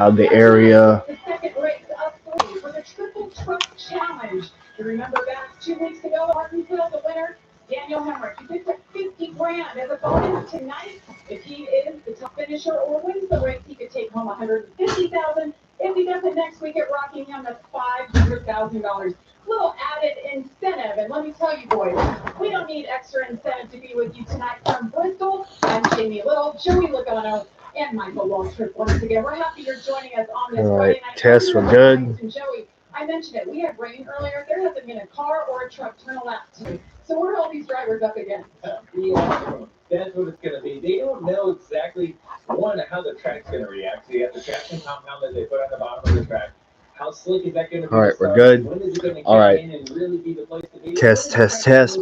the area. The second race of three for the Triple Truck Challenge. You remember back 2 weeks ago, Martinsville, the winner, Daniel Hemrick. He picked up 50 grand as a bonus tonight. If he is the top finisher or wins the race, he could take home 150,000. If he does it next week at Rockingham, that's $500,000. Little added incentive. And let me tell you, boys, we don't need extra incentive to be with you tonight from Bristol. I'm Jamie Little, Joey Logano, and Michael Waltrip. Once again, we're happy you're joining us on this All right, Friday night. tests were good. And Joey, I mentioned it. We had rain earlier. There hasn't been a car or a truck turn a lap today. So where are all these drivers up against? Yeah, that's what it's going to be. They don't know exactly, one, how the track's going to react. So you have the traction compound that they put on the bottom of the track. How slick is that going to be? All right, we're good. When is it going to All get right. in and really be the place to be? Test,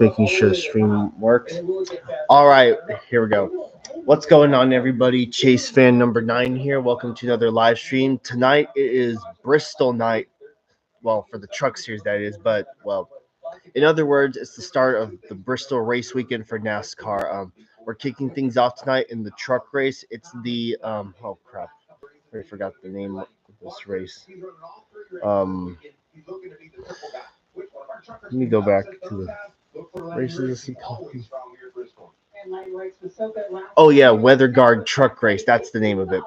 making sure the stream works. All right, here we go. What's going on, everybody? Chase fan number 9 here. Welcome to another live stream. Tonight it is Bristol night. Well, for the truck series, that is. But, well, in other words, it's the start of the Bristol race weekend for NASCAR. We're kicking things off tonight in the truck race. It's the, oh, crap. I already forgot the name of this race. Let me go back to the races. Oh yeah, WeatherGuard truck race. That's the name of it.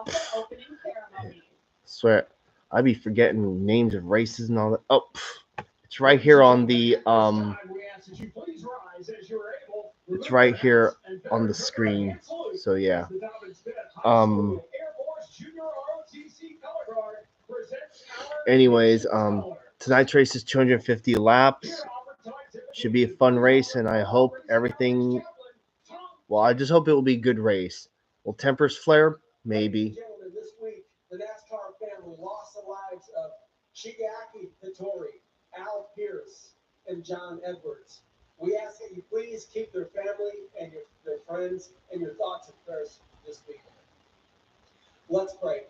Swear, I be forgetting names of races and all that. Oh, it's right here on the It's right here on the screen. So yeah. Anyways, tonight's race is 250 laps. Should be a fun race, and I hope everything. Well, I just hope it will be a good race. Will tempers flare? Maybe. Gentlemen, this week the NASCAR family lost the lives of Shigeaki Hattori, Al Pierce, and John Edwards. We ask that you please keep their family and their friends and your thoughts and prayers this week. Let's pray.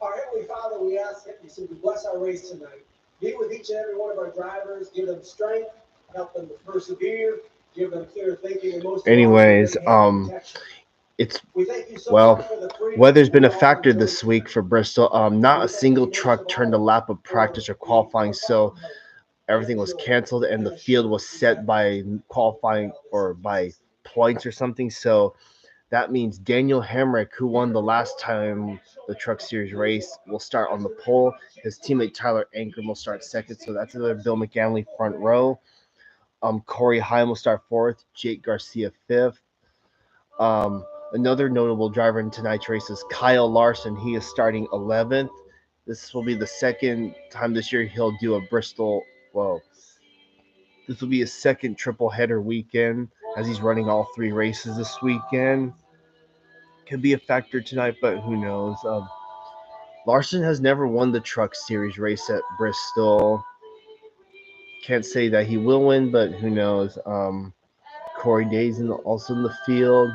Our Heavenly Father, we ask that you simply bless our race tonight. Be with each and every one of our drivers. Give them strength. Help them to persevere. Give them clear thinking. And most anyways, it's well, weather's been a factor this week for Bristol. Not a single truck turned a lap of practice or qualifying, so everything was canceled and the field was set by qualifying or by points or something. So that means Daniel Hemrick, who won the last time the Truck Series race, will start on the pole. His teammate Tyler Ankrum will start second. So that's another Bill McGanley front row. Corey Heim will start fourth. Jake Garcia fifth. Another notable driver in tonight's race is Kyle Larson. He is starting 11th. This will be the second time this year he'll do a Bristol. Well, this will be his second triple header weekend as he's running all 3 races this weekend. Could be a factor tonight, but who knows? Larson has never won the Truck Series race at Bristol. Can't say that he will win, but who knows? Corey Day's also in the field.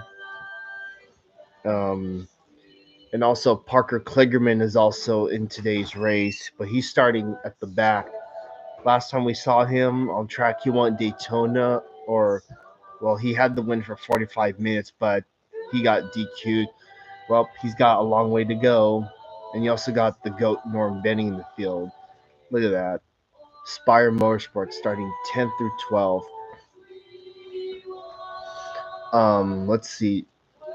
And also Parker Kligerman is also in today's race, but he's starting at the back. Last time we saw him on track, he won Daytona, he had the win for 45 minutes, but he got DQ'd. Well, he's got a long way to go, and you also got the GOAT Norm Benning in the field. Look at that. Spire Motorsports starting 10th through 12th. Let's see.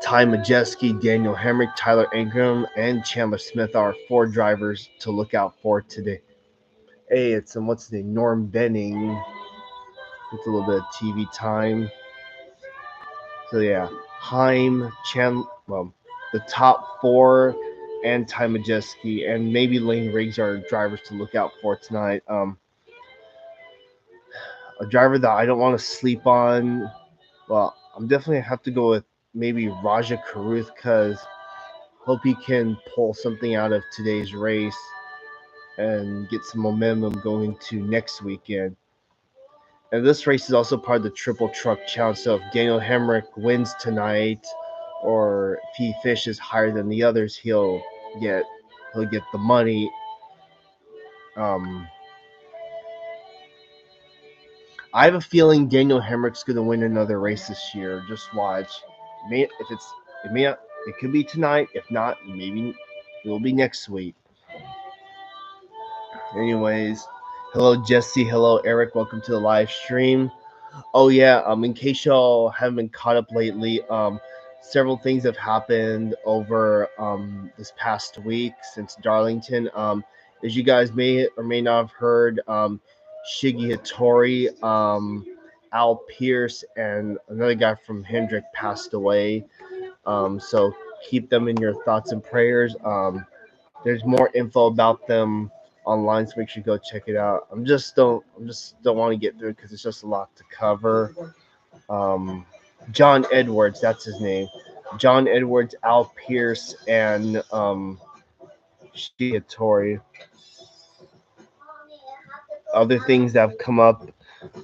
Ty Majeski, Daniel Hemrick, Tyler Ankrum, and Chandler Smith are 4 drivers to look out for today. Hey, it's what's his name? Norm Benning. It's a little bit of TV time. So yeah, Heim, the top 4, and Ty Majeski, and maybe Lane Riggs are drivers to look out for tonight. A driver that I don't want to sleep on. Well, I'm definitely have to go with maybe Raja Karuth because hope he can pull something out of today's race and get some momentum going to next weekend. And this race is also part of the Triple Truck Challenge. So if Daniel Hemrick wins tonight, or if he finishes higher than the others, he'll get the money. I have a feeling Daniel Hemrick's going to win another race this year. Just watch. It could be tonight. If not, maybe it will be next week. Anyways, hello Jesse, hello Eric, welcome to the live stream. Oh yeah, in case y'all haven't been caught up lately, several things have happened over this past week since Darlington. As you guys may or may not have heard, Shiggy Hattori, Al Pierce, and another guy from Hendrick passed away. So keep them in your thoughts and prayers. There's more info about them online, so make sure you go check it out. I'm just don't want to get through it because it's just a lot to cover. Um, John Edwards, that's his name. John Edwards, Al Pierce, and Shiatori. Other things that have come up.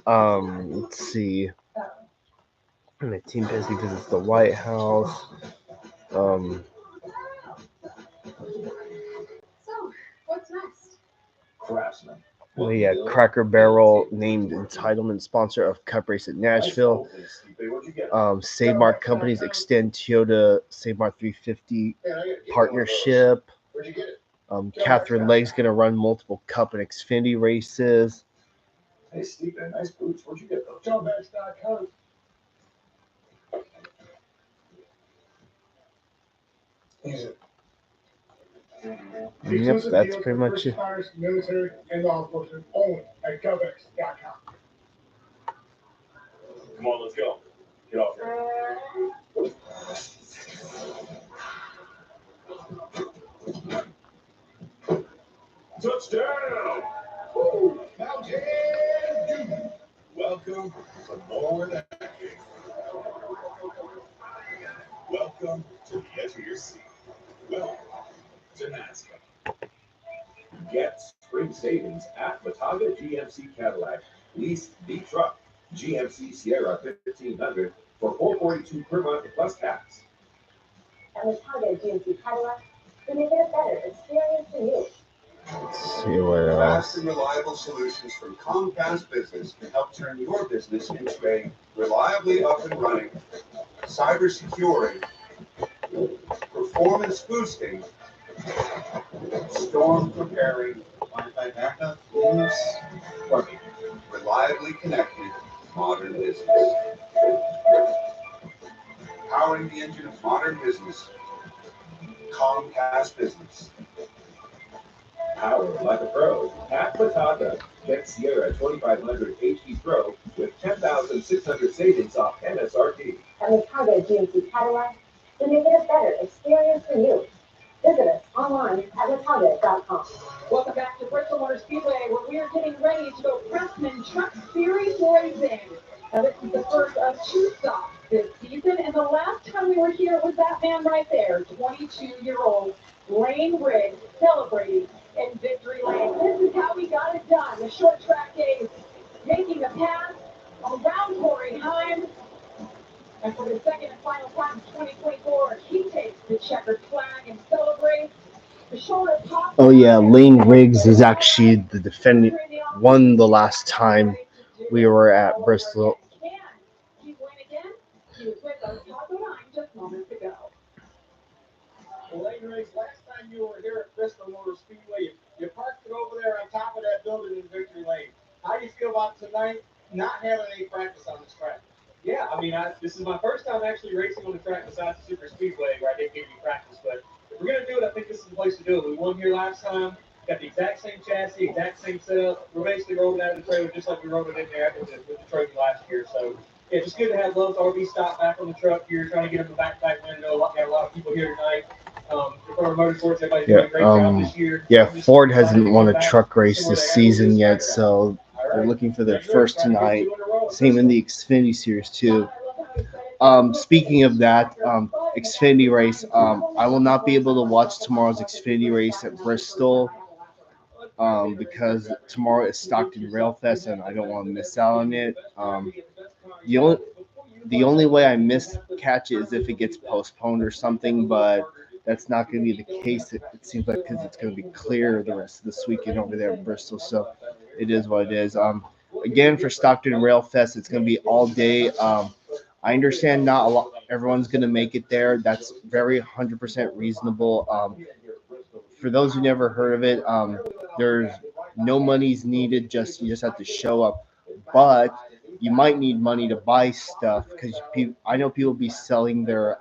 Let's see. My team busy visits the White House. Um, So, what's next? Craftsman. Oh yeah, Cracker Barrel named entitlement sponsor of Cup Race at Nashville. Save Mart companies extend Toyota Save Mart 350 partnership. Catherine Legg's gonna run multiple Cup and Xfinity races. Hey, Steve, nice boots. Where'd you get those? Johnbags.com. Yep, that's pretty much it. Military and law enforcement only at GovX.com. Come on, let's go. Get off here. Touchdown! Woo! Mountain Dew. Welcome to more than a game. Welcome to the edge of your seat. Welcome to NASCAR. Get spring savings at Watauga GMC Cadillac. Lease the truck, GMC Sierra 1500 for $442 per month plus tax. At Watauga GMC Cadillac, we make it a better experience for you. Let's see what Fast else. and reliable solutions from Comcast Business can help turn your business into a reliably up and running, cyber securing, performance boosting, storm preparing, Wi-Fi backup, reliably connected modern business. Powering the engine of modern business, Comcast Business. Powered like a pro at Watauga. Get Sierra 2500 HD Pro with 10,600 savings off MSRP. At Watauga GMC Cadillac, we make it a better experience for you. Visit us online at Watauga.com. Welcome back to Bristol Motor Speedway, where we are getting ready to go Craftsman Truck Series racing. Now, this is the first of two stops this season, and the last time we were here was that man right there, 22-year-old Lane Riggs, celebrating in victory lane. This is how we got it done. The short track days, making a pass around Corey Heim. And for the second and final time of 2024, he takes the checkered flag and celebrates. The shoulder pop. Oh yeah, Lane Riggs is actually the defendant. Won the last time we were at Bristol. Can he win again? He was with us Taco 9 just moments ago. Lane Riggs, last time you were here at Bristol Motor Speedway, you parked it over there on top of that building in Victory Lane. How do you feel about tonight not having any practice on this track? Yeah, I mean, this is my first time actually racing on the track besides the Super Speedway, where I didn't get any practice. But if we're going to do it, I think this is the place to do it. We won here last time, got the exact same chassis, exact same setup. We're basically rolling out of the trailer just like we rolled it in there with the trophy last year. So, yeah, just good to have Love's RV stop back on the truck here, trying to get him the back window. Got a lot of people here tonight. For Motorsports, everybody's doing a great job this year. Yeah, Ford hasn't won a truck race this season yet, so they're looking for their first tonight. Same in the Xfinity Series too. Speaking of that, Xfinity race, I will not be able to watch tomorrow's Xfinity race at Bristol because tomorrow is Stockton Rail Fest and I don't want to miss out on it. The only way I catch it is if it gets postponed or something, but that's not going to be the case. It seems like because it's going to be clear the rest of this weekend over there at Bristol, so it is what it is. Again, for Stockton Rail Fest, it's going to be all day. I understand not a lot. Everyone's going to make it there. That's very 100% reasonable. For those who never heard of it, there's no money's needed. You just have to show up. But you might need money to buy stuff because I know people be selling their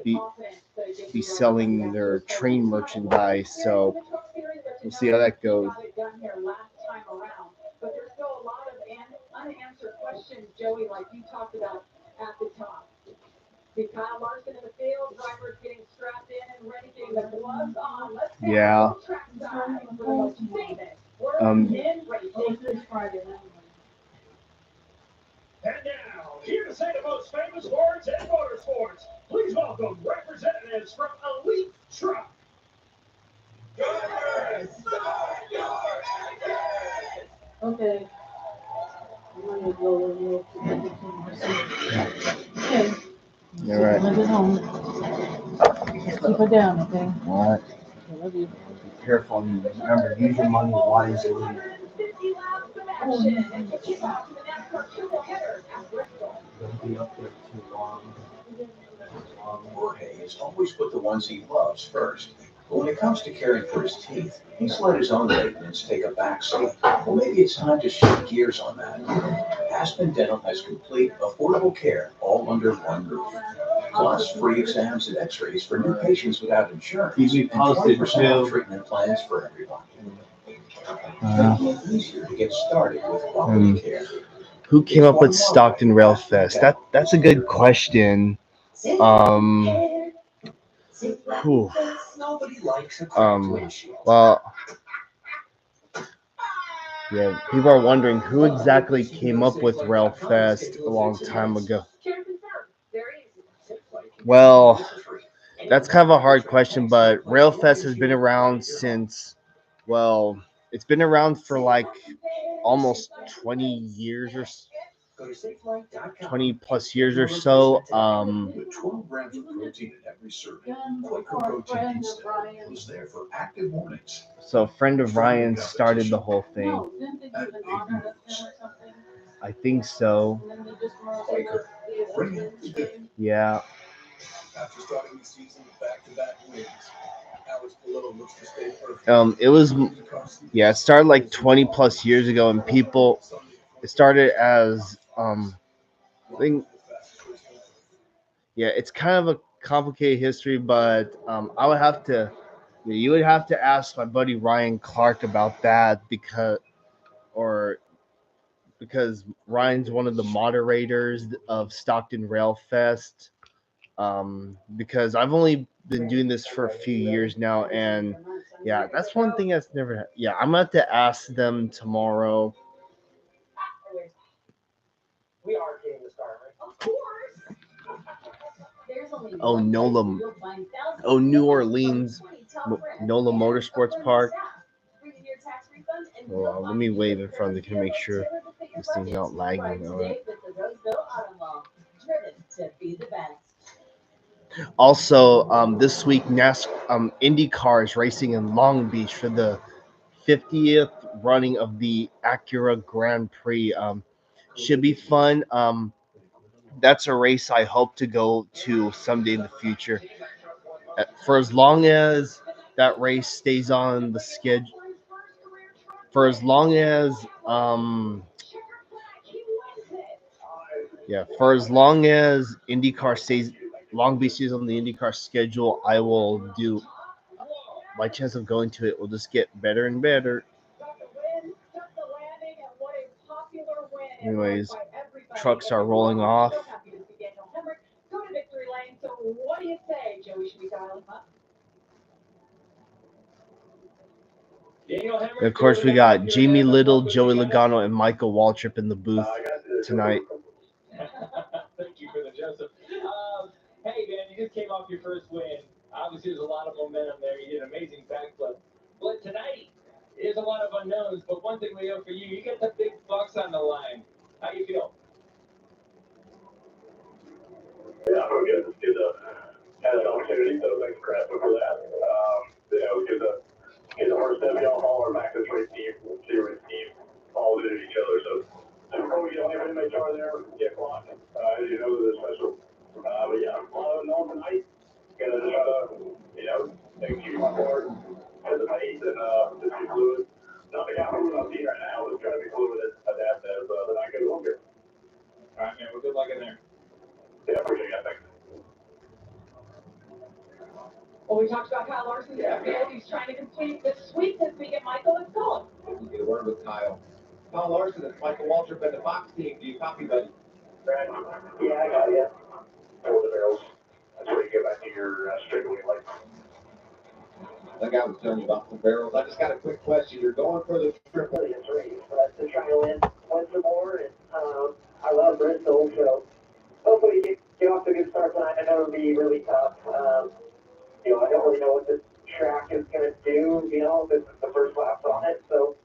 be be selling their train merchandise. So we'll see how that goes. But there's still a lot of unanswered questions, Joey, like you talked about at the top. See Kyle Larson in the field, drivers getting strapped in and ready, getting the gloves on. Let's get Yeah. track side for the most famous world men racing. And now, here to say the most famous words in motorsports, please welcome representatives from Elite Truck. Drivers, start your engines! Okay. I'm gonna go a little okay. All right. Keep it home. Keep it down, okay? All right. I love you. Be careful. And remember, use your money wisely. 250 laps of action as we kick off the NASCAR triple header at Bristol. Don't be up there too long. Jorge has always put the ones he loves first. But when it comes to caring for his teeth, he's let his own maintenance take a backseat. Well, maybe it's time to shift gears on that. Aspen Dental has complete, affordable care all under one roof. Plus, free exams and x-rays for new patients without insurance. Keep me posted, and 20% off too. treatment plans for everyone. Making it easier to get started with quality care. Who came up with Stockton Rail Fest? That's a good question. Whew. Nobody likes a Well, yeah, people are wondering who exactly came up with Rail Fest a long time ago. Well, that's kind of a hard question, but Rail Fest has been around since, well, it's been around for like almost 20 years or 20 plus years or so. With 12 grams of protein in every serving, Quaker Protein Instant was there for active mornings. So a friend of Ryan started the whole thing. No, didn't they give an honor to them or something? I think so. And then they just rolled the assistants. Yeah. After starting the season with back-to-back wins, Alex Palillo looks to stay perfect. It was, yeah, it started like 20 plus years ago, and it started as, I think, yeah, it's kind of a complicated history, but you would have to ask my buddy Ryan Clark about that because Ryan's one of the moderators of Stockton Rail Fest. Because I've only been doing this for a few years now, and yeah, that's one thing that's never. Yeah, I'm gonna have to ask them tomorrow. We are getting the star, right? Of course. Oh, NOLA. Oh, New Orleans NOLA Motorsports Park. Well, let me wave in front of the camera to make sure this thing's not lagging. All right. Also, this week, IndyCar is racing in Long Beach for the 50th running of the Acura Grand Prix. Should be fun. That's a race I hope to go to someday in the future. For as long as that race stays on the schedule, for as long as IndyCar stays, Long Beach is on the IndyCar schedule, I will do. My chance of going to it will just get better and better. Anyways, trucks are rolling off. And of course, we got Jamie Little, Joey Logano, and Michael Waltrip in the booth tonight. Thank you for the Joseph. Hey, man, you just came off your first win. Obviously, there's a lot of momentum there. You did an amazing backflip. But tonight, there's a lot of unknowns. But one thing we know for you, you get the big bucks on the line. How you feel? Yeah, I'm good. Had an opportunity, so thanks, Craftsman, for that. Get the horse that we all haul our back to the race team to receive all of each other. So, before we don't have an HR there, get clocked. As you know, they're special. But yeah, a lot of unknown tonight. Gonna try to, thank you on board. at the pace and just be fluid. Nothing out of me right now. It's got to be fluid and adapt as the night goes longer. All right, man. Well, good luck in there. Yeah, appreciate it. Thanks. Well, we talked about Kyle Larson's field. He's trying to complete the sweep this weekend. Michael, let's go. You get a word with Kyle. Kyle Larson and Michael Waltrip and the Fox team. Do you copy, buddy? Brad, yeah, I got you. Over the barrels. That's where you get back to your straightaway light. That guy was telling you about the barrels. I just got a quick question. You're going for the triple. It's ready to try to win once more. And I love Bristol, so hopefully get off to a good start tonight. I know it'll be really tough. I don't really know what this track is going to do. This is the first lap on it, so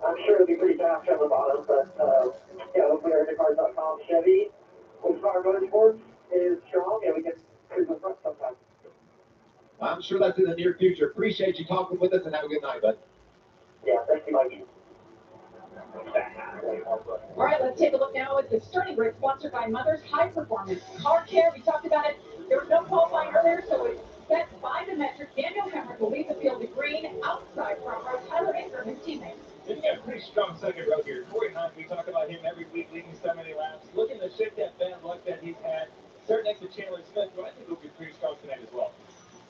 I'm sure it'll be pretty fast on the bottom. But hopefully our NASCAR.com Chevy with Fire Motorsports is strong, and we can cruise the front sometime. I'm sure that's in the near future. Appreciate you talking with us, and have a good night, bud. Yeah, thank you, Mikey. All right, let's take a look now at the starting grid sponsored by Mother's High Performance Car Care. We talked about it. There was no qualifying earlier, so it's set by the metric. Daniel Hemrick will lead the field to green outside front row. Tyler Ingram, his teammates. He's got a pretty strong second row here. Corey Hunt, we talk about him every week, leading so many laps. Looking to shift that bad luck that he's had. Starting next to Chandler Smith, but I think he'll be pretty strong tonight as well.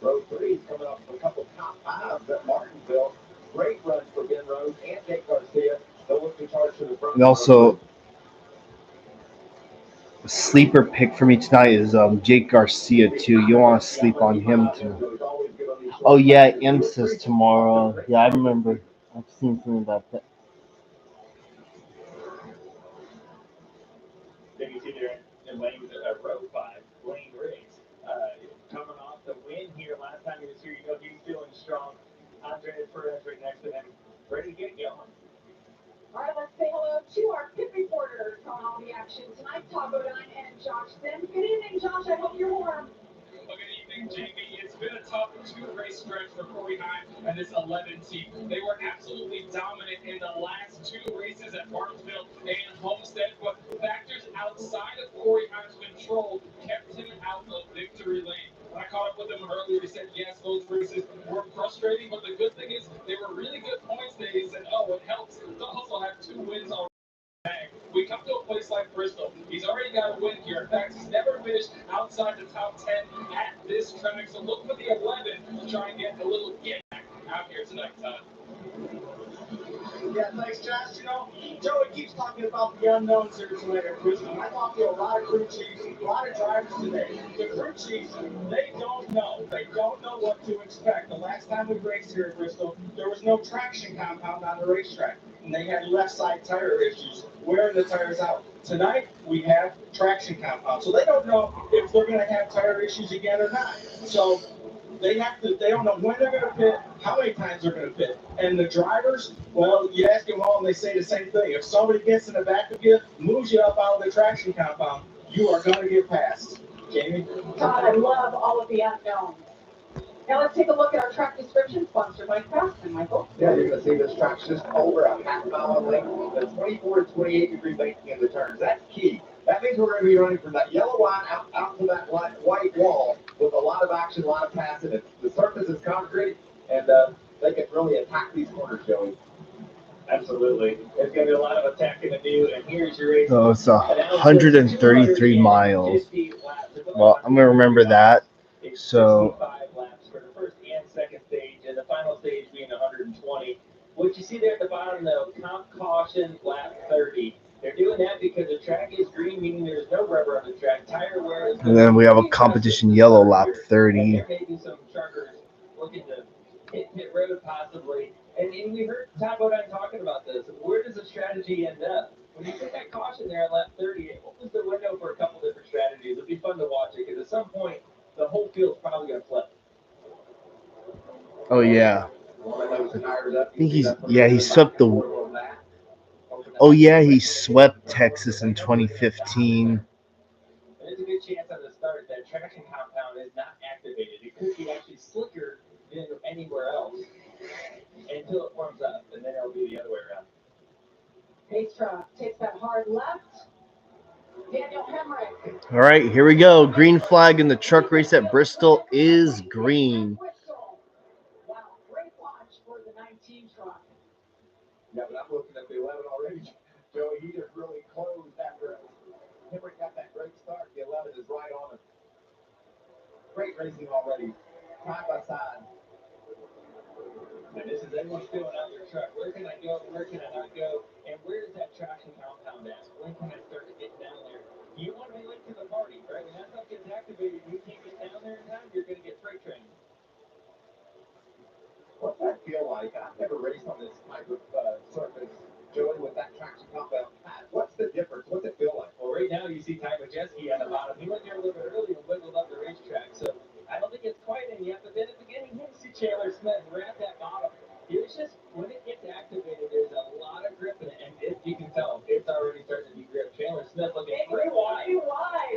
Row 3 is coming off a couple top fives at Martinsville. Great runs for Ben Rose and Jake Garcia. They'll look to charge to the front. And also, a sleeper pick for me tonight is Jake Garcia too. You want to sleep on him too. Oh yeah, IMSA's tomorrow. Yeah, I remember. I've seen something about that. Then you see there in lane row 5, Blaine Riggs. Coming off the win here last time he was here. He's feeling strong. Andre Perez right next to him. Ready to get going. All right, let's say hello to our pit reporters on all the action tonight, Todd Bodine and Josh Sims. Good evening, Josh. I hope you're warm. Well, good evening, Jamie. It's been a tough 2-race stretch for Corey Hunt and this 11 team. They were absolutely dominant in the last 2 races at Martinsville and Homestead, but factors outside of Corey Hunt's control kept him out of victory lane. When I caught up with him earlier, he said, yes, those races were frustrating, but the good thing is they were really good points days, and it helps to also have 2 wins already. We come to a place like Bristol. He's already got a win here. In fact, he's never finished outside the top 10 at this track. So look for the 11 to try and get a little get back out here tonight, Todd. Yeah, thanks, Josh. Joey keeps talking about the unknowns here tonight at Bristol. I talked to a lot of crew chiefs, a lot of drivers today. The crew chiefs, they don't know. They don't know what to expect. The last time we raced here at Bristol, there was no traction compound on the racetrack, and they had left side tire issues, wearing the tires out. Tonight, we have traction compound, so they don't know if they're going to have tire issues again or not. So they don't know when they're going to pit, how many times they're going to pit. And the drivers, well, you ask them all and they say the same thing. If somebody gets in the back of you, moves you up out of the traction compound, you are going to get passed. Jamie? Todd, I love all of the unknowns. Now let's take a look at our track description sponsored by Craftsman, Michael. Yeah, you're going to see this track's just over a half mile in length, the 24 to 28 degree banking in the turns. That's key. That means we're going to be running from that yellow line out to that white wall with a lot of action, a lot of passing. The surface is concrete, and they can really attack these corners, Joey. Absolutely. There's going to be a lot of attacking to do, and here's your race. So it's 133 miles. Well, I'm going to remember that. So 65 laps for the first and second stage, and the final stage being 120. What you see there at the bottom, though, comp caution, lap 30. They're doing that because the track is green, meaning there's no rubber on the track. Tire wear is. and then we have a competition yellow lap 30. There may be some truckers looking to hit pit road possibly. And we heard Todd Bodine talking about this. Where does the strategy end up? When you put that caution there at lap 30, it opens the window for a couple different strategies. It'll be fun to watch it because at some point, the whole field's probably going to flip. Oh yeah. I think he swept the. Oh yeah, he swept Texas in 2015. There's a good chance on the start that traction compound is not activated. It could be actually slicker than anywhere else until it warms up, and then it'll be the other way around. Pace truck takes that hard left. Daniel Hemrick. All right, here we go. Green flag in the truck race at Bristol is green. Wow, great watch. 19 truck. Yeah, but I'm looking at the 11 already. Joey, he just really closed after Henry got that great start. The 11 is right on him. Great racing already, side by side. And this is everyone filling out their truck. Where can I go? Where can I not go? And where is that traction compound at? When can I start to get down there? You want to be late to the party, right? When that stuff gets activated, you can't get down there in time, you're going to get freight train. What's that feel like? I've never raced on this type of surface, Joey, with that traction compound pad. What's the difference? What's it feel like? Well, right now you see Ty Majeski at the bottom. He went there a little bit early and wiggled up the racetrack. So I don't think it's quite in yet. But then at the beginning, you see Chandler Smith right at that bottom. It's just when it gets activated, there's a lot of grip in it, and you can tell it's already starting to be grip. Chandler Smith looking 3 wide.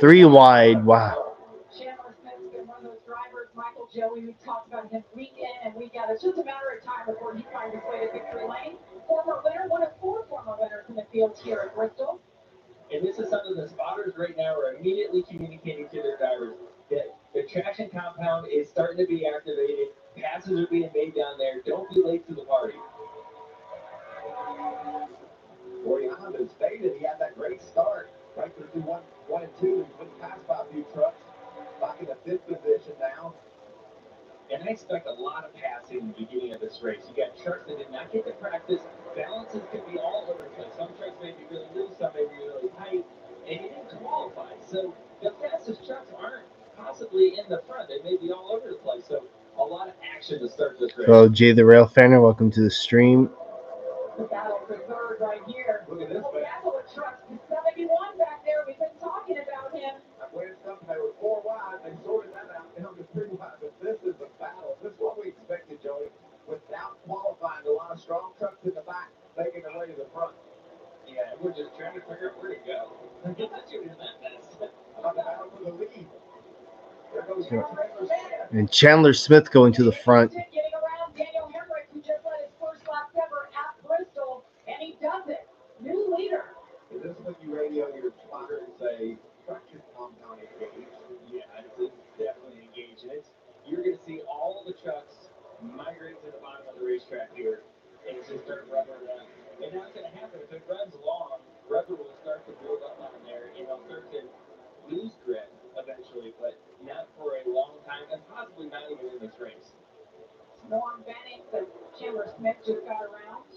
3 wide. Wow. Chandler Smith's been one of those drivers. Michael Joey, we talked about him week in and week out. It's just a matter of time before he finds his way to victory lane. Former winner, one of 4 former winners in the field here at Bristol. And this is something the spotters right now are immediately communicating to their drivers that the traction compound is starting to be activated. Passes are being made down there. Don't be late to the party. Corey Honda's faded. He had that great start right through 1 and 2. He's been passed by a few trucks. Back in the 5th position now. And I expect a lot of passing in the beginning of this race. You got trucks that did not get to practice. Balances could be all over the place. Some trucks may be really loose, some may be really tight, and you didn't qualify. So the fastest trucks aren't possibly in the front. They may be all over the place. So a lot of action to start this race. Hello, Jay the Rail Fanner. Welcome to the stream. The battle for third right here. Look at this Oh, man. battle of trucks. 71 back there. We've been talking about him. I played something. They were 4 wide. They sorted that out down to 3 wide. But this is a battle. This is what we expected, Joey. Without qualifying, a lot of strong trucks in the back making their way to the front. Yeah, we're just trying to figure out where to go. That's what it is that mess. About the battle for the lead. There goes Chandler Smith. And Chandler Smith going to the front. Getting around Daniel Hemrick, who just led his first lap ever at Bristol, and he does it. New leader. Is this when you radio your spotter and say, traction compound engaged? Yeah, it's definitely engaged. And you're going to see all of the trucks migrate to the bottom of the racetrack here and just start rubbering around. And now it's going to happen. If it runs long, rubber will start to build up on there and they'll start to lose grip eventually, but not for a long time and possibly not even in this race. Norm Bennett, but Chandler Smith just got around.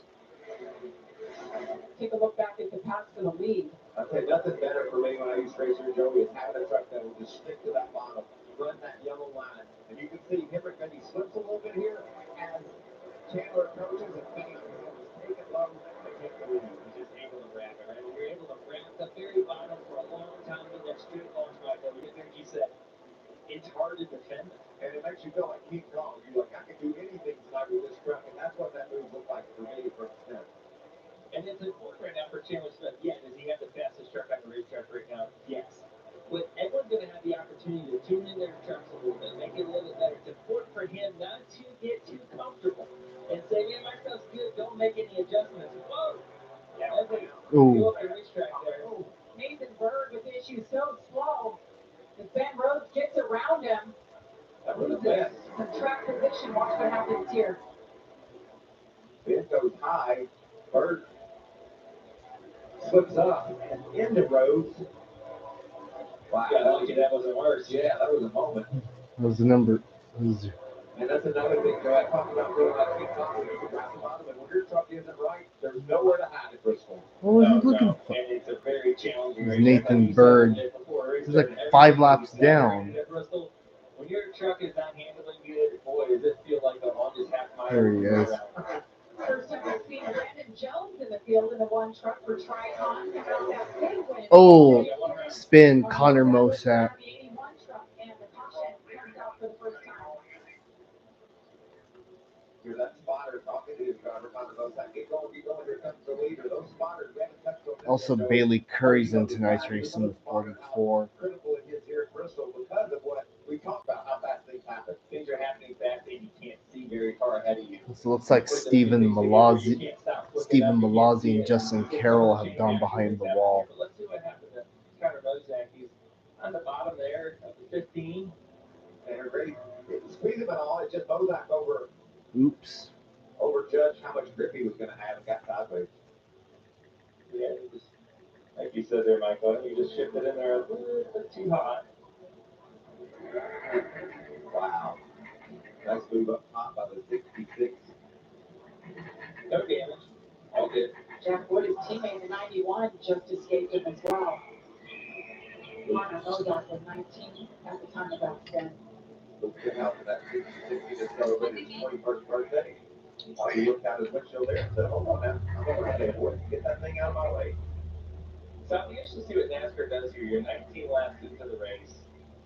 Take a look back at the pass for the lead. I'll tell you, nothing better for me when I used to race here, Joey, is having a truck that will just stick to that bottom, run that yellow line. And you can see Hemrick maybe slips a little bit here as Chandler approaches and bam, he's taking low and get the lead. He's just able to wrap it, right? When you're able to wrap the very bottom for a long time in that straight launch back over, like you said, it's hard to defend it. And it makes you feel like King Kong. You're like, I can do anything tonight with this truck. And that's what that move looked like for me for Smith. And it's important right now for Chandler Smith. Yeah, does he have the fastest truck on the racetrack right now? Yes. But everyone's going to have the opportunity to tune in their trucks a little bit, make it a little bit better. It's important for him not to get too comfortable and say, man, my stuff's good, don't make any adjustments. Whoa! Yeah, everybody go up the racetrack there. Nathan Berg with issues so slow that Ben Rhodes gets around him. That was a Loses mess. some track position. Watch what happens here. Ben goes high. Bird slips up and into Rhodes. Wow, that wasn't worse. Yeah, that was a moment. That was the number. And that's another thing, Joe. I talked about feeling like King Kong when you can grab the bottom, and when your truck isn't right, there's nowhere to hide at Bristol. What was he looking for? And it's a very challenging race. Nathan Bird. He's like 5 laps down. When your truck is not handling good, boy, does it feel like the longest half mile. There he is. First time we've seen Brandon Jones in the field in the one truck for Tricon. Oh, spin, Connor Mosak. The 81 truck and the caution comes out for the first time. Hear that spotter talking to his driver, Connor Mosak. Get going, here comes the leader. Those spotters, we haven't touched on this Also, yet, Bailey Curry's in tonight's race in the 44. critical it is here at Bristol because of what we talked about, how fast things happen. Things are happening fast and you can't see very far ahead of you. This looks like Stephen Malazzi and Justin Carroll have gone behind the wall. Let's see what happens. Connor Mosak, he's on the bottom there of the 15. And they're great. Squeeze him and all. It's just Bozak over Oops. judged how much grip he was going to have and got sideways. Yeah, it was, like you said there, Michael, you just shifted in there a little bit too hot. Wow. Nice move up top by the 66. No damage. All good. Jack Wood, his teammate in 91, just escaped him as well. Lana Modoc was 19 at the time of that accident. Look out for that 66. He just celebrated his 21st birthday. He looked out his windshield there and said, hold on now. I'm going to get that thing out of my way. So I'm interested to see what NASCAR does here. You're 19 laps into the race.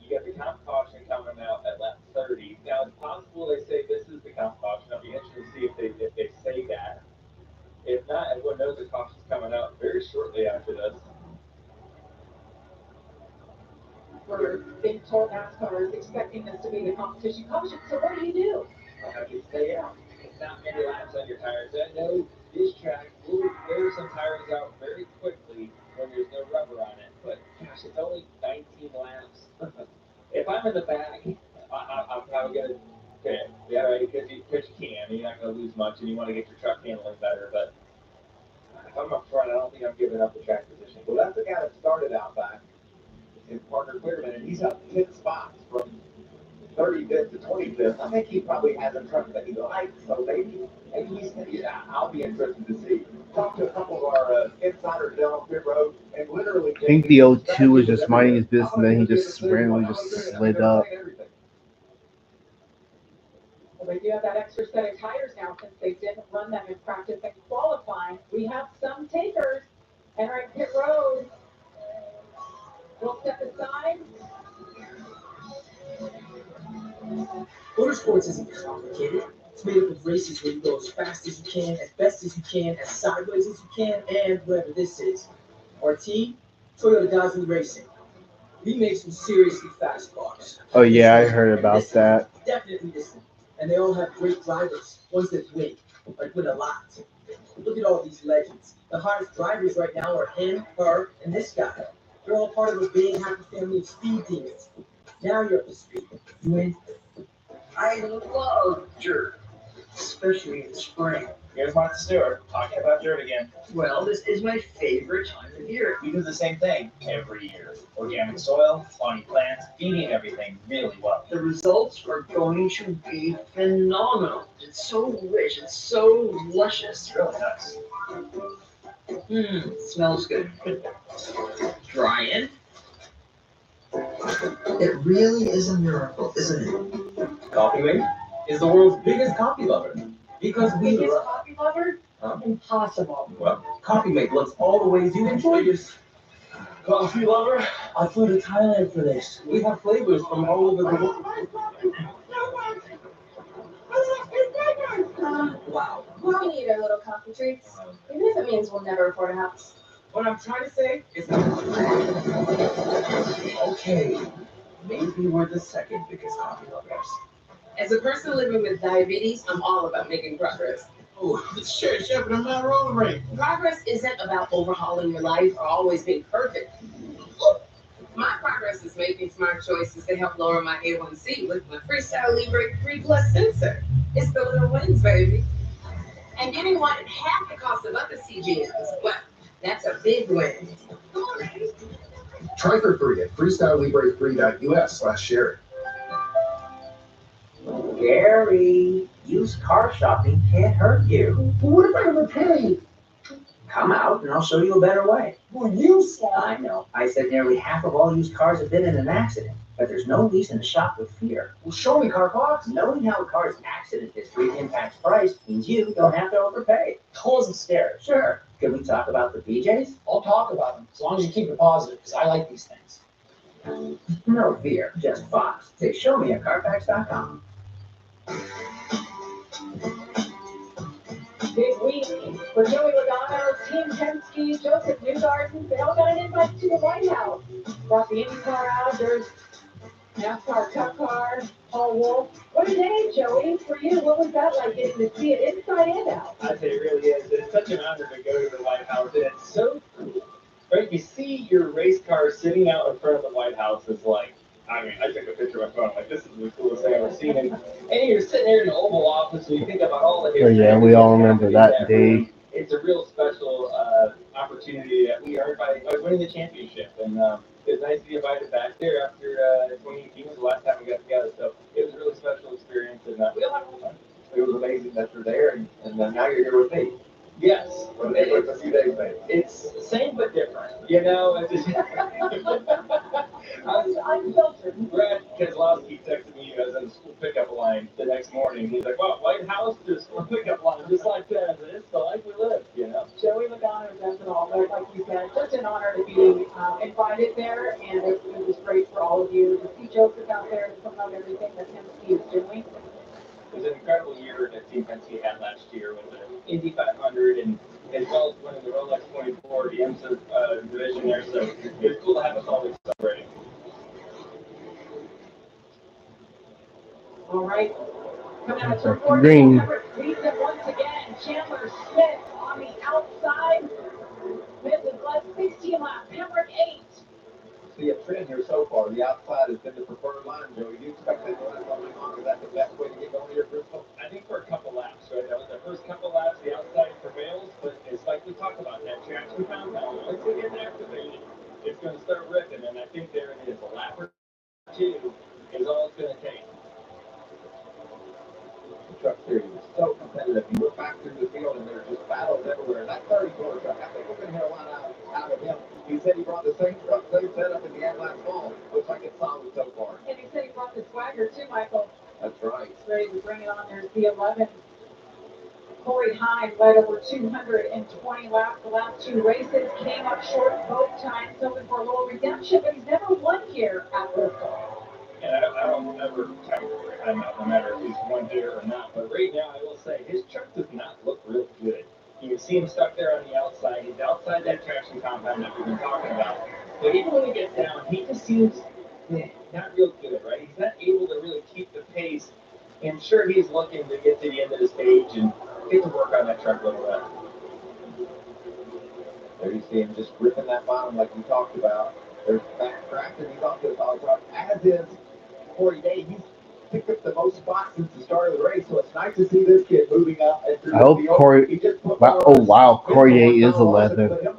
You got the comp caution coming out at lap 30. Now it's possible they say this is the comp caution. I'll be interested to see if they say that. If not, everyone knows the caution's coming out very shortly after this. We're being told NASCAR is expecting this to be the competition caution. So what do you do? I'll have to stay out. It's not many laps on your tires. I know this track will wear some tires out very quickly when there's no rubber on it, but gosh, it's only 19 laps. If I'm in the back, I'm probably going to pit. Yeah, right, because you can. You're not going to lose much, and you want to get your truck handling better. But if I'm up front, I don't think I'm giving up the track position. Well, that's the guy that started out back in Parker Clearman, and he's up 10 spots from 35th to 25th. I think he probably has a truck that he likes, so maybe he's, I'll be interested to see. Talk to a couple of our insiders down on pit road, and literally. I think the 02 was just minding his business, and then he just randomly just slid up. Well, they do have that extra set of tires now since they didn't run them in practice and qualifying. We have some takers entering pit road. We'll step aside. Motorsports isn't complicated. It's made up of races where you go as fast as you can, as best as you can, as sideways as you can, and whatever this is. Our team, Toyota Gazoo Racing. We make some seriously fast cars. Oh yeah, I heard about that. Definitely this one. And they all have great drivers, ones that win a lot. Look at all these legends. The hottest drivers right now are him, her, and this guy. They're all part of a big happy family of speed demons. Now you're up to speed. You win. I love dirt, especially in the spring. Here's Martha Stewart talking about dirt again. Well, this is my favorite time of year. We do the same thing every year. Organic soil, spawning plants, feeding everything really well. The results are going to be phenomenal. It's so rich. It's so luscious. It's really nice. Smells good. Drying. It really is a miracle, isn't it? Coffee Mate is the world's biggest coffee lover. Because we Biggest love coffee lover? Impossible. Well, Coffee Mate loves all the ways you enjoy this. Coffee lover, I flew to Thailand for this. We have flavors from all over the world. Wow. We need our little coffee treats, even if it means we'll never afford a house. What I'm trying to say is okay, maybe we're the second biggest coffee lovers. As a person living with diabetes, I'm all about making progress. Oh, it's Shepherd, I'm not rolling right. Progress isn't about overhauling your life or always being perfect. My progress is making smart choices to help lower my A1C with my Freestyle Libre 3 Plus sensor. It's the little wins, baby. And getting one at half the cost of other CGMs, well, that's a big win. Try for free at freestylelibre3.us/share. Gary, used car shopping can't hurt you. What if I ever pay? Come out and I'll show you a better way. Well, you said. I know. I said nearly half of all used cars have been in an accident, but there's no reason to shop with fear. Well, show me car parts. Knowing how a car's accident history impacts price means you don't have to overpay. I wasn't scared. Sure. Can we talk about the BJs? I'll talk about them, as long as you keep it positive, because I like these things. No fear, just Fox. Say show me at Carfax.com. Big week for Joey Logano, Tim Penske, Joseph Newgarden. They all got an invite to the White House. Brought the IndyCar out. There's NASCAR Cup Car, Paul Wolf. What a day, Joey, for you. What was that like getting to see it inside and out? I say it really is. It's such an honor to go to the White House, and it's so cool. Right? You see your race car sitting out in front of the White House is like, I mean, I took a picture of my phone. Like, this is the coolest thing I've ever seen. And you're sitting there in the Oval Office, and you think about all the history. Yeah, we all remember that day. It's a real special opportunity that we earned by winning the championship. And it was nice to be invited back there after 2018 was the last time we got together. So it was a really special experience, and we all had fun. It was amazing that you're there, and now you're here with me. Yes. It's a few days, mate. It's same but different. You know, it's just unfiltered. Brad Keselowski texted me as in the school pickup line the next morning. He's like, "Well, White House to school pickup line, just like that. It's the life we live, you know." Joey McDonough does it all, but like you said, such an honor to be invited there, and it was great for all of you to see Joseph out there to promote everything that Penske is doing. It was an incredible year that Team Penske had last year with the Indy 500 and as well as winning the Rolex 24, the IMSA division there. So it was cool to have us all celebrating. All right. Coming out to Green. leads it once again. Chandler Smith on the outside. Smith has led 16 laps. Pembroke 8. See a trend here so far. The outside has been the preferred line, Joe. You expect that to last something longer? Is that the best way to get going here, Bristol? I think for a couple laps, right? That was the first couple laps, the outside prevails, but it's like we talked about, that traction compound. Once we get activated, it's going to start ripping, and I think there it is. A lap or two is all it's going to take. The truck series is so competitive. You look back through the field, and there's just battles everywhere. That 34 truck, I think we're going to hear a lot out of him. He said he brought the same truck, same setup in the end last fall. Looks like it's solid so far. And he said he brought the swagger too, Michael. That's right. He's ready to bring it on. There's the 11. Corey Hine led over 220 laps the last 2 races. Came up short both times, hoping for a little redemption, but he's never won here at Bristol. And I don't ever count time out, no matter if he's won here or not. But right now, I will say, his truck does not look real good. You can see him stuck there on the outside. He's outside that traction compound that we've been talking about. But even when he gets down, he just seems not real good, right? He's not able to really keep the pace. And sure, he's looking to get to the end of the stage and get to work on that truck a little bit. There you see him just ripping that bottom like we talked about. There's back crack, and he's off to a solid truck, as is Corey Day. He's picked up the most spots since the start of the race, so it's nice to see this kid moving up and through I hope Corey. Wow, Corey Day is 11th.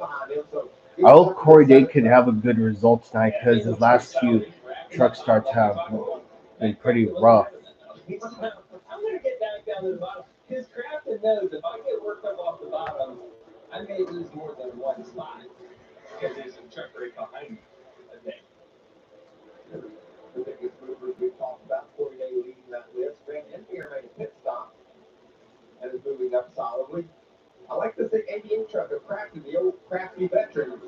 I hope Corey Day could have a good result tonight because his last few truck starts have been pretty rough. I'm going to get back down to the bottom. Because Craftsman knows if I get worked up off the bottom, I may lose more than one spot because there's a truck right behind me. The biggest movers we've talked about, Corey Day leading that list. Grant Enfinger made a pit stop and is moving up solidly. I like this 88 truck of Crafty, the old Crafty veteran.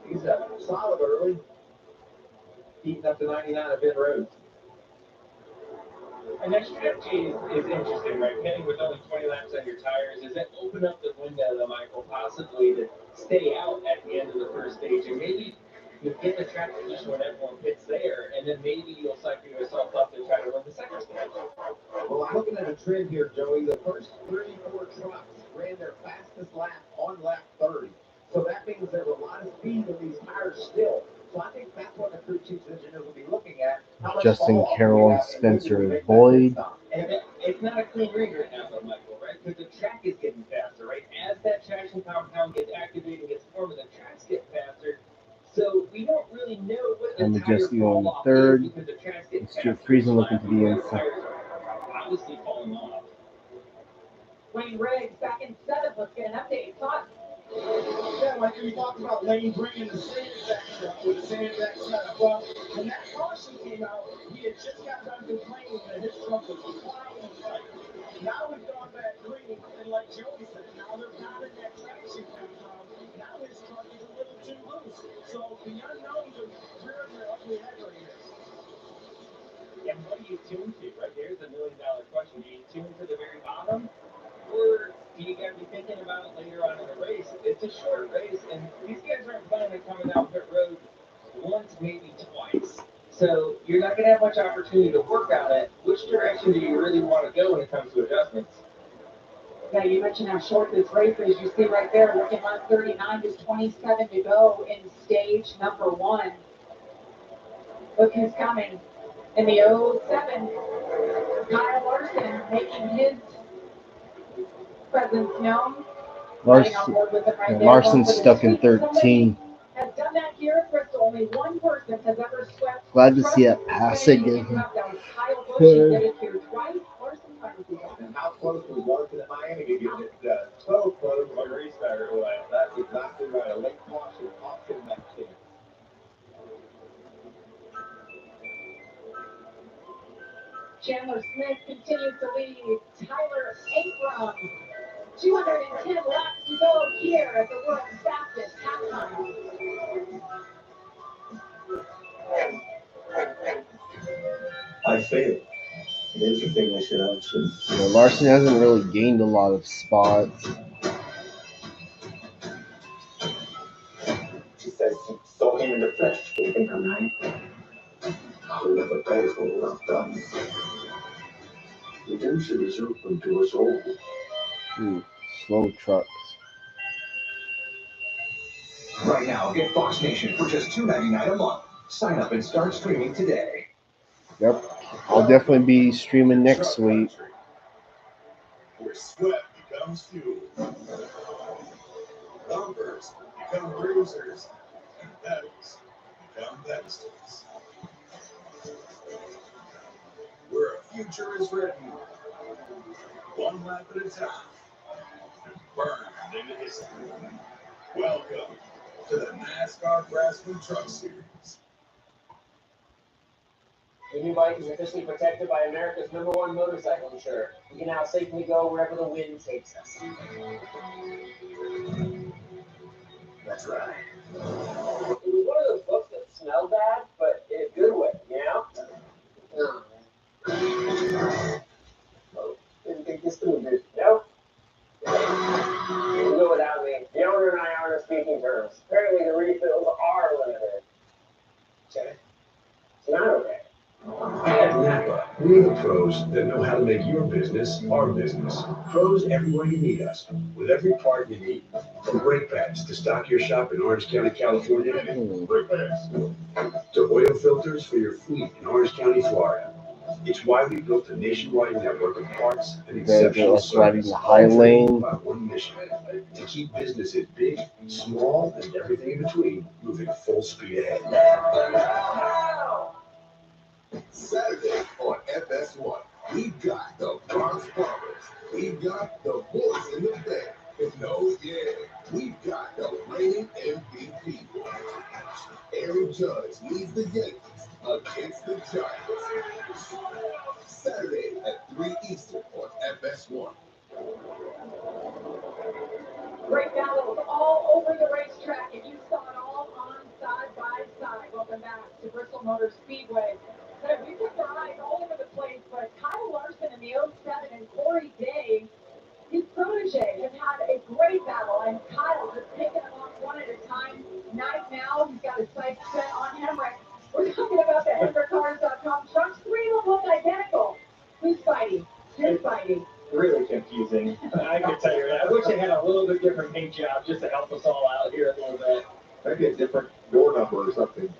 He's solid early, heating up to 99 at Bend Road. And that strategy is interesting, right? Penny with only 20 laps on your tires, does that open up the window, though, Michael, possibly to stay out at the end of the first stage? And maybe you get the track position when everyone pits there, and then maybe you'll cycle yourself up to try to win the second stage. Well, I'm looking at a trend here, Joey. The first 34 trucks ran their fastest lap on lap 30. So that means there's a lot of speed in these tires still. So I think that's what the crew chief's engineers will be looking at. Justin Carroll and Spencer Boyd. And it's not a clean ring right now, though, Michael, right? Because the track is getting faster, right? As that traction compound gets activated and gets formed, the tracks get faster. So we don't really know what the tire fall off is because the tracks get faster. Stuart Friesen looking to the inside. Obviously falling off. Wayne Riggs back in 7th. Let's get an update. Todd. Yeah, like we talked about Lane bringing the sandbag truck with the sandbag setup. Well, when that caution came out, he had just got done complaining that his truck was flying and tight. Now we've gone back green, and like Joey said, now they're pounding that traction compound. Now his truck is a little too loose. So the unknowns are rearing their ugly head right here. And what do you tune to, right? There's a $1 million question. Do you tune to the very bottom? Or you got to be thinking about it later on in the race. It's a short race, and these guys aren't planning on coming down pit road once, maybe twice. So you're not going to have much opportunity to work on it. Which direction do you really want to go when it comes to adjustments? Yeah, you mentioned how short this race is. You see right there, looking at 39, just 27 to go in stage number 1. Look who's coming. In the 07, Kyle Larson making his presence known. Riding on board with them right there. Larson's stuck in 13. Has done that here at Bristol. Only one person has ever swept. Glad to see that pass again. That was Kyle Busch. He did it here twice. Larson finally did it. And how close was Larson at Miami to get it? So close on the restart. That's exactly right. A late caution option in that case. Chandler Smith continues to lead. Tyler Abram. 210 laps to go here at the world's fastest halftime. I failed. There's the thing I should answer. Larson hasn't really gained a lot of spots. She says she saw him in the flesh. Do you think I'm right? I'll never pay for all I've done. Redemption is open to us all. Slow trucks. Right now, get Fox Nation for just $2.99 a month. Sign up and start streaming today. Yep. I'll definitely be streaming next week. Where sweat becomes fuel. Bumpers become bruisers. And pedals become pedestals. Where a future is written. One lap at a time. Burned into history. Welcome to the NASCAR Craftsman Truck Series. The new bike is officially protected by America's #1 motorcycle insurer. We can now safely go wherever the wind takes us. That's right. It was one of those books that smelled bad, but in a good way, you know? Oh, didn't think this through, dude. No? You go without me. The owner and I aren't on speaking terms. Apparently the refills are limited. Okay. It's not okay. At Napa, we're the pros that know how to make your business our business. Pros everywhere you need us, with every part you need. From brake pads to stock your shop in Orange County, California, brake pads, to oil filters for your fleet in Orange County, Florida. It's why we built a nationwide network of parts and exceptional service, the high lane. by one mission: to keep businesses big, small, and everything in between moving full speed ahead. Saturday on FS1, we've got the Bronx Bombers. We've got the Boys in the Band. No, yeah, we've got the reigning MVP. Aaron Judge leads the Yankees against the Giants. Saturday at 3 Eastern on FS1. Great battles all over the racetrack, and you saw it all on side by side. Welcome back to Bristol Motor Speedway. We kept our eyes all over the place, but Kyle Larson in the 07 and Corey Day, his protege, have had a great battle, and Kyle has taken them off one at a time. Night now, he's got his sights set on Hemrick. We're talking about the HemrickCars.com trucks. 3 of them look identical. Who's fighting? Who's fighting? Really confusing. I can tell you that. I wish they had a little bit different paint job just to help us all out here a little bit. Maybe a different door number or something.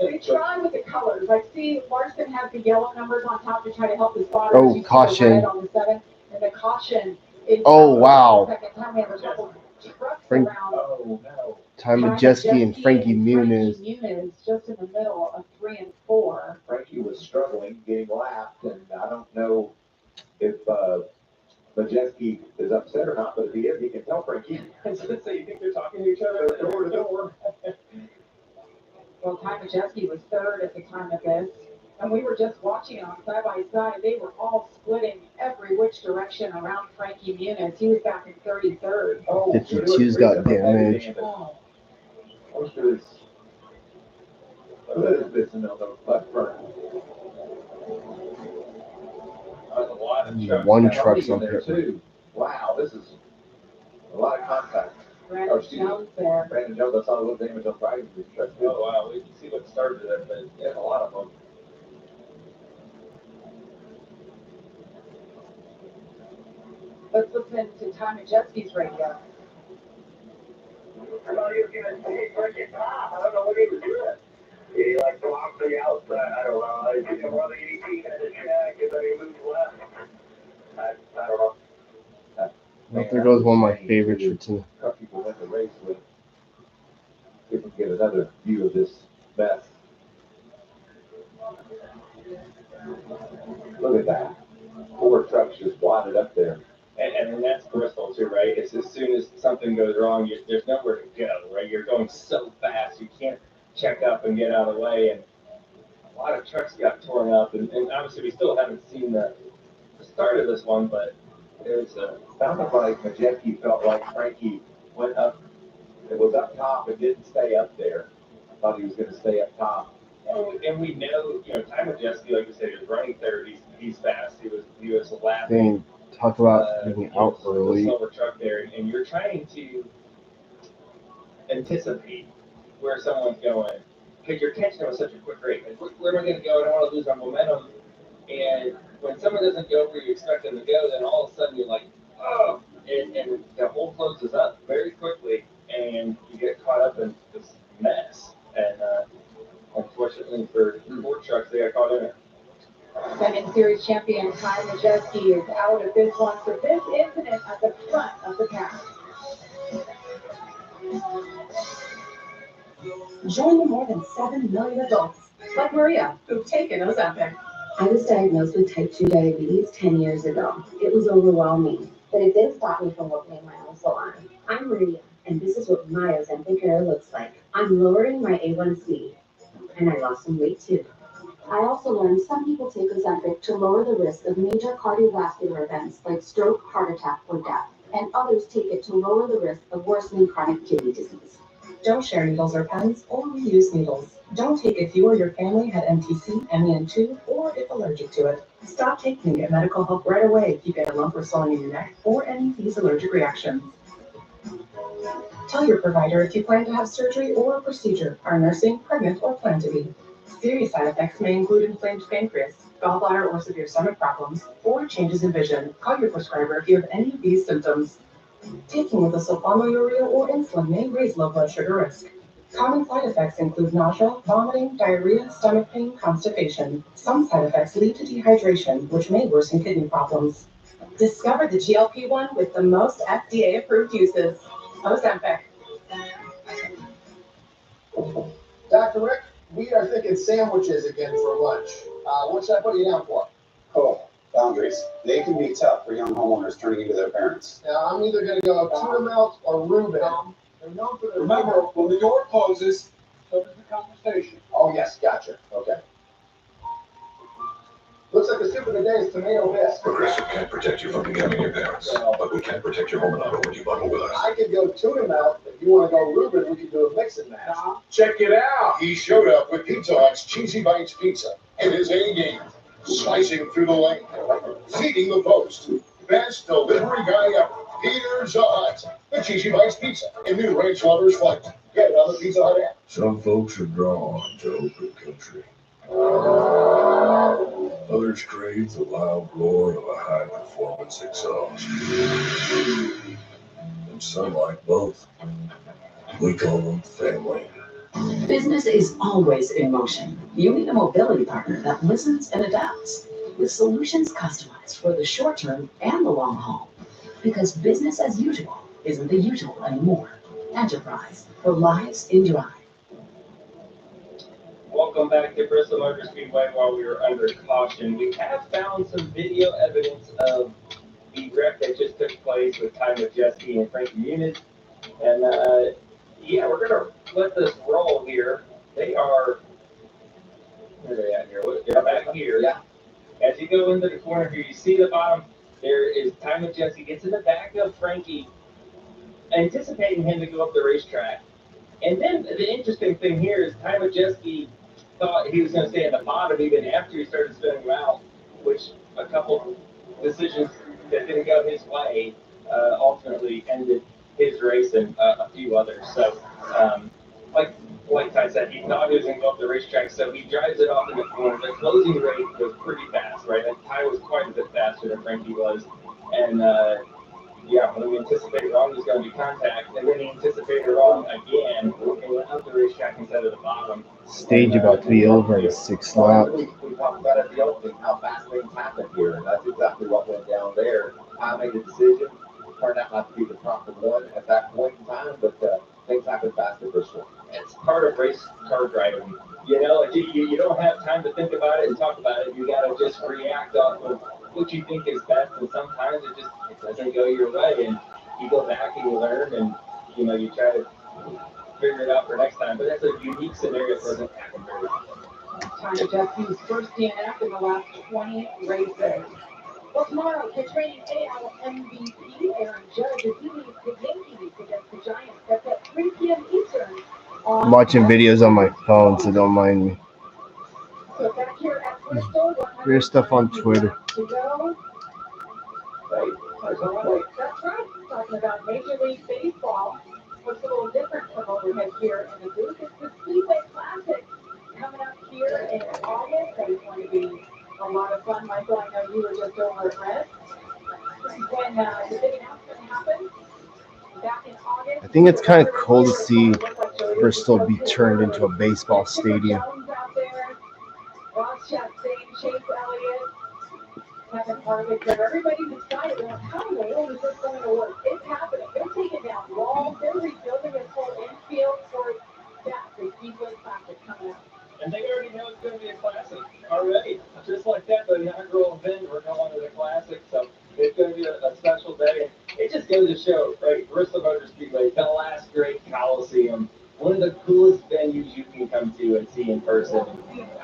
We try with the colors. I see Larson has the yellow numbers on top to try to help his spotters. Oh, caution. The red on the 7, and the caution is wow. Second time we have a couple trucks Frank- around. Oh, no. Ty Majeski and Frankie Muniz. Frankie Muniz just in the middle of 3 and 4. Frankie was struggling, getting lapped, and I don't know if Majeski is upset or not, but if he is, he can tell Frankie. So you think they're talking to each other? Door to door. Well, Ty Majeski was 3rd at the time of this, and we were just watching on side by side. They were all splitting every which direction around Frankie Muniz. He was back in 33rd. Oh, 52's got damage. Oh. Most of his, on the left front. There's a lot of One truck's up here. Too. Wow, this is a lot of contact. Brandon Jones there. Brandon Jones, I saw a little damage on Friday. Oh, wow. We can see what started it, but yeah, a lot of them. Let's listen to Ty Majeski's radio. I thought he was going to break it off. I don't know what he was doing. He like blocks the outside. I don't know. He took him running 18 at the check and then he moves left. I don't know. Well, there goes one of my favorites for tonight. Truck people went to race with. See if we can get another view of this mess. Look at that. 4 trucks just wadded up there. And that's Bristol too, right? It's as soon as something goes wrong, there's nowhere to go, right? You're going so fast, you can't check up and get out of the way. And a lot of trucks got torn up. And obviously, we still haven't seen the start of this one, but there's a. Sounded like Majeski felt like Frankie went up. It was up top and didn't stay up there. I thought he was going to stay up top. And we know, Ty Majeski, like you said, he was running third. He's fast. He was laughing. Talk about getting out early. The silver truck there, and you're trying to anticipate where someone's going because you're catching them at such a quick rate. Like, where am I going to go? I don't want to lose my momentum. And when someone doesn't go where you expect them to go, then all of a sudden you're like, oh, and the hole closes up very quickly, and you get caught up in this mess. And unfortunately for 4 trucks, they got caught in it. Second series champion Ty Majeski is out of this one for this incident at the front of the pack. Join the more than 7 million adults, like Maria, who've taken Ozempic. I was diagnosed with type 2 diabetes 10 years ago. It was overwhelming, but it did stop me from opening my own salon. I'm Maria, and this is what my Ozempic hair looks like. I'm lowering my A1C, and I lost some weight too. I also learned some people take Ozempic to lower the risk of major cardiovascular events like stroke, heart attack, or death, and others take it to lower the risk of worsening chronic kidney disease. Don't share needles or pens or reuse needles. Don't take if you or your family had MTC, MEN2, or if allergic to it. Stop taking and get medical help right away if you get a lump or swelling in your neck or any of these allergic reactions. Tell your provider if you plan to have surgery or a procedure, are nursing, pregnant, or plan to be. Serious side effects may include inflamed pancreas, gallbladder or severe stomach problems, or changes in vision. Call your prescriber if you have any of these symptoms. Taking with a sulfonylurea or insulin may raise low blood sugar risk. Common side effects include nausea, vomiting, diarrhea, stomach pain, constipation. Some side effects lead to dehydration, which may worsen kidney problems. Discover the GLP-1 with the most FDA-approved uses. Ozempic. Dr. Rick, we are thinking sandwiches again for lunch. What should I put you down for? Oh, boundaries. They can be tough for young homeowners turning into their parents. Now, I'm either going to go tuna melt or Reuben. They're known for their Remember, when the door closes, so does the conversation. Oh, yes, gotcha. Okay. Looks like the soup of the day is tomato bisque. Progressive can't protect you from becoming your parents, but we can protect your home and auto when you bundle with us. I could go tuna melt. If you want to go Reuben, we could do a mix and match. Check it out! He showed up with Pizza Hut's Cheesy Bites Pizza in his A game, slicing through the lane, feeding the post. Best delivery guy ever. Pizza Hut, the Cheesy Bites Pizza in new Ranch Lovers Flight. Get it on the Pizza Hut app. Some folks are drawn to open country. Others crave the loud roar of a high-performance exhaust. And some like both. We call them family. Business is always in motion. You need a mobility partner that listens and adapts, with solutions customized for the short term and the long haul. Because business as usual isn't the usual anymore. Enterprise for lives in drive. Welcome back to Bristol Motor Speedway. While we were under caution, we have found some video evidence of the wreck that just took place with Ty Majeski and Frankie Muniz. And yeah, we're gonna let this roll here. They are, where are they at here? They're back here. Yeah. As you go into the corner here, you see the bottom. There is Ty Majeski gets in the back of Frankie, anticipating him to go up the racetrack. And then the interesting thing here is Ty Majeski thought he was going to stay at the bottom even after he started spinning him out, which a couple decisions that didn't go his way ultimately ended his race and a few others. So, like Ty said, he thought he was going to go up the racetrack, so he drives it off in the corner. The closing rate was pretty fast, right? And Ty was quite a bit faster than Frankie was. And Yeah, when we anticipated wrong, there's going to be contact, and then he anticipated wrong again, and went up the racetrack instead of the bottom. Stage about to be over in the 6th lap. We talked about it the other thing, how fast things happen here, and that's exactly what went down there. I made a decision, turned out not to be the proper one at that point in time, but things happen fast at Bristol. It's part of race car driving. You know, you don't have time to think about it and talk about it. You got to just react off of what you think is best, and sometimes it doesn't go your way, and you go back and you learn, and you try to figure it out for next time. But that's a unique scenario, so it doesn't happen very often. Tanya Jesse's first DNF in the last 20 races. Well, tomorrow, Pitch Rating AL MVP Aaron Judge is leading the Yankees against the Giants. That's at 3 p.m. Eastern. I'm watching videos on my phone, so don't mind me. So back here at Bristol, Weird stuff on Twitter. to go. That's right. Talking about Major League Baseball. What's a little different from overhead here in the booth is the Speedway Classic coming up here in August. That is going to be a lot of fun. Michael, I know you were just over at Red. This is when the big announcement happened back in August. I think it's kind of cool to see Bristol be turned into a baseball stadium. Ross Chastain, Chase Elliott, Kevin Harvick, but everybody decided, well, how in the world is this going to work? It's happening. They're taking down walls. They're rebuilding this whole infield for the Speedway Classic coming up. And they already know it's going to be a classic already. Just like that, the inaugural event, we're calling it a classic, so it's going to be a special day. It just goes to show, right, Bristol Motor Speedway, the last great Coliseum, one of the coolest venues you can come to and see in person.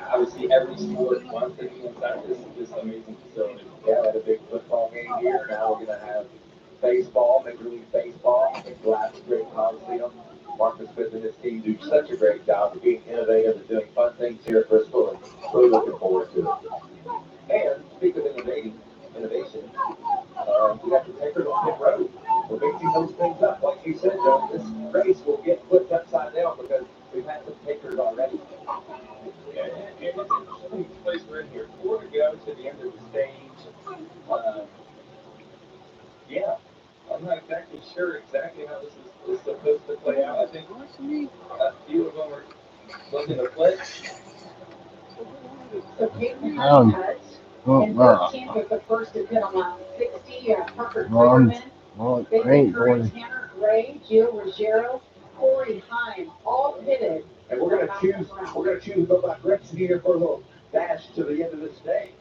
Obviously, every sport wants to be inside this amazing facility. Yeah, we had a big football game here. Now we're going to have baseball, Major League Baseball, the last great Coliseum. Marcus Smith and his team do such a great job of being innovative and doing fun things here at Bristol, and really looking forward to it. And speak of innovation, we got the Taker on pit road. We're mixing those things up. Like you said, Joe, this race will get flipped upside down because we've had some takers already. Yeah, and it's an interesting place we're in here. Before we go to the end of the stage, yeah, I'm not exactly sure exactly how this is supposed to play out. I think a few of them are looking to flip. So Peyton Honeycutt in 13th was the first to hit on lap 60. Parker Clearman, I ain't going. Tanner Gray, Gio Ruggiero, Corey Heim, all pitted. And we're going to choose to go by Gretchen here for a little dash to the end of this stage.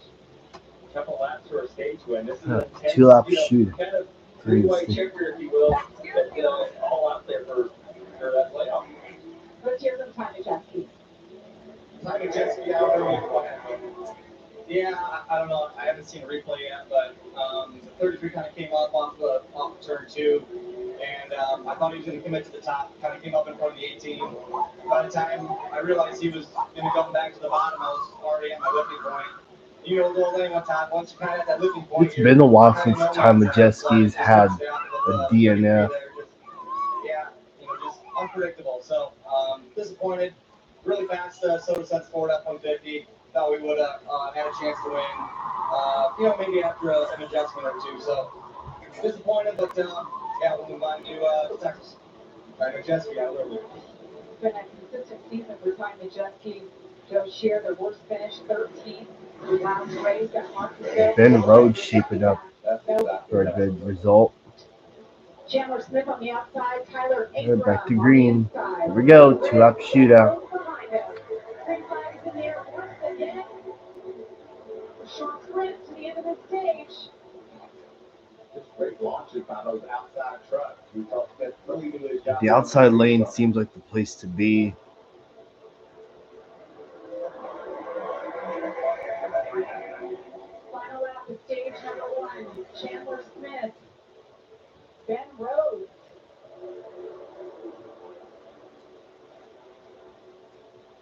A couple laps for a stage win. This is a 2-lap shoot. Kind of three-way checker, if you will, but all out there for that playoff. Let's hear from Tanya Jesse's. Tanya Jesse's out there. Yeah, I don't know. I haven't seen a replay yet, but the 33 kind of came up off turn 2, and I thought he was going to commit to the top. Kind of came up in front of the 18. By the time I realized he was going to come back to the bottom, I was already at my lifting point. You know, little lane on top. Once you kind of at that lifting point, it's been a while since Tom Majeski's had a DNF. Yeah, just unpredictable. So disappointed. Really fast soda sense forward up 150. Thought we would have had a chance to win. Maybe after an adjustment or two. So disappointed, but yeah, we'll move on to Texas. Tanya Jeske out earlier. It's been a consistent season for Tanya Jeske. Joe Shear, the worst finish, 13th. Last race at Martinsville. Ben Road shaping up for a good result. Chandler Smith on the outside, Tyler We're Ingram back to green. Here we go, 2-lap shootout. Green flag is in there once again. A short sprint to the end of the stage. Just great launches on those outside trucks. We thought Smith really did his job. The outside lane seems like the place to be. Final lap of stage number 1. Chandler Smith, Ben Rhodes.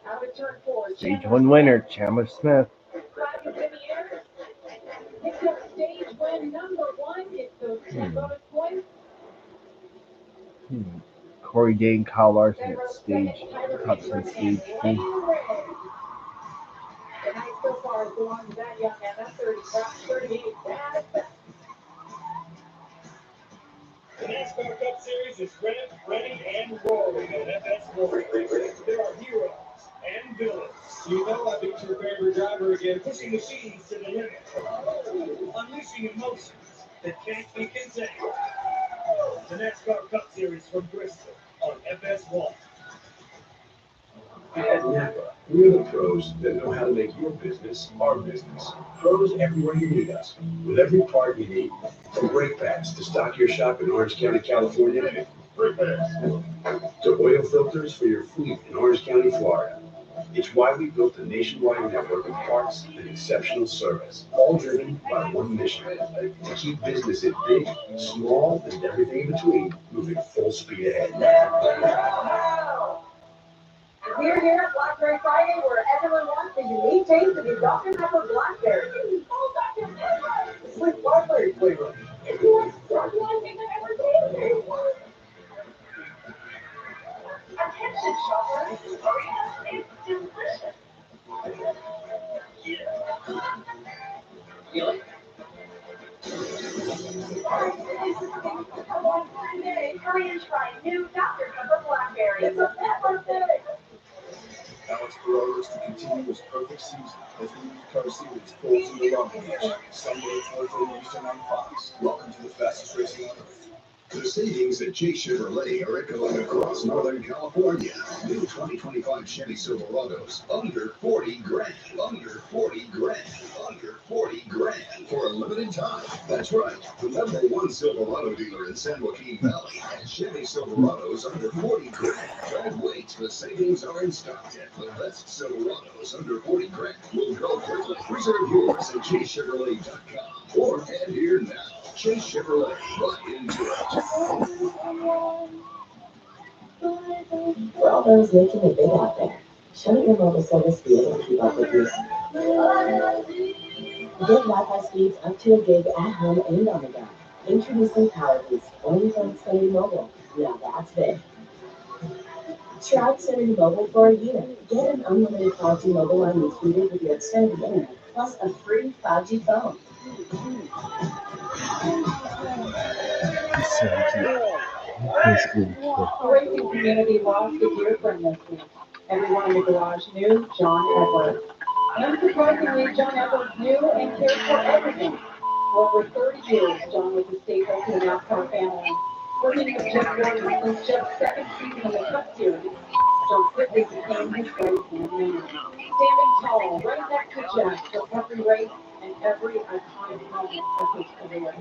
Out of turn 4. Stage 1 winner, Chandler Smith. Flag is in the air. Picks up stage win number 1. Gets those 10 bonus points. Corey Day and Kyle Larson at stage Craftsman stage 2. The night so far has belonged to that young man. That's 38. NASCAR Cup Series is revved, ready, and roaring at FS Road. There are heroes and villains. You know I beat your favorite driver again, pushing machines to the limit, unleashing emotions that can't be contained. The NASCAR Cup Series from Bristol on FS1. At Napa, we're the pros that know how to make your business our business. Pros everywhere you need us, with every part you need. From brake pads to stock your shop in Orange County, California, brake pads, to oil filters for your fleet in Orange County, Florida. It's why we built a nationwide network of parts and exceptional service, all driven by one mission: to keep businesses big, small, and everything in between moving full speed ahead. We're here at Blackberry Friday, where everyone wants the unique taste of your Dr. Pepper Blackberry. Oh, Dr. Pepper! With blackberry flavor. It's the most sparkling thing I've ever tasted. Attention, shoppers. Hurry up, it's delicious. Come on, Friday. Hurry and try new Dr. Pepper Blackberry. It's a pepper thing. Now it's for others to continue this perfect season as the IndyCar Series pulls into Long Beach, Sunday, 4:30 Eastern on Fox. Welcome to the fastest racing on earth. The savings at Chase Chevrolet are echoing across Northern California. New 2025 Chevy Silverados, under 40 grand, under 40 grand, under 40 grand for a limited time. That's right, the #1 Silverado dealer in San Joaquin Valley has Chevy Silverados under 40 grand. Don't wait, the savings are in stock. The best Silverados under 40 grand will go quickly. Reserve yours at ChaseChevrolet.com or head here now. Chase Chevrolet, buy into it. For all those making it big out there, shouldn't your mobile service be able to keep up with you? Get Wi-Fi speeds up to a gig at home and on the go. Introducing PowerBoost, only from Xfinity Mobile. Now that's big. Try Xfinity Mobile for a year. Get an unlimited 5G mobile line included with your extended internet, plus a free 5G phone. The racing community lost a dear friend this week. Everyone in the garage knew John Edwards. Unsurprisingly, John Edwards knew and cared for everything. For over 30 years, John was a staple to the NASCAR family. Working with Jeff Gordon since Jeff's second season in the Cup Series, John quickly became his right-hand man. Standing tall, right next to Jeff for every race and every iconic moment of his career.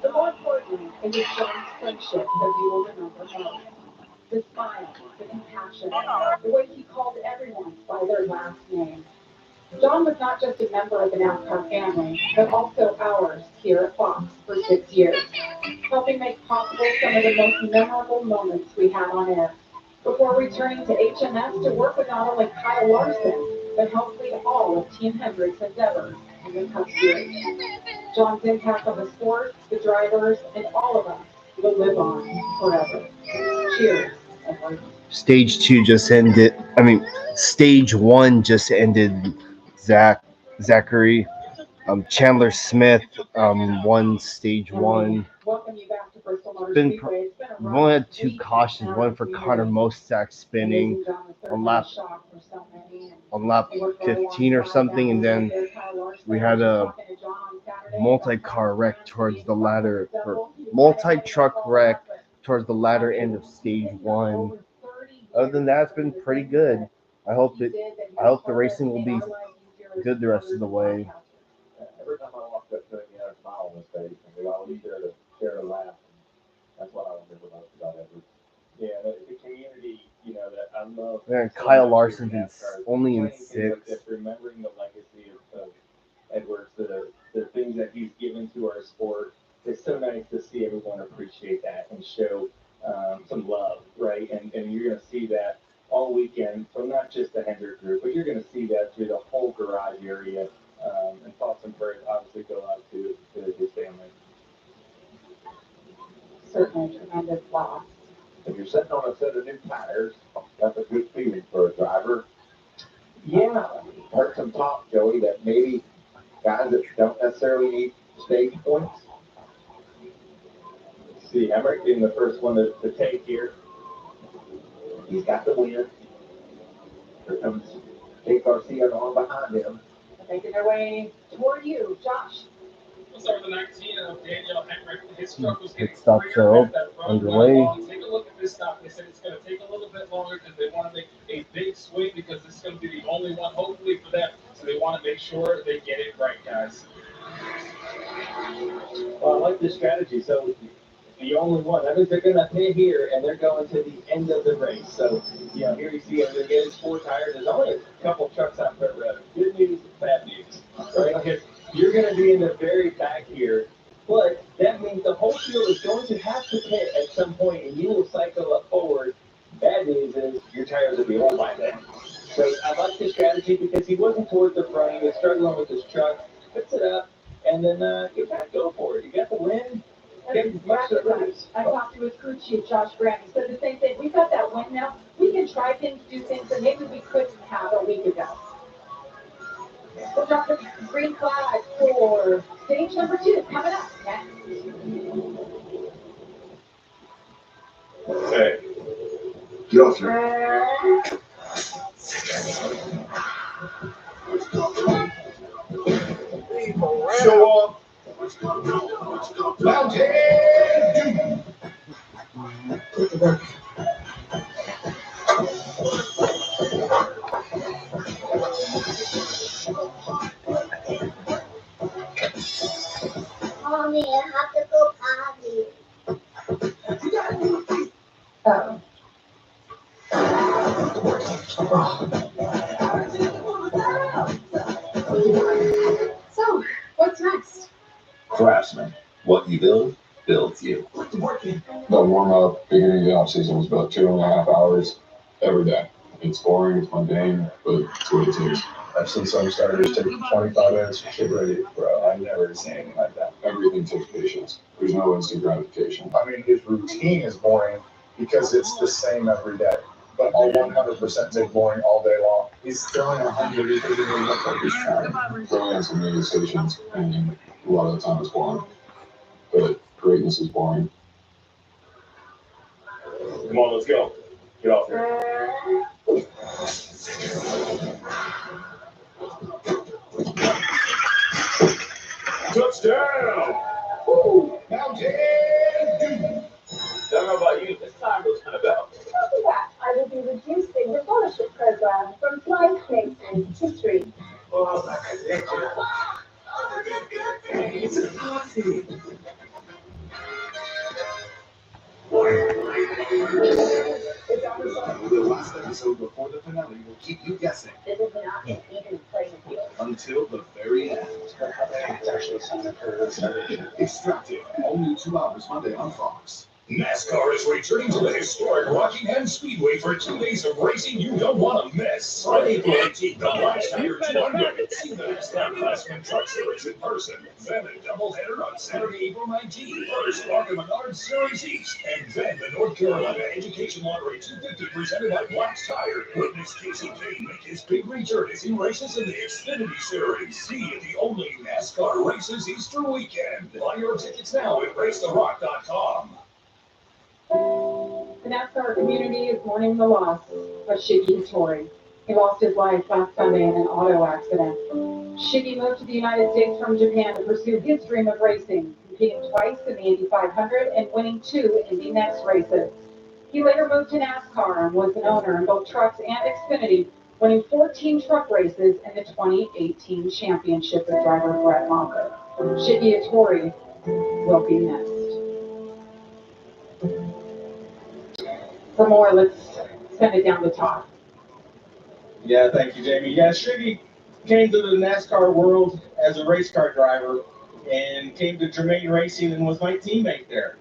But more importantly, it is John's friendship that we will remember most. The smile, the compassion, the way he called everyone by their last name. John was not just a member of the NASCAR family, but also ours here at Fox for 6 years, helping make possible some of the most memorable moments we had on air, before returning to HMS to work with not only Kyle Larson, but hopefully all of Team Hendrick's endeavors in the Cup Series. John's impact on the sport, the drivers, and all of us will live on forever. Cheers, Edward. Stage 2 just ended. Stage 1 just ended. Zachary, Chandler Smith won stage 1. Welcome you back to Bristol Motor Been Speedway. It's been a We've only had rough 2 week cautions, and one for Connor Mossack spinning on lap 15 or something, and then we had a multi-car wreck towards the latter, or multi-truck wreck towards the latter end of stage 1. Other than that, it's been pretty good. I hope the racing will be good the rest of the way. Every time I walk up to him, he had a smile on his face, and we always share a laugh. That's what I remember most about Edward. Yeah, the community, that I love. Yeah, Kyle Larson is only in 6. Just remembering the legacy of Edwards, the things that he's given to our sport. It's so nice to see everyone appreciate that and show some love, right? And you're going to see that all weekend from not just the Hendrick group, but you're going to see that through the whole garage area. And thoughts and prayers obviously go out to his family. Certainly a tremendous loss. If you're sitting on a set of new tires, that's a good feeling for a driver. Yeah. Heard some talk, Joey, that maybe guys that don't necessarily need stage points See Hemrick being the first one to take here. He's got the win. Here comes Jake Garcia on behind him. Making their way toward you, Josh. Let's start with the 19 of Daniel Hemrick. His truck was getting Pit stop show underway. Take a look at this stop. They said it's going to take a little bit longer because they want to make a big swing because this is going to be the only one, hopefully, for them. So they want to make sure they get it right, guys. Well, I like this strategy. So the only one. That means they're going to hit here, and they're going to the end of the race. So, you know, here you see they're getting 4 tires. There's only a couple trucks out there running. Good news, bad news. Right? Because you're going to be in the very back here, but that means the whole field is going to have to pit at some point, and you will cycle up forward. Bad news is your tires will be old by then. So I like this strategy because he wasn't towards the front. He was struggling with his truck. Puts it up, and then you got to go for it. You got the win. That's exactly right. I talked to his crew chief, Josh Grant. He said the same thing. We've got that win now. We can try things, do things that maybe we couldn't have a week ago. We'll drop the green flag for stage number 2 coming up next. Hey, get off your. Show off. Mountain Dew. Mommy, I have to go potty. So, what's next? Craftsman. What you build, builds you. The warm-up, beginning of the off-season was about 2.5 hours every day. It's boring, it's mundane, but it's what it takes. I've seen some starters take 25 minutes to get ready, bro. I've never seen anything like that. Everything takes patience. There's no instant gratification. I mean, his routine is boring because it's the same every day. But all 100% make boring all day long. He's throwing 100 and doesn't look like he's trying. Throwing in some new stations, and a lot of the time it's boring. But greatness is boring. Come on, let's go. Get off here. Touchdown! Woo! Mountain Dew! Don't know about you, this time was kind of out. After that, I will be reducing the scholarship program from 5 places to 3. Oh, like a legend. It's a party. The last episode before the finale will keep you guessing. This is not an even playing field. Until the very end. It's actually Santa Cruz. Extracted. All new 2 hours Monday on Fox. NASCAR is returning to the historic Rockingham Speedway for 2 days of racing you don't want to miss. Friday, April 18th, the Last Year 200. See the NASCAR Craftsman Truck Series in person. Then a doubleheader on Saturday, April 19th. First, Rocket Menard Series East. And then the North Carolina Education Lottery 250 presented by Black's Tire. Witness Casey Kane make his big return as he races in the Xfinity Series. See the only NASCAR races Easter weekend. Buy your tickets now at racetherock.com. The NASCAR community is mourning the loss of Shiggy Hattori. He lost his life last Sunday in an auto accident. Shiggy moved to the United States from Japan to pursue his dream of racing, competing twice in the Indy 500 and winning 2 Indy Next races. He later moved to NASCAR and was an owner in both trucks and Xfinity, winning 14 truck races in the 2018 championship with driver Brett Moffitt. Shiggy Hattori will be missed. For more, let's send it down to Todd. Yeah, thank you, Jamie. Yeah, Shiggy came to the NASCAR world as a race car driver and came to Germain Racing and was my teammate there.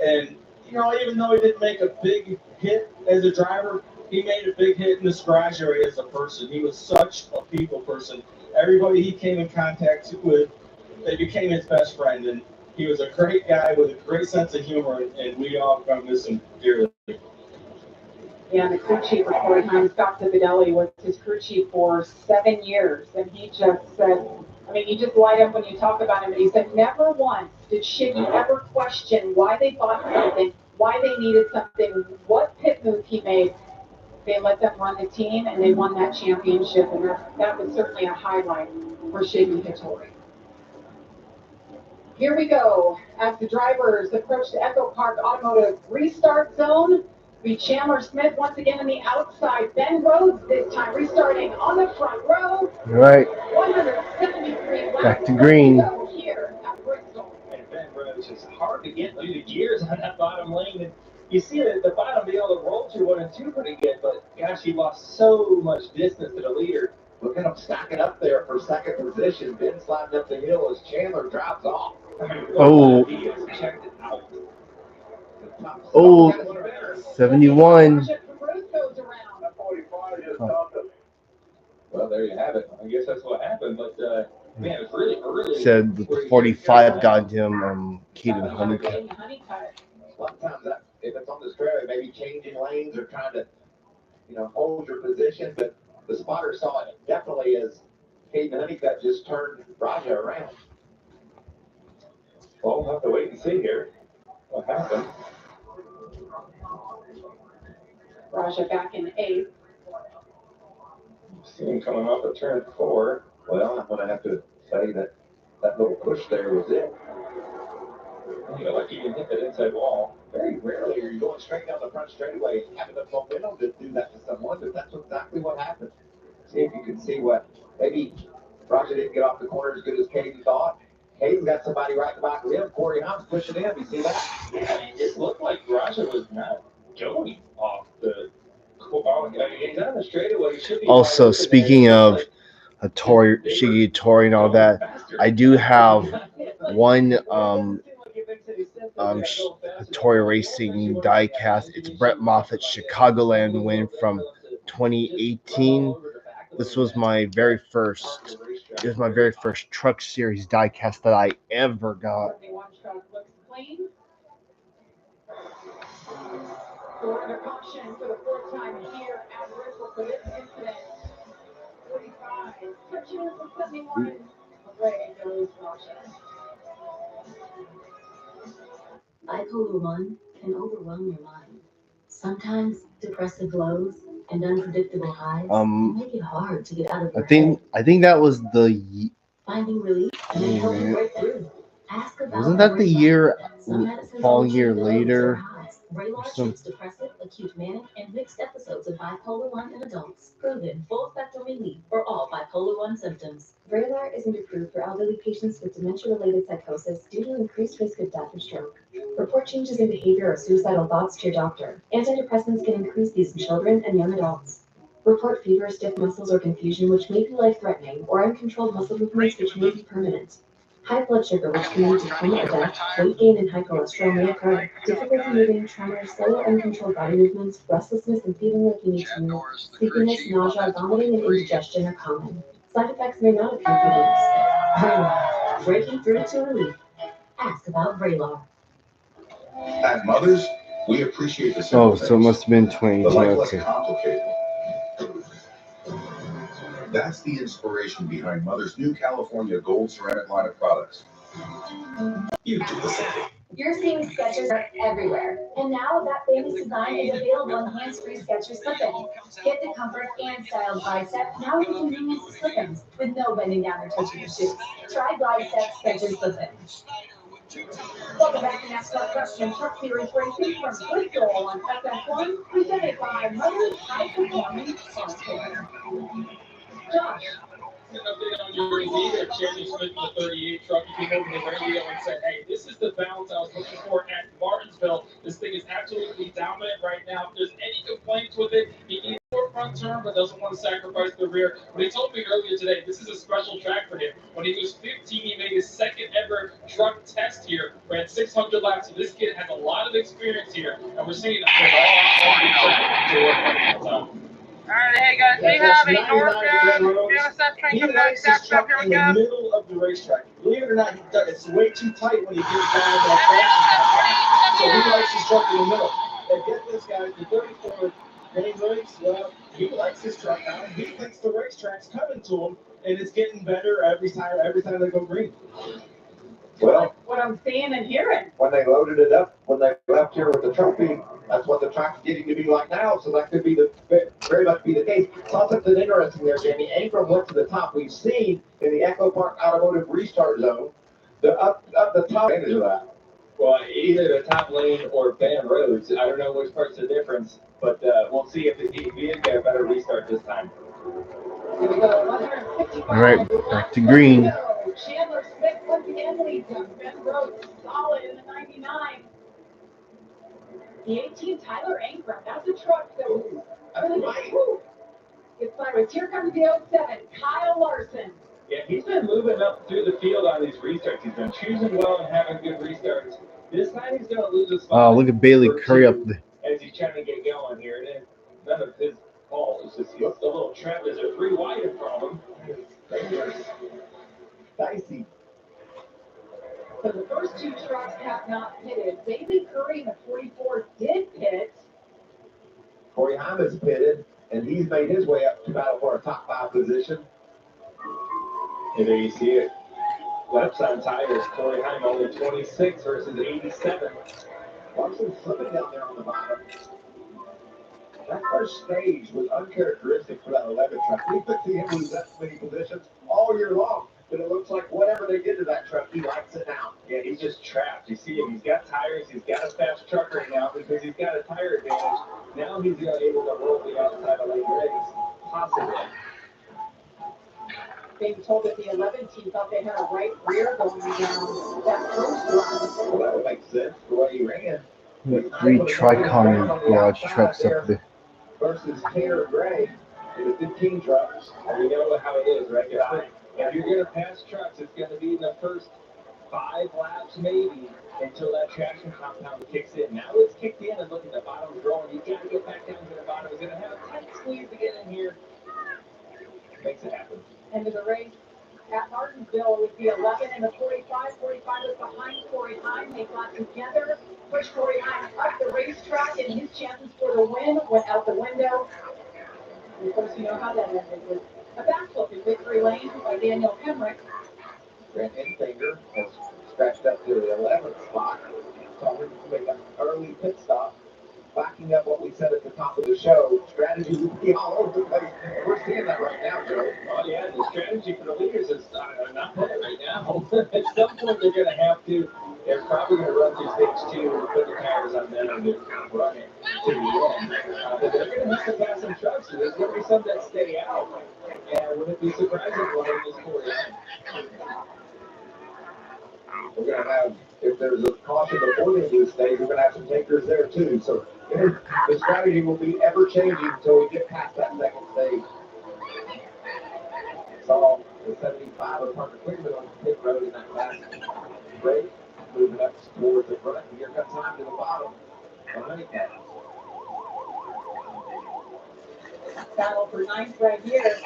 And, you know, even though he didn't make a big hit as a driver, he made a big hit in this garage area as a person. He was such a people person. Everybody he came in contact with, they became his best friend. And he was a great guy with a great sense of humor, and we all going to miss him dearly. Yeah, and the crew chief for 40 times, Scott Zipadelli, was his crew chief for 7 years, and he just said I mean, you just light up when you talk about him. And he said, never once did Shiggy ever question why they bought something, why they needed something, what pit move he made. They let them run the team, and they won that championship, and that was certainly a highlight for Shiggy Hattori. Here we go. As the drivers approach the Echo Park Automotive restart zone, be Chandler Smith once again on the outside. Ben Rhodes this time restarting on the front row. All right. 173 Back to green. Here at Bristol. And Ben Rhodes is hard to get through the gears on that bottom lane. And you see that the bottom be able to roll through 1 and 2 pretty good, but gosh, he lost so much distance to the leader. Look at him stacking up there for second position. Ben sliding up the hill as Chandler drops off. Oh. He has checked it out. Oh, 71. Well, there you have it. I guess that's what happened, but man, it's really Said that the 45 got him Keaton Honeycutt. A lot of times that if it's on the straightaway, maybe changing lanes or trying to, hold your position, but the spotter saw it definitely as Caden Honeycutt just turned Raja around. Well, we'll have to wait and see here what happened. Raja back in 8th. See him coming off of turn 4. Well, I'm going to have to say that little push there was it. Like you can hit that inside wall. Very rarely are you going straight down the front straightaway and having the momentum to do that to someone, but that's exactly what happened. See if you can see what, maybe Raja didn't get off the corner as good as Caden thought. Caden got somebody right back of him. Corey Hunt's pushing him. You see that? Yeah, it just looked like Raja was not going off the Also, speaking of Shiggy Hattori and all that, I do have one Hattori Racing diecast. It's Brett Moffitt's Chicagoland win from 2018. This was my very first. It was my very first Truck Series diecast that I ever got. Under caution for the 4th time here at Bristol for this incident. 45. Touching for 71. Away goes Raja. Bipolar 1 can overwhelm your mind. Sometimes depressive lows and unpredictable highs can make it hard to get out of your head. I think that was the. Finding relief and then helping break through. Ask about Wasn't that the year, fall year later? Vraylar treats depressive, acute manic, and mixed episodes of bipolar 1 in adults. Proven full-spectrum relief for all bipolar 1 symptoms. Vraylar isn't approved for elderly patients with dementia-related psychosis due to increased risk of death or stroke. Report changes in behavior or suicidal thoughts to your doctor. Antidepressants can increase these in children and young adults. Report fever, stiff muscles, or confusion which may be life-threatening, or uncontrolled muscle movements which may be permanent. High blood sugar, which can lead to coma or death, weight gain and high cholesterol may occur. Difficulty moving, tremors, slow or uncontrolled body movements, restlessness and feeling like you need to move, sleepiness, nausea, vomiting, and indigestion are common. Side effects may not appear for weeks. Vraylar, breaking through to relief. Ask about Vraylar. As mothers, we appreciate the simple so it must have been 2018. but life less Okay. complicated. That's the inspiration behind Mother's new California Gold Ceramic line of products. You do the same. You're seeing Skechers everywhere. And now that famous design is available on hands-free Skechers slip-ins. Get the comfort and style glide set now with the convenience of slip-ins with no bending down or touching your shoes. Try glide set Skechers slip-ins. Welcome back to NASCAR Craftsman Truck Series Racing from Bristol on FS1, presented by Mother's High Performance Farm Care. Josh. An update on your review there, Chandler Smith in the 38 truck. He came over to the radio and said, hey, this is the balance I was looking for at Martinsville. This thing is absolutely dominant right now. If there's any complaints with it, he needs more front turn, but doesn't want to sacrifice the rear. But he told me earlier today, this is a special track for him. When he was 15, he made his second ever truck test here. Ran 600 laps, so this kid has a lot of experience here, and we're seeing it all. All right, hey guys, we have a northbound DSS train coming out of Jackson. Here we go. In the middle of the racetrack. Believe it or not, it's way too tight when he gets down to that track. So he likes his truck in the middle. And get this, guys, the 34 main race, well, he likes his truck now. He thinks the racetrack's coming to him. and it's getting better every time they go green. Well, What I'm seeing and hearing. when they loaded it up, when they left here with the trophy, that's what the track's getting to be like now. So that could be very much be the case. Saw something interesting there, Jamie. Ankrum went to the top. We've seen in the Echo Park Automotive Restart Zone, up the top end of that. Well, either the top lane or Van Roads. I don't know which part's the difference, but we'll see if we get a better restart this time. Here we go, 155. All right, back to green. Chandler Smith once again leads him. Ben Rhodes solid in the 99. The 18, Tyler Ankrum. That's a truck that was really It's sideways. Here comes the 07, Kyle Larson. Yeah, he's been moving up through the field on these restarts. He's been choosing well and having good restarts. This time he's going to lose a spot. Oh, look at Bailey Curry up there. As he's trying to get going here. And it's none of his fault. It's just the little trap is a 3 wide in front of him. It's dicey. So the first two trucks have not pitted. Bailey Curry in the 44 did pit. Corey Hyman's pitted, and he's made his way up to battle for a top 5 position. And there you see it. Left on tires. Corey Hyman only 26 versus 87. Larson's slipping down there on the bottom. That first stage was uncharacteristic for that 11 truck. We could see him lose that many positions all year long, but it looks like whatever they did to that truck, he likes it now. Yeah, he's just trapped. You see him. He's got tires. He's got a fast truck right now because he's got a tire advantage. Now he's able to roll the outside of lane race, possibly. Being told that the 11 team thought they had a right rear going down that first run. Well, that would make sense the way he ran. 3 Tricon garage trucks up there. Versus Taylor Gray in the 15 trucks. And you know how it is, right? If you're going to pass trucks, it's going to be in the first 5 laps maybe until that traction compound kicks in. Now it's kicked in and look at the bottom's growing. You got to get back down to the bottom. It's going to have a tight squeeze to get in here. Makes it happen. End of the race at Martinsville with the 11 and the 45. 45 is behind Corey Hine. They got together, pushed Corey Hine up the racetrack, and his chances for the win went out the window. And of course, you know how that ended with a backflip in victory lane by Daniel Hemrick. Grant Enfinger has scratched up to the 11th spot. So we're going to make an early pit stop. Backing up what we said at the top of the show, strategy would be all over the place. We're seeing that right now, Joe. Oh, yeah, the strategy for the leaders is not put it right now. At some point, they're going to have to. They're probably going to run through stage 2 and put the tires on them and run it to the end. But they're going to have to pass some trucks. So there's going to be some that stay out. And wouldn't it be surprising if one of them is Corey Hine? We're going to have, if there's a caution before the end of the stage, we're going to have some takers there too. So the strategy will be ever changing until we get past that second stage. Saw the 75 of Parker Cleveland on the pit road in that last break, moving up towards the front. And here comes time to the bottom. Battle for ninth right here.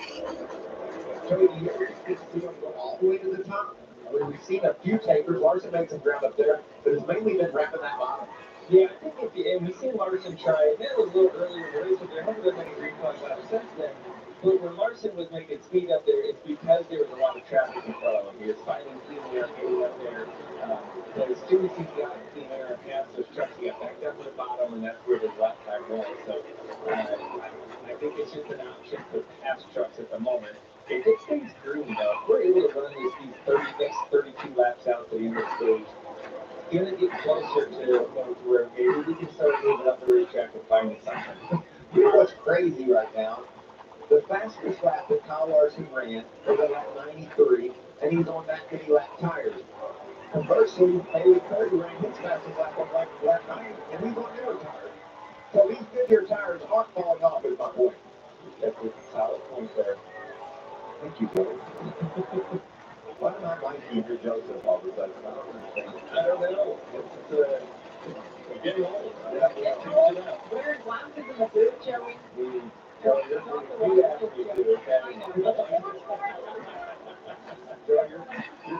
Joey, do you ever get to see them go all the way to the top? I mean, we've seen a few takers. Larson made some ground up there, but it's mainly been wrapping that bottom. Yeah, I think and we've seen Larson try. That was a little earlier in the race, but there haven't been many green flag laps since then. But when Larson was making speed up there, it's because there was a lot of traffic in front of him. He was fighting clean air, getting up there. But as soon as he got clean air and passed those trucks, he got back down to the bottom, and that's where his lap time was. So I think it's just an option for past trucks at the moment. If it stays green, though, if we're able to run these 32 laps out to the end of the stage, it's going to get closer to where maybe we can start moving up the racetrack and finding something. You know what's crazy right now? The fastest lap that Kyle Larson ran was at lap 93, and he's on that many lap tires. Conversely, Bailey Curry ran his fastest lap on lap 90, and he's on newer tires. So these Goodyear tires aren't falling off, is my point. That's a solid point there. Thank you, Billy. Why am I liking your Joseph all of a sudden? I don't know. It's getting old. Wearing glasses in the boot, Joey. You're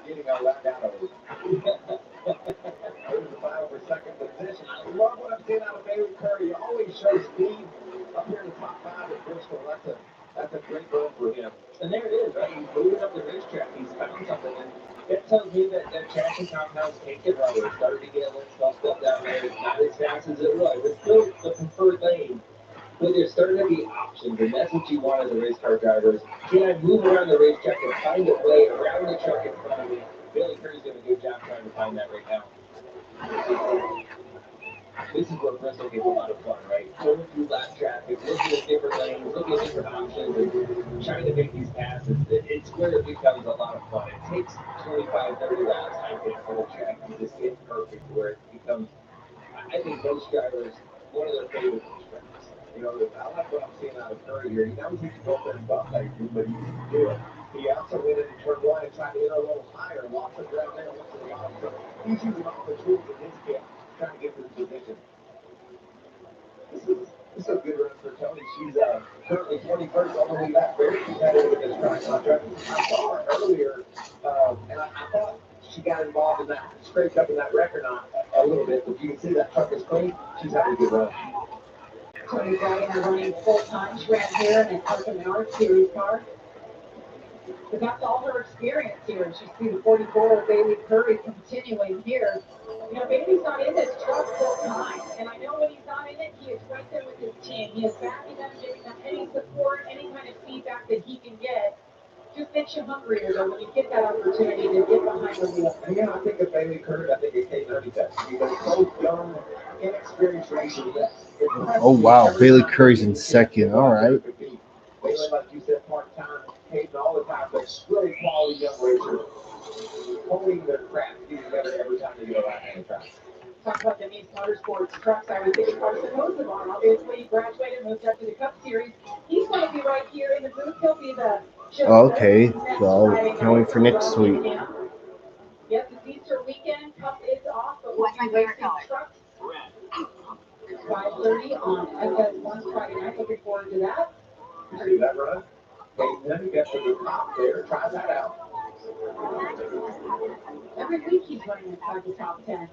getting a lot out of it. There's the final for second position. I love what I'm seeing out of Bailey Curry. He always shows speed up here in the top 5 at Bristol. That's a great run for him. And there it is, right? He's moving compound's taking rubber. It's starting to get a little bumped up down there. It's not as fast as it was. It's still the preferred lane. But there's starting to be options, and that's what you want as a race car driver. Can I move around the racetrack and find a way around the truck in front of me? Billy Curry's doing a good job trying to find that right now. This is where Bristol gets a lot of fun, right? Going through lap traffic, looking at different lanes, looking at different options, and trying to make these passes. It's where it becomes a lot of fun. It takes 25, 30 laps, I think, for the track to just get perfect, where it becomes, I think most drivers, one of their favorite tracks. You know, I like what I'm seeing out of Curry here. He knows he can go up there and bump like you, but he can do it. He also went into turn one and tried to hit a little higher, lost the ground there, went to the bottom. So he's using all the tools in his kit, trying to get to the position. This is a good run for Tony. She's currently 21st on the way back, very competitive in this track contract. I saw her earlier, and I thought she got involved in that, scraped up in that record a little bit, but you can see that truck is clean. She's having a good run. Tony Bryan running full-time. She ran here in a Craftsman Series car. But that's all her experience here. And she's through the 44 Bailey Curry continuing here. You know, Bailey's not in this truck full-time. And I know when he's not in it, he is right there with his team. He is backing them, giving them any support, any kind of feedback that he can get. Just makes you hungrier, though, when you get that opportunity to get behind the wheel. And, you know, I think of Bailey Curry, I think of K30 Tech. Because both young, inexperienced racers. Oh, wow. Bailey Curry's in second. All right. Bailey, like you said, part-time, hating all the time, but really quality young racers. Holding their craft together every time they go out on the track. Talk about the Nice Motorsports trucks. I was thinking Carson Rosenbaum. Obviously, he graduated, moved up to the Cup Series. He's going to be right here in the booth. He'll be the Okay, so can't wait for next week. Yes, it's Easter weekend. Cup is off, but we'll be racing trucks. 5:30 on FS1 Friday night. Looking forward to that. You see that run? Then you get to the top there. Try that out. Every week he's running inside the top 10.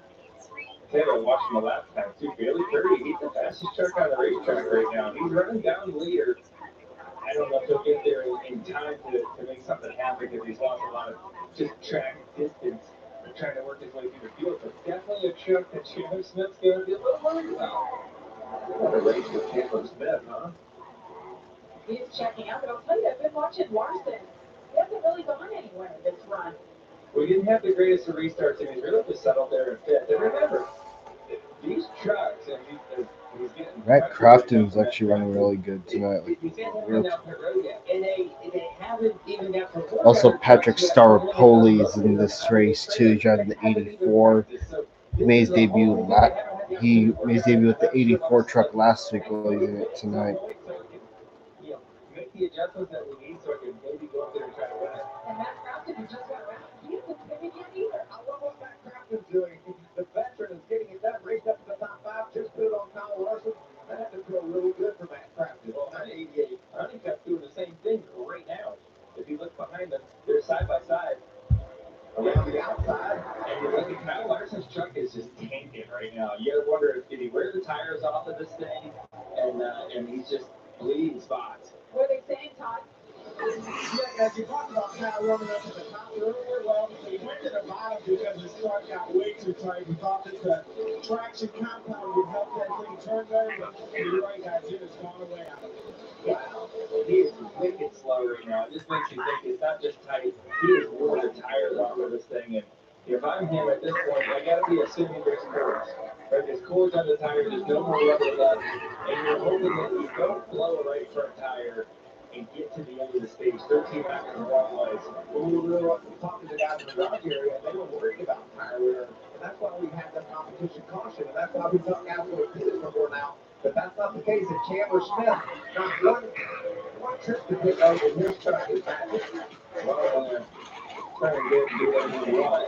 Taylor watching the lap time too. Bailey Curry, he's the fastest truck on the racetrack right now. He's running down the leader. I don't know if he'll get there in time to make something happen because he's lost a lot of just track distance and trying to work his way through the field. But definitely a truck that Chandler Smith's going to be a little worried about. What a race with Chandler Smith, huh? He is checking out, but I'll tell you, I've been watching Larson. He hasn't really gone anywhere this run. We didn't have the greatest of restarts, and he's really just settled there in fifth. And remember, these trucks, and he's getting... That Craftsman's actually running really good tonight. Also, Patrick Staropoli is in this race too. He's driving the 84. He made his debut with the 84 truck last week. While he's in it tonight. Make the adjustments that we need so I can maybe go up there and try to win it. And Matt Craftsman, who just got around, he hasn't been yet either. I love what Matt Craftsman's doing. The veteran is getting it done, raced up to the top 5, just put it on Kyle Larson. That had to feel really good for Matt Craftsman. Well, not 88. Honeycutt's doing the same thing right now. If you look behind them, they're side by side. Around the outside, and you're looking, Kyle Larson's truck is just tanking right now. You ever wonder, did he wear the tires off of this thing? And he's just bleeding spots. What are they saying, Todd? Yeah, as you talked about Kyle running up to the top earlier, well, he went to the bottom because his truck got way too tight. We thought that the traction compound would help that thing turn there, but you're right, guys, it has gone away out of it. Wow, he is wicked slow right now. It just makes you think it's not just tight, he has wore the tires off of this thing. And if I'm him at this point, I gotta be assuming there's cords. Right, there's cords on the tire, there's no more rubber left, and you're hoping that you don't blow a right front tire and get to the end of the stage 13 laps in the wrong place. When we were talking to the guys in the garage area, they were worried about tire wear, and that's why we had the competition caution, and that's why we thought guys would have hit it before now. But that's not the case. If Chandler Smith, not one trip to pick over his truck is magic. Well, trying to get and do whatever you want.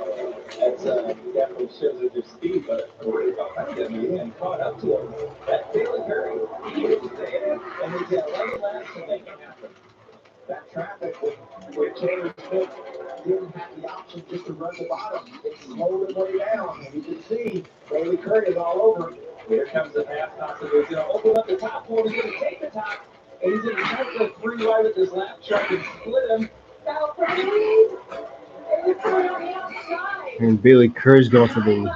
That's definitely shows that there's speed, but worried about that and caught up to him. That Bailey Curry, he is there, and he's got 11 laps to make it happen. That traffic with Chandler Smith didn't have the option just to run the bottom. It slowed him way down, and you can see Bailey Curry is all over him. Here comes the pass possibly. He's going to open up the top for him. He's going to take the top, and he's going to try to go 3 wide with this lap truck and split him. Now, please. It's going on the outside. And Bailey Kerr's going for the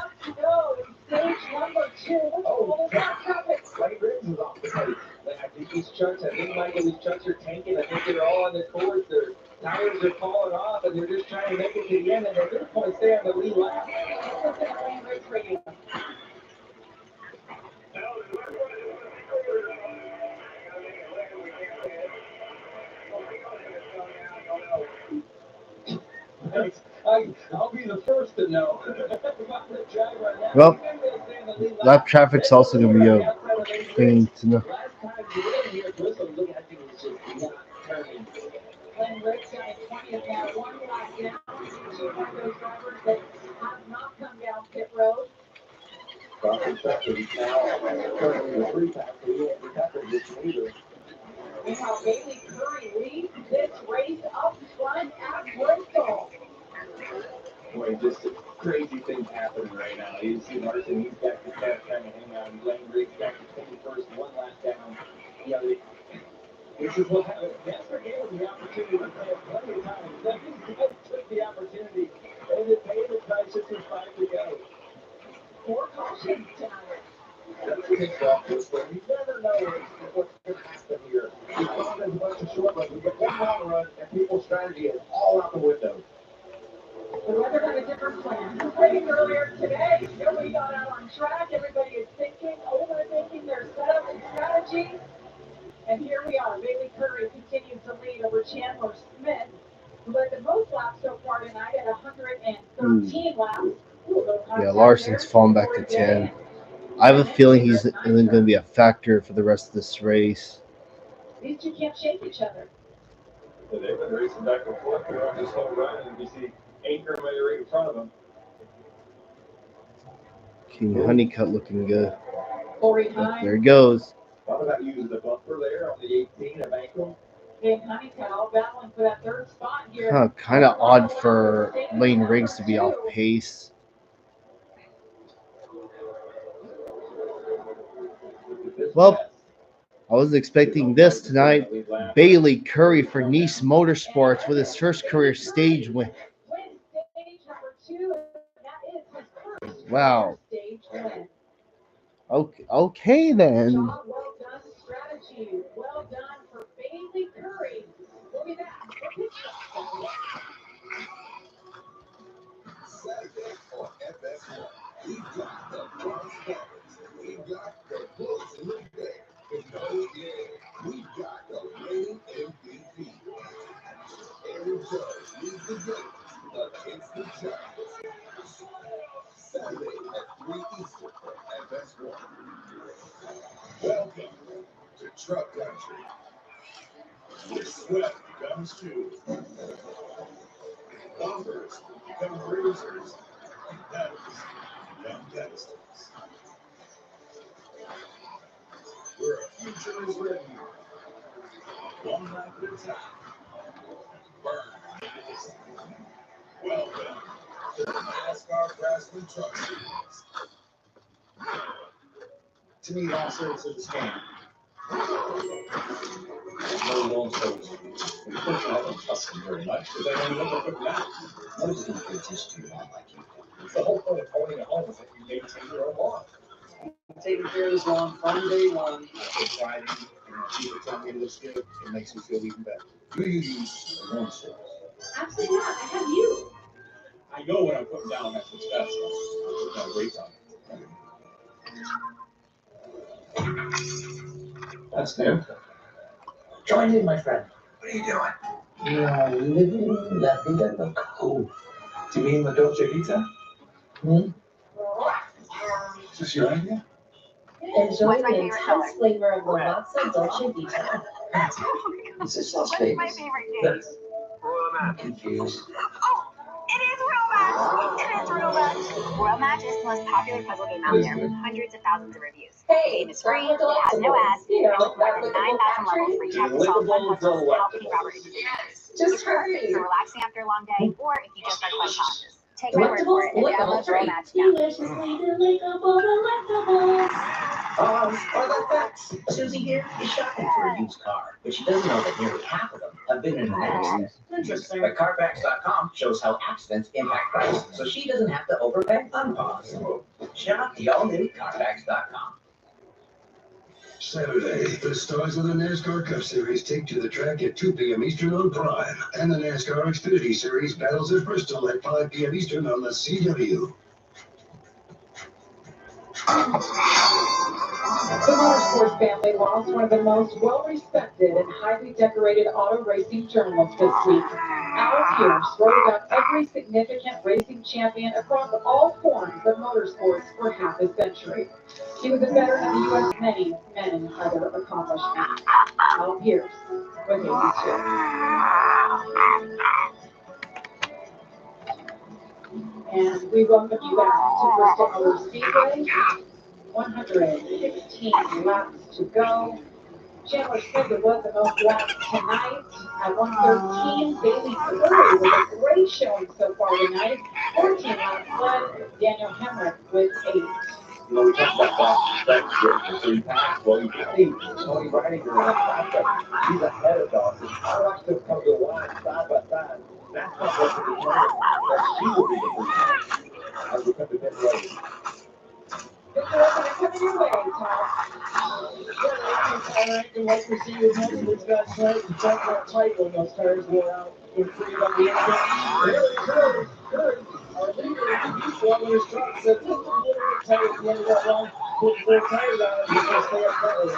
Stage number 2. Oh, traffic. Right Riggs is off the pace. I think these trucks, I think Michael, these trucks are tanking. I think they're all on the course. Their tires are falling off, and they're just trying to make it to the end. And at this point, stay on the lead lap. I'll be the first to know. Well, lap traffic's also going to be a thing to know. Glenn Rick's got 20th now, 1 lap down. She's one of those drivers that have not come down pit road. Meanwhile, Bailey Curry leads this race up front at Bristol. Boy, just crazy things happening right now. You see Martin, he's got the cat trying to hang on. Glenn Riggs got the 21st, 1 lap down. Yeah, this is what happened. NASCAR gave him the opportunity to play it plenty of times. These guys took the opportunity. And it paid the price just with 5 to go. 4 cautions tonight. That's kicked off this way. You never know what's going to happen here. We thought there's a bunch of short runs. We get one long run, and people's strategy is all out the window. The weather had a different plan. It was raining earlier today. Nobody got out on track. Everybody is overthinking their setup and strategy. And here we are. Bailey Curry continues to lead over Chandler Smith, who led the most laps so far tonight at 113 laps. Yeah, Larson's fallen back to 10. I have a feeling he's going to be a factor for the rest of this race. These two can't shake each other. So they've been racing back and forth throughout this whole run, and you see Anchor right in front of them. King Honeycutt looking good. Corey There he goes. Thought about using the bumper there on the 18 of Anchor. King Honeycutt all battling for that 3rd spot here. Kind of odd for Lane Riggs to be off pace. Well, I was expecting this tonight. Bailey Curry for Nice Motorsports with his first career stage win. Wow. Okay then. Well done strategy. Well done for Bailey Curry. Look at that. Saturday on FS1, we've got the Bronx Bombers. We've got the Bulls in the Bay. And oh yeah, we've got the reigning MVP. Aaron Judge leads the game against the Giants. Saturday at 3 Eastern on FS1. Welcome to Truck Country. Where sweat becomes shoes. Bumpers become bruisers. And pedals become pedestals. Where a future is written. One lap at a time. Burn. Welcome to the NASCAR Craftsman Truck Series. To me, all services is scam. No long stories. Unfortunately, I don't trust them very much because I don't know what they're putting out. Nobody's going to pay attention to you not like you. It's the whole point of owning a home is that you maintain your own lawn. Taking care of this lawn from day one. I take pride in it, and people tell me it looks good. It makes me feel even better. Do you use a lawn service? Absolutely not. I have you. I know what I'm putting down. That's what's best. I'm putting down rates on it. That's new. Join in, my friend. What are you doing? Yeah, living la vida loca. Do you mean the Dolce Vita? Is this your idea? Enjoy the intense flavor of Lavazza Dolce Vita. Is this Las Vegas? Yes. I'm confused. Oh, it is Real Match! It is Real Match! Real Match is the most popular puzzle game out there with hundreds of thousands of reviews. The game is free, it has no ads, there's more than 9,000 levels where you have to solve fun puzzles and help King Robert into victories. It's perfect for relaxing after a long day or if you just like fun challenges. Take my word for it and download Real Match now. tracks. Susie here is shopping for a used car, but she doesn't know that nearly half of them have been in an accident. Interesting. But Carfax.com shows how accidents impact price, so she doesn't have to overpay. Unpause. Shop the all-new Carfax.com. Saturday, the stars of the NASCAR Cup Series take to the track at 2 p.m. Eastern on Prime, and the NASCAR Xfinity Series battles at Bristol at 5 p.m. Eastern on the CW. The motorsports family lost one of the most well-respected and highly decorated auto racing journalists this week. Al Pierce wrote about every significant racing champion across all forms of motorsports for half a century. He was a veteran of the U.S. many other accomplishments. Al Pierce was 82. And we welcome you back to Bristol Motor Speedway. 116 laps to go. Chandler Smith was the most laps tonight at 113. Bailey Curry with a great showing so far tonight. 14 laps led. Daniel Hemrick with 8. You know, we talked about that for 3 packs. Well, you can see Tony riding around the matchup. He's ahead of Dawson. I watched them come to the line side by side. That's what was to determine that she will be the 3 packs as we come to pit lane. Coming your way, Tom. And like we see with most of these guys tonight, you don't want tight when those tires wore out in 3 by the end. There it goes. Curry, our leader in the B-Club in his truck, said just a little bit tight at the end of that run. Put 4 tires on it before stay up front.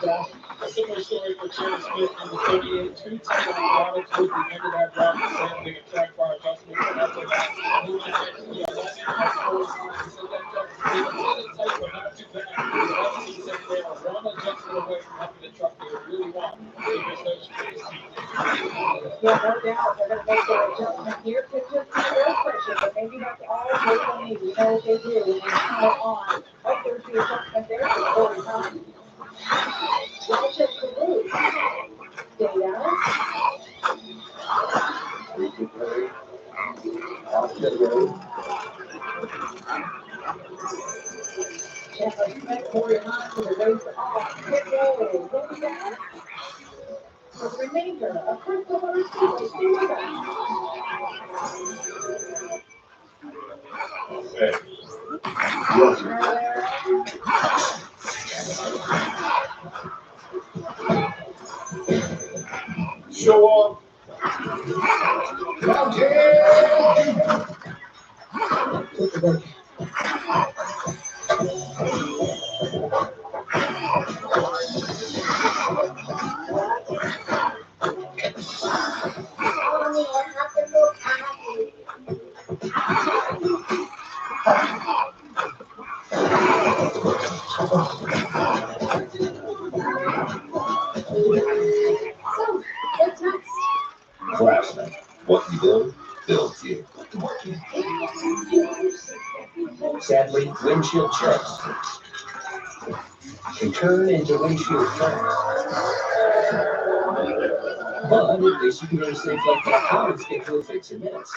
Josh, a similar story for Chandler Smith in the 38. 2 times on the bottom towards the end of that run, sanding a track bar adjustment. And after that, moving ahead to the 11 and 4 times. So that truck is a little tight, but not too bad. He said they are 1 adjustment away from having the truck they really want. Yeah, no doubt. They're going to make their adjustment here. Could just be air pressure, but maybe that's all they will need. You know what they do when they turn it on. Oh, there's the adjustment there for 4 times. Watch it for Bruce. Stay down. Chandler Smith, Corey Hunt with the race off. Pit roll. We'll be back. For the remainder of Bristol Motor Speedway, stay with us. Show off. Craftsman. What you build, builds you. Sadly, windshield chips can turn into windshield cracks. But at least you can go to SafeLight.com and schedule a fix in minutes.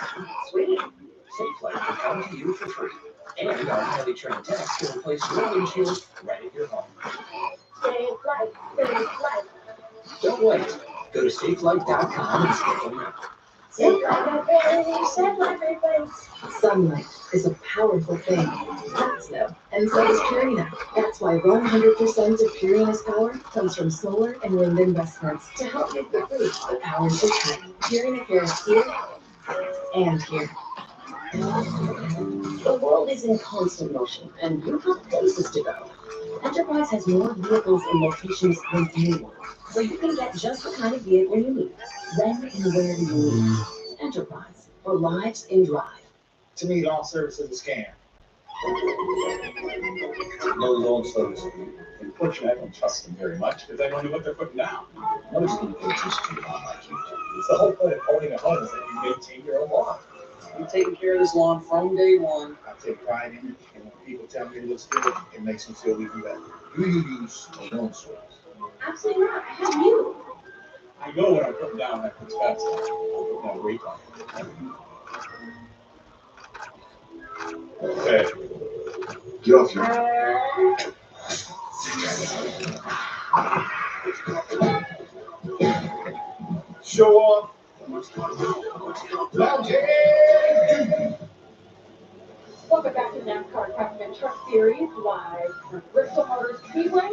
Sweet. SafeLight will come to you for free. And our highly trained techs can replace your windshield right at your home. SafeLight, SafeLight. Don't wait. Go to SafeLight.com and schedule now. Sunlight is a powerful thing. That's no. And so is Purina. That's why 100% of Purina's power comes from solar and wind investments to help make the food that powers the tree. Purina Care is here and here. The world is in constant motion, and you have places to go. Enterprise has more vehicles and locations than anyone, so you can get just the kind of vehicle you need, when and where you need. Enterprise, for lives in drive. To me, lawn service is a scam. No loan service. Unfortunately, I don't trust them very much because I don't know what they're putting down. Most people just do not like you. It's the whole point of owning a home is that you maintain your own lawn. You're taking care of this lawn from day one. I take pride in it, and when people tell me it looks good, it makes me feel even better. Do you use a lawn service? Absolutely not. I have you. I know what I'm putting down after it's best. I'm putting that rate on it. Okay. Get off your... Show off. Welcome back to NASCAR Craftsman Truck Series, live from Bristol Motor Speedway,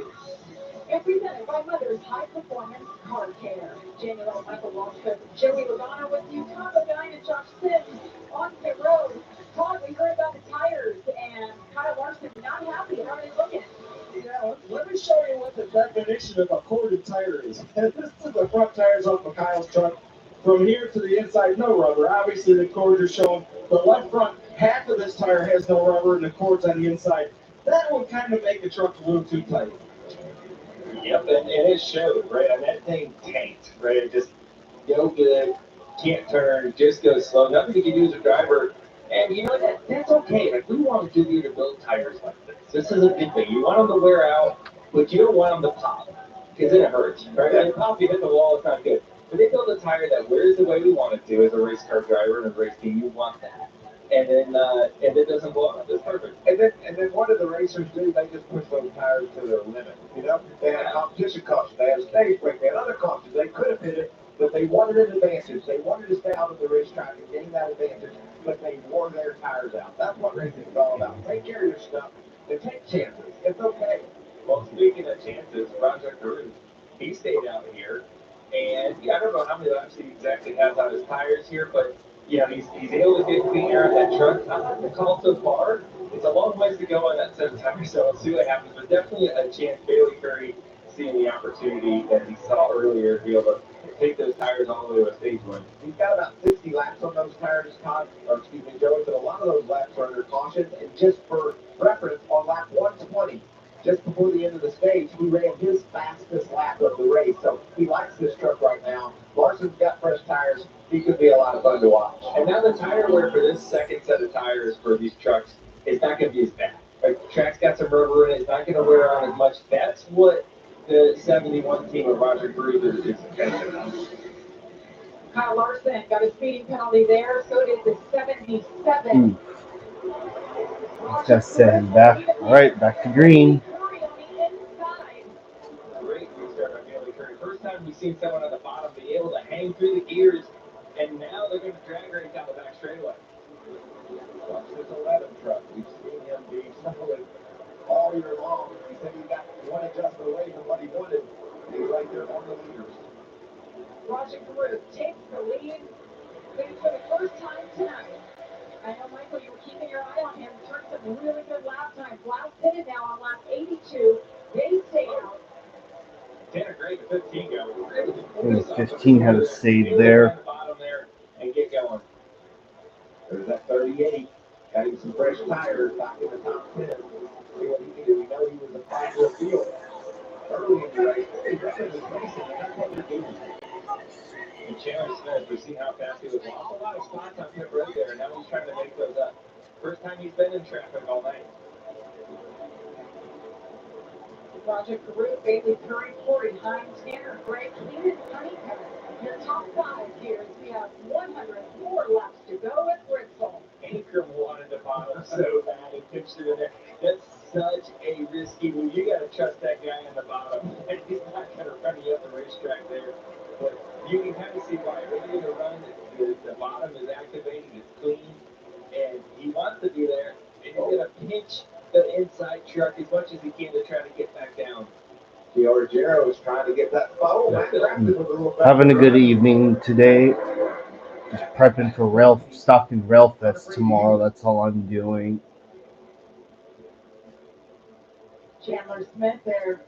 and presented by Mother's High Performance Car Care. General Michael Walsh, Joey Logano with you, Tom O'Dine and Josh Sims on pit road. Todd, we heard about the tires, and Kyle Larson not happy. How are they looking? Yeah, let me show you what the definition of a corded tire is. This is the front tires off of Kyle's truck. From here to the inside, no rubber. Obviously, the cords are showing. The left front half of this tire has no rubber, and the cords on the inside. That would kind of make the truck a little too tight. Yep, and it showed, right? And that thing tanked, right? It just no good, can't turn, just goes slow. Nothing you can do as a driver. And you know what? That's okay. Like, we want to do you to build tires like this. This is a good thing. You want them to wear out, but you don't want them to pop, because then it hurts, right? And pop, you hit the wall, it's not good. But they build a tire that wears the way we want it to as a race car driver and a race team. You want that. And it doesn't blow up. It's perfect. And then what do the racers do? They just push those tires to their limit. You know, they had competition caution, they had stage break, they had other cautions. They could have hit it, but they wanted an advantage. They wanted to stay out of the racetrack and gain that advantage, but they wore their tires out. That's what racing is all about. Take care of your stuff and take chances. It's okay. Well, speaking of chances, Roger Caruth, he stayed out here. And yeah, I don't know how many laps he exactly has on his tires here, but yeah, he's able to get clean air on that truck. I like the call so far. It's a long ways to go on that set of tires, so we'll see what happens. But definitely a chance, Bailey Curry seeing the opportunity that he saw earlier to be able to take those tires all the way to a stage win. He's got about 60 laps on those tires, Todd, or excuse me, Joey, but a lot of those laps are under caution. And just for reference, on lap 120, just before the end of the stage, he ran his fastest lap of the race. So he likes this truck right now. Larson's got fresh tires. He could be a lot of fun to watch. And now the tire wear for this second set of tires for these trucks is not going to be as bad. Like, the track's got some rubber in it. It's not going to wear on as much. That's what the 71 team of Roger Caruth is dependent on. Kyle Larson got a speeding penalty there. So did the 77. Just set him back. All right, back to green. Great restart by Bailey Curry. First time we've seen someone on the bottom be able to hang through the gears, and now they're going to drag right down the back straightaway. Watch this 11 truck. We've seen him be solid all year long. He said he got one adjustment away from what he wanted. He's right there on the leaders. Roger Caruth takes the lead for the first time tonight. I know, Michael, you were keeping your eye on him. Turned some really good lap times. Last pitted now on lap 82. They stay out. Tanner Gray, the 15 go. 15 had a save there. Bottom there and get going. There's that 38. Got him some fresh tires back in the top 10. See what he can do. We know he was a top of the field early in the race. He's running his racing, and that's what they're doing. And Chandler Smith, we've seen how fast he was. Lost a lot of spots on pit road there, and now he's trying to make those up. First time he's been in traffic all night. Roger Caruth, Bailey Curry, Corey Hines, Tanner Gray, Cleveland Honeycutt. Your top 5 here. We have 104 laps to go at Bristol. Anchor wanted the bottom so bad and pitched it in there. That's such a risky move. You got to trust that guy in the bottom. He's not going to run you up the racetrack there. But you can kind of see why. Early in the run, the bottom is activated, it's clean, and he wants to be there. And he's going to pinch the inside truck as much as he can to try to get back down. Giorgio is trying to get that foul. Having a good evening today. Just prepping for Stockton Rail Fest tomorrow. That's all I'm doing. Chandler Smith there.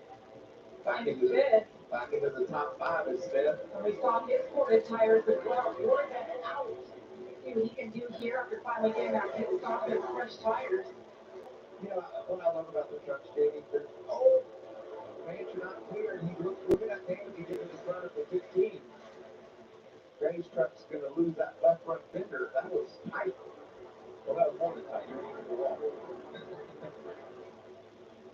Back into the top 5 instead. And we saw his corded tires as well. More than out. See what he can do here after finally getting that pit stop with fresh tires. You know, what I love about the trucks, Jamie, they're fans are not clear, and he look at that damage he did in his run at the 15. Gray's truck's going to lose that left front fender. That was tight. Well, that was more than tight. You were even go off.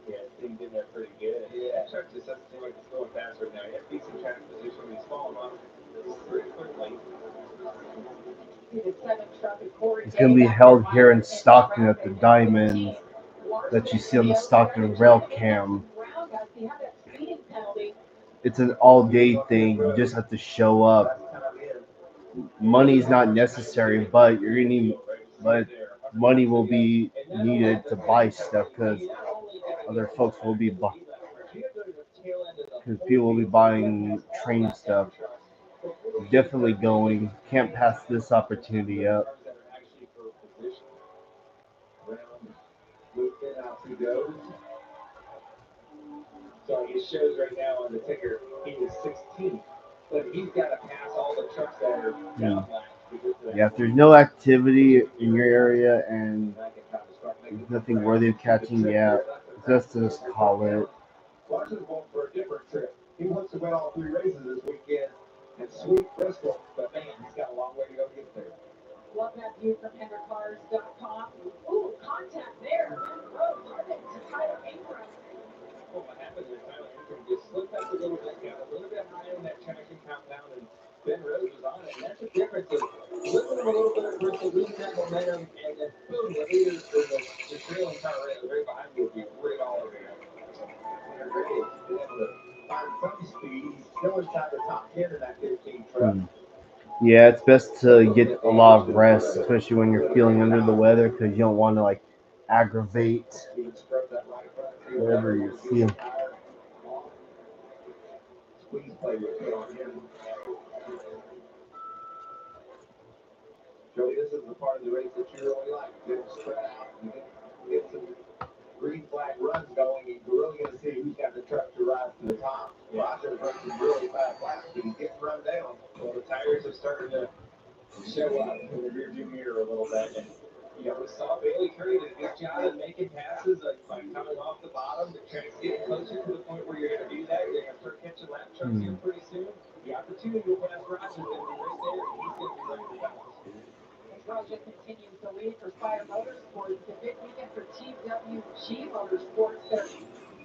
Yeah, it seemed in there pretty good. Yeah, that truck just doesn't seem like it's going fast right now. You have decent transposition when you small enough. Pretty quickly. It's going to be held here in Stockton at the Diamond that you see on the Stockton Rail Cam. it's an all-day thing. You just have to show up. Money's not necessary, but but money will be needed to buy stuff because other folks will be because people will be buying train stuff. Definitely going. Can't pass this opportunity up. So it shows right now on the ticker he is 16th, but he's got to pass all the trucks that are down Yeah, if there's no activity in your area and there's nothing worthy of catching, yeah, just call it. Larson's going for a different trip. He wants to win all 3 races this weekend and sweep Bristol, but man, he's got a long way to go to get there. Love that view from HenderCars.com. Ooh, contact there. Oh, target to Tyler Ingram. Well, what happened is Tyler Ingram just slipped up a little bit, got a little bit high on that traction compound, and Ben Rhodes was on it. And that's the difference of lifting him a little bit at Bristol, losing that momentum, and then boom, the leader, the trailing car right behind you will be right all over you. They're great. He's been able to find some speed. He's still inside the top 10 in that 15 truck. Yeah, it's best to get a lot of rest, especially when you're feeling under the weather, because you don't want to like aggravate whatever you feel. Squeeze play was put on him. Joey, this is the part of the race that you really like. Get spread out. You get some green flag runs going, and you're really going to see who's got the truck to rise to the top. Rogers runs some really fast laps, but he's getting run down. Well, the tires are starting to show up in the rearview mirror a little bit. And, you know, we saw Bailey Curry did a good job of making passes, like coming off the bottom, but trying to get closer to the point where you're going to do that. You're going to start catching lap trucks here pretty soon. The opportunity to pass Rogers is going to be right there, and he's going to be ready to bounce. Roger continues the lead for Spire Motorsports. It's a big weekend for TWG Motorsports. They're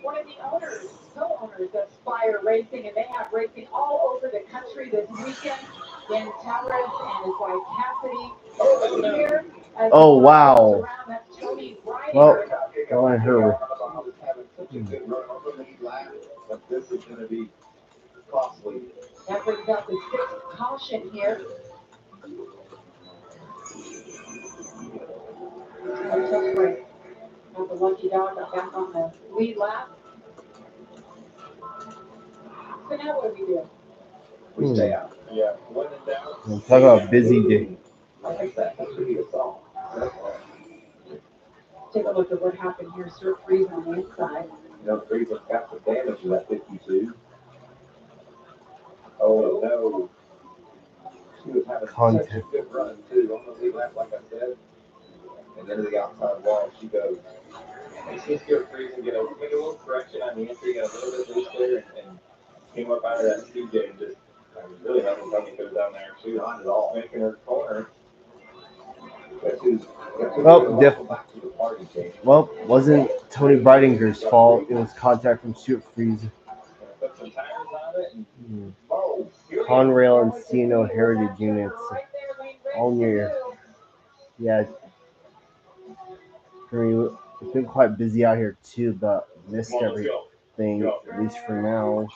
one of the owners, co-owners of Spire Racing, and they have racing all over the country this weekend. Dan Towers and his wife Cassidy here. Oh, wow. That's Tony Bryant. Well, go on her. Having such a good run on the lead lap, but this is going to be costly. That brings out the 6th caution here. A tough break. Now the lucky dog got back on the lead lap. So now what do we do? We stay out. Yeah, when in doubt. Talk about a busy day. I think that should be a song. Take a look at what happened here. Stuart Freeze on the inside. You know, Freeze has got some damage to that 52. Oh, no. She was having such a good run, too. On the lead lap, like I said. And then to the outside wall, she goes. And she's Stuart Freeze and get a little correction on the entry, got a little bit loose there, and came up out of that CJ and just really nothing coming to down there. She was on it all, making her corner. Well, wasn't Tony Breidinger's fault. It was contact from Stuart Freeze. Put some tires on it. Conrail and CNO Heritage units. All near. Yeah. It's been quite busy out here too, but missed everything, at least for now.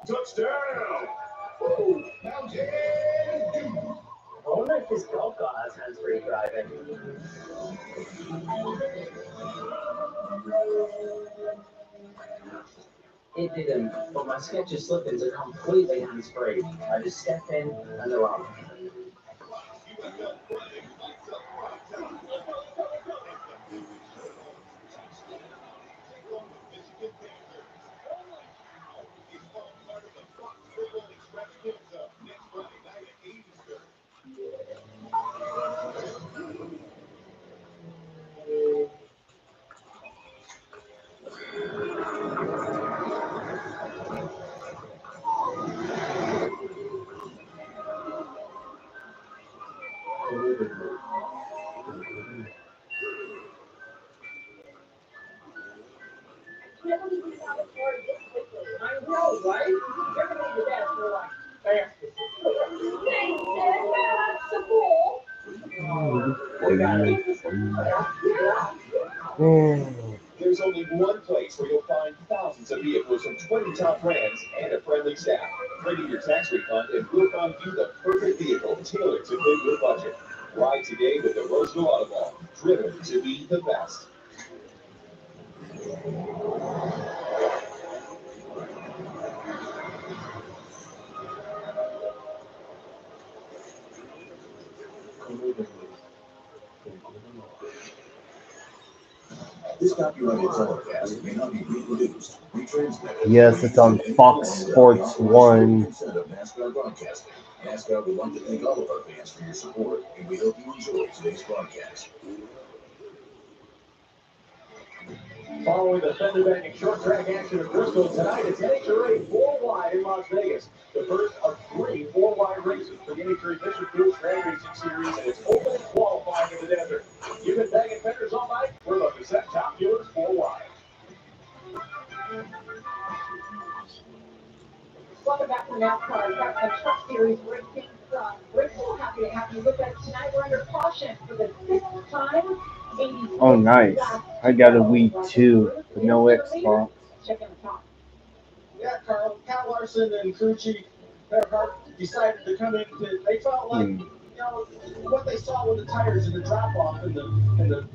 Touchdown! I wonder if this golf ball has hands-free driving. It didn't, but my sketches slip into completely hands-free. I just stepped in and they're off. I know, right? Everybody did that for like fastest. There's only one place where you'll find thousands of vehicles from 20 top brands and a friendly staff. Trade in your tax refund and we'll find you the perfect vehicle tailored to fit your budget. Ride today with the Roseville Auto Mall, driven to be the best. This copyrighted telecast may not be reproduced, retransmitted. Yes, it's on Fox Sports 1. Of NASCAR broadcasting. NASCAR would like to thank all of our fans for your support, and we hope you enjoy today's broadcast. Following the fender bending short track action at Bristol tonight, it's NHRA 4 wide in Las Vegas. The first of 3 4-wide races for the NHRA District Field Drag Racing Series, and it's open qualifying in the desert. You've been bagging fenders all night. We're looking to set top fuelers 4 wide. Welcome back to the NASCAR Craftsman Truck Series racing from Bristol. Happy to have you with us tonight. We're under caution for the 6th time. Oh, nice. I got a Wii 2, but no Xbox. Check in the top. Yeah, Carl Larson and crew chief Bearhart decided to come in. They felt like, you know, what they saw with the tires and the drop off and the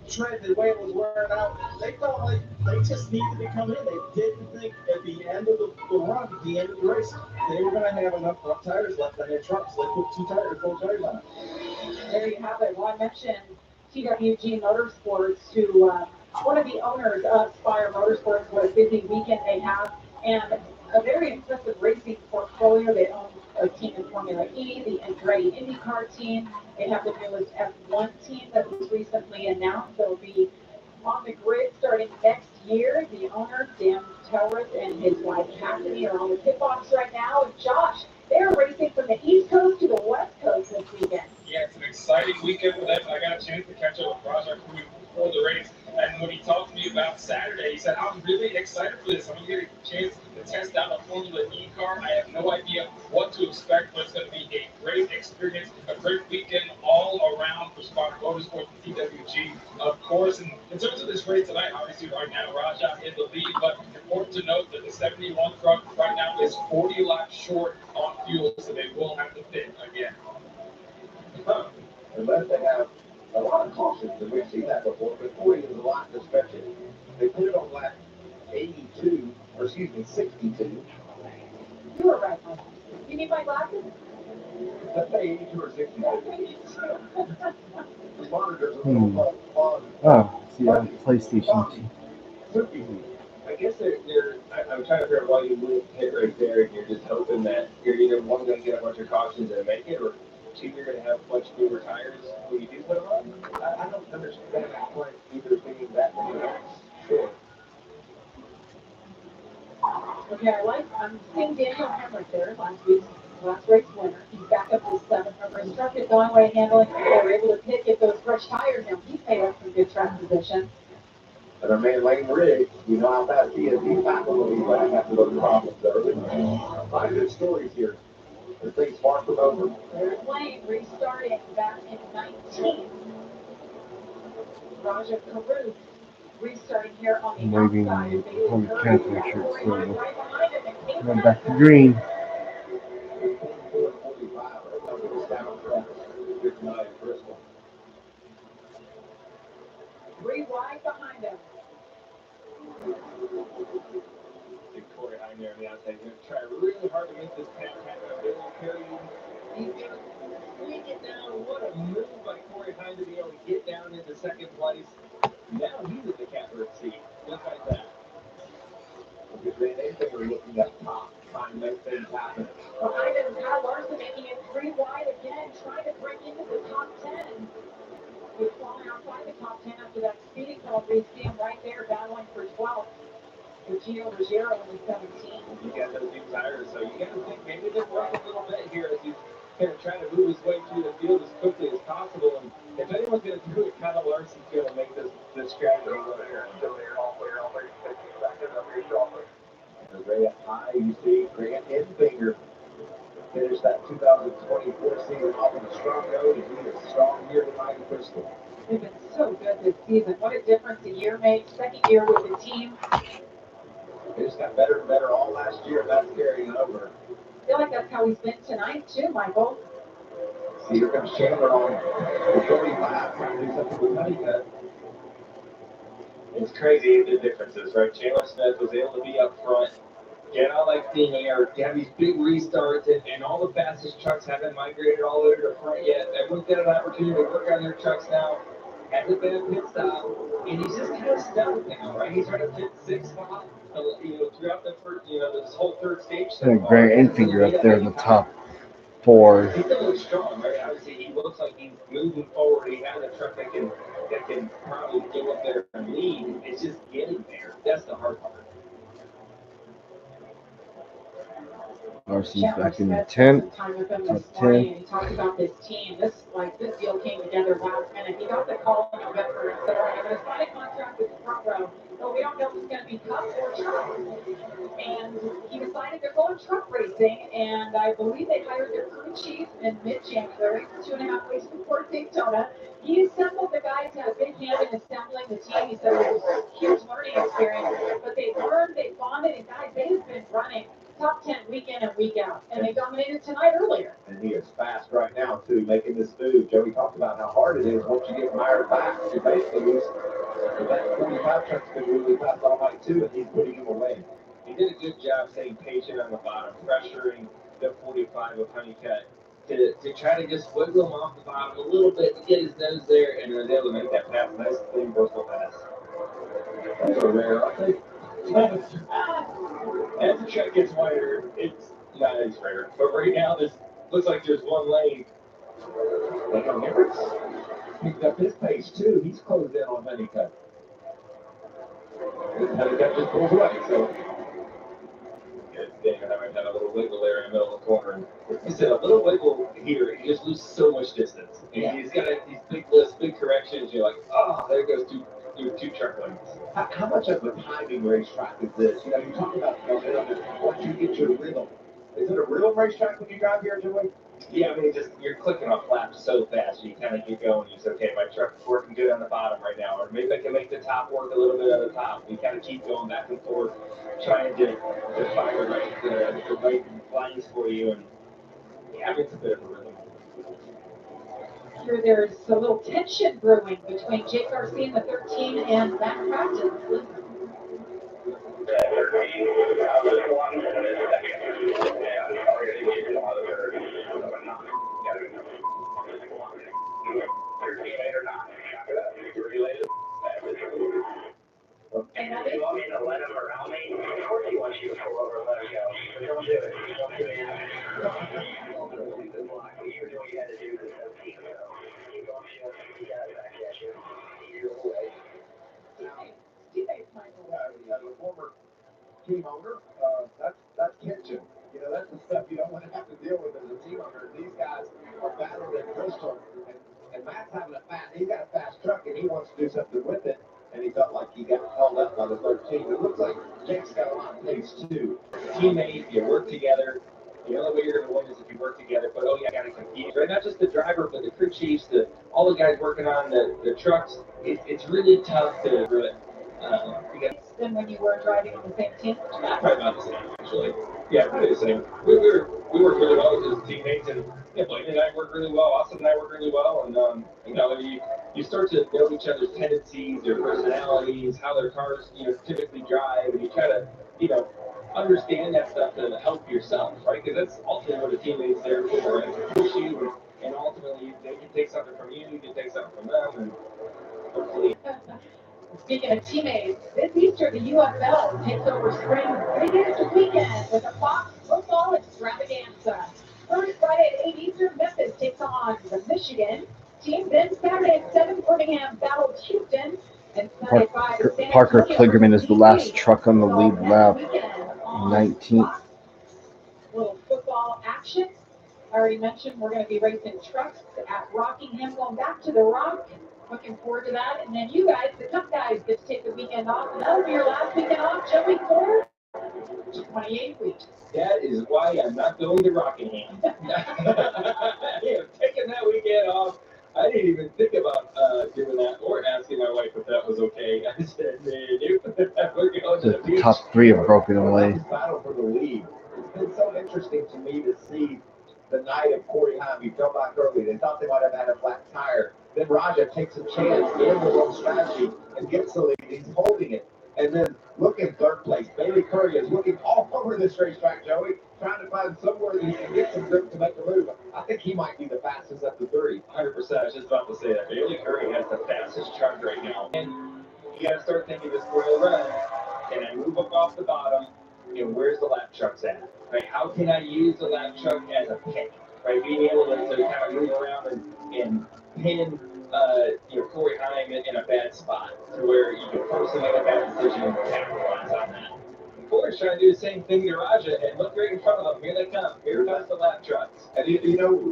tread, the way it was wearing out, they felt like they just needed to come in. They didn't think at the end of the run, at the end of the race, they were going to have enough front tires left on their trucks. They put 4 tires on it. There you have it. Well, I mentioned TWG Motorsports, who one of the owners of Spire Motorsports, what a busy weekend they have, and a very impressive racing portfolio. They own a team in Formula E, the Andretti IndyCar team. They have the newest F1 team that was recently announced. They'll be on the grid starting next year. The owner, Dan Telrith, and his wife, Cassidy, are on the pit box right now. And Josh, they're racing from the East Coast to the West Coast this weekend. Yeah, it's an exciting weekend for them. I got a chance to catch up with Rajah before the race, and when he talked to me about Saturday, he said, I'm really excited for this. I'm going to get a chance to test out a Formula E car. I have no idea what to expect, but it's going to be a great experience, a great weekend all around for Spark Motorsports and TWG, of course. And in terms of this race tonight, obviously right now Rajah in the lead, but important to note that the 71 truck right now is 40 laps short on fuel, so they will have to fit again. Unless they have a lot of cautions, and we've seen that before, but 40 is a lot to stretch it. They put it on lap 62, or excuse me, 62. You were right, Michael. You need my glasses? Let's say 82 or 62. The monitors are on. Oh, see, on PlayStation 2. I guess I'm trying to figure out why you moved hit right there, and you're just hoping that you're either one going to get a bunch of cautions and make it, or two, you're going to have much newer tires when you do put them on. I don't understand that point either being that many laps short. Okay, I'm seeing Daniel Hemrick there, last race winner. He's back up to 7th. Remember, instructed going away handling. They were able to get those fresh tires. Now he's made up some good track position. And our man Lane Riggs, you know how fast he is. He's back a little bit back after those problems there. A lot of good stories here. The thing's far from over. There's Lane restarting back in 19. Rajah Caruth restarting here on the Waving outside. on the cancel shirt, so going back to green. Three wide behind him. Corey Hine there on the outside. He's going to try really hard to make this pass happen. He's going to squeak it down. What a move by Corey Hine to be able to get down into second place. Now he's in the catbird seat. Just like that. Because anything we're looking at top, trying to make things happen. Behind him, Kyle Larson making it 3 wide again, trying to break into the top 10. He's falling outside the top 10 after that speeding penalty. We see him right there battling for 12th. With Gio Ruggiero in the 17. You got those new tires, so you got to think maybe they'll work a little bit here as he's kind of trying to move his way through the field as quickly as possible. And if anyone's going to do it, Kyle Larson's going to make this strategy work. Way up high, you see Grant Enfinger finish that 2024 season off on a strong note, and he is strong here tonight in Bristol. They've been so so good this season. What a difference a year makes. Second year with the team. They just got better and better all last year. That's carrying over. I feel like that's how he's been tonight too, Michael. See, here comes Chandler on the 45, trying to do something with Honeycutt. It's crazy the differences, right? Chandler Smith was able to be up front, get out like thin air, have these big restarts, and all the fastest trucks haven't migrated all the way to the front yet. Everyone's got an opportunity to work on their trucks now. Hasn't been a pit stop, and he's just kind of stuck now, right? He's trying to pit 6 spot, throughout the first, this whole third stage. And Grant Enfinger up there in the top 4. He still looks strong, right? Obviously, he looks like he's moving forward. He has a truck that can probably go up there and lead. It's just getting there. That's the hard part. RC's back in the 10th. Time with him Top this morning, 10. and he talked about this team. This deal came together last minute. He got the call in November and said, "All right, I'm going to sign a contract with the front row, but we don't know if it's going to be cup or truck." And he decided they're going truck racing, and I believe they hired their crew chief in mid-January, 2.5 weeks before Daytona. He assembled the guys, had a big hand in assembling the team. He said it was a huge learning experience, but they learned, they bonded, and guys, they have been running top 10 week in and week out, and they dominated tonight earlier. And he is fast right now, too, making this move. Joey talked about how hard it is once you get mired back. You basically lose. That 45 truck's been really fast all night, too, and he's putting him away. He did a good job staying patient on the bottom, pressuring the 45 of Honeycutt to try to just wiggle him off the bottom a little bit to get his nose there, and was able to make that pass. Nice, clean Bristol pass. That's a rare, I think. As the track gets wider, it's rare. But right now, this looks like there's one lane. Like Hendricks picked up his pace, too. He's closed in on Honeycutt. Honeycutt just pulls away, so. Daniel Hemrick had a little wiggle there in the middle of the corner. And he said a little wiggle here, he just loses so much distance. And he's got these big lists, big corrections. You're like, oh, there goes two truck lanes. How much of a timing racetrack is this? You talk about once you get your rhythm. Is it a real racetrack when you drive here, Joey? Yeah, I mean, you're clicking off laps so fast. You kind of get going. You say, okay, my truck's working good on the bottom right now, or maybe I can make the top work a little bit on the top. You kind of keep going back and forth, trying to find the right lines for you, and yeah, it's a bit of a rhythm. Here there's a little tension brewing between Jake Garcia in the 13 and Matt Craftsman. And I think want me to let him around me? Of course he wants you to pull over and let him go. But don't do it. Don't do it. You do what you had to do to the team. So keep on showing you got it back at you. Either way. Teammates, Michael. The former team owner, that's tension. That's the stuff you don't want to have to deal with as a team owner. These guys are battling at Bristol, and Matt's having he's got a fast truck, and he wants to do something with it, and he felt like he got held up by the 13. It looks like Jake's got a lot of pace, too. Teammate, you work together. The only way you're going to win is if you work together. But, you got to compete. Right? Not just the driver, but the crew chiefs, all the guys working on the trucks. It's really tough to do it. Than when you were driving on the same team? Probably about the same, actually. Yeah, probably the same. We worked really well as teammates, and Blaine and I worked really well. Austin and I worked really well, and you start to know each other's tendencies, their personalities, how their cars typically drive, and you try to understand that stuff to help yourself, right? Because that's ultimately what a teammate's there for, right? To push you, and ultimately they can take something from you, you can take something from them, and hopefully. Speaking of teammates, this Easter the UFL takes over spring big weekend with a Fox football extravaganza. First Friday at 8 Eastern, Memphis takes on the Michigan team. Then Saturday at 7, Birmingham battles Houston. And Sunday 5, Parker Kligerman is the last truck on the lead lap, 19th. Little football action. I already mentioned we're going to be racing trucks at Rockingham, going back to the Rock. Looking forward to that. And then you guys, the Cup guys, get to take the weekend off. And that'll be your last weekend off, Joey, for 28 weeks. That is why I'm not going to Rockingham. I am taking that weekend off. I didn't even think about doing that or asking my wife if that was okay. I said, nope, we're going to the The beach. top three have broken away. Battle for the lead. It's been so interesting to me to see the night of Corey Heim. He fell back early. They thought they might have had a flat tire. Then Raja takes a chance, gambles on strategy, and gets the lead. He's holding it. And then look in third place. Bailey Curry is looking all over this racetrack, Joey, trying to find somewhere that he can get some grip to make a move. I think he might be the fastest up to 30. 100%. I was just about to say that. Bailey Curry has the fastest chart right now. And you got to start thinking this foil run. Can I move up off the bottom? And where's the lap trucks at? Right? How can I use the lap truck as a pick? Right? Being able to kind of move around and pin Corey Heim in a bad spot to where you can force him to make a bad decision and capitalize on that. Corey's trying to do the same thing to Raja, and look right in front of them. Here they come. Here comes the lap trucks. And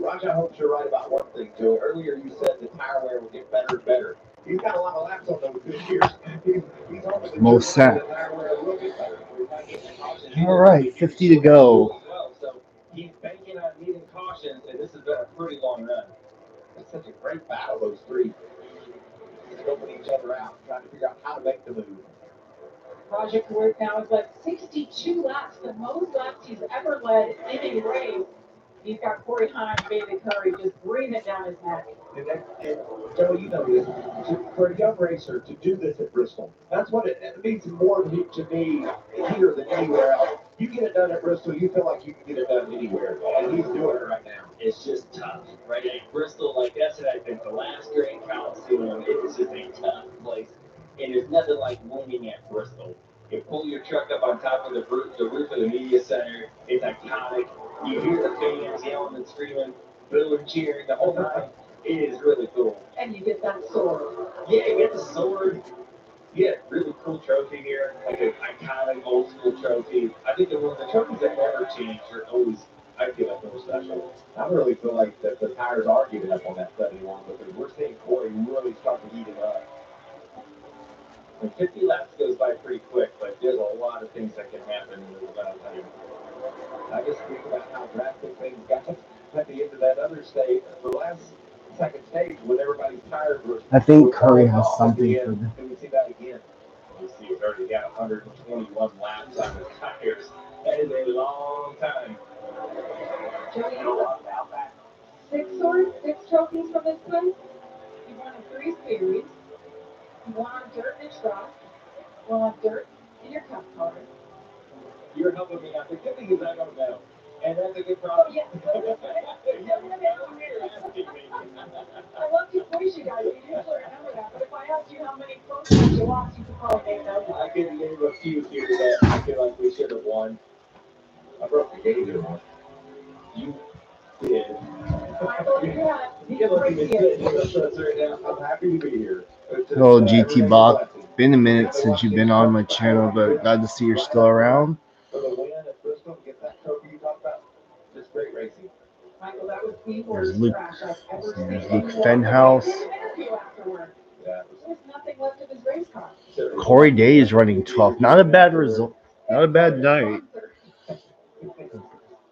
Raja, I hope you're right about one thing, Joe. Earlier you said the tire wear will get better and better. He's got a lot of laps on those this year. He's hoping the Most set. tire wear will get better. All right, 50 to go. So he's banking on needing cautions, and this has been a pretty long run. It's such a great battle, those three. Scoping each other out, trying to figure out how to make the move. Raja Kaur now has led 62 laps, the most laps he's ever led in a race. He's got Corey Heim, Bailey Curry just breathing down his neck. And Joe, you know this, for a young racer to do this at Bristol, that's what it means more to me here than anywhere else. You get it done at Bristol, you feel like you can get it done anywhere, and he's doing it right now. It's just tough, right? At Bristol, like that's what I think, the last Grand Coliseum, it was just a tough place. And there's nothing like winning at Bristol. You pull your truck up on top of the roof of the media center. It's iconic. You hear the fans yelling and screaming, booing, cheering the whole time. It is really cool. And you get that sword. Yeah, you get the sword. You get a really cool trophy here, like an iconic old school trophy. I think the trophies that never change are always, I feel like, more special. I really feel like that the tires are giving up on that 71 because we're seeing Corey really start to heat it up. And 50 laps goes by pretty quick, but there's a lot of things that can happen in the event. I just think about how drastic things got at the end of that other stage, the last second stage, when everybody's tires were. I think Curry has something for them. Can we see that again? You see, he's already got 121 laps on his tires. That is a long time. Joey, six trophies from this place. You won in 3 series. You won on dirt in a truck. Won on dirt in your cup car. You're helping me out. The good thing is I don't know. And that's a good problem. Oh, yeah. I love to quiz you guys. You usually remember that. But if I asked you how many photos you lost, you could probably name those. I could name a few here that I feel like we should have won. I broke the gauge in one. You did. You're looking at this right now. I'm happy to be here. Hello, GT Bach. Been a minute since you've been on my channel, but glad to see you're still around. For the win at Bristol, get that trophy you talked about. Just great racing. Michael, that was the There's worst Luke. crash I've ever seen. There's Luke Fenhouse. Yeah. There's nothing left of his race car. Corey Day is running 12th. Not a bad result. Not a bad night.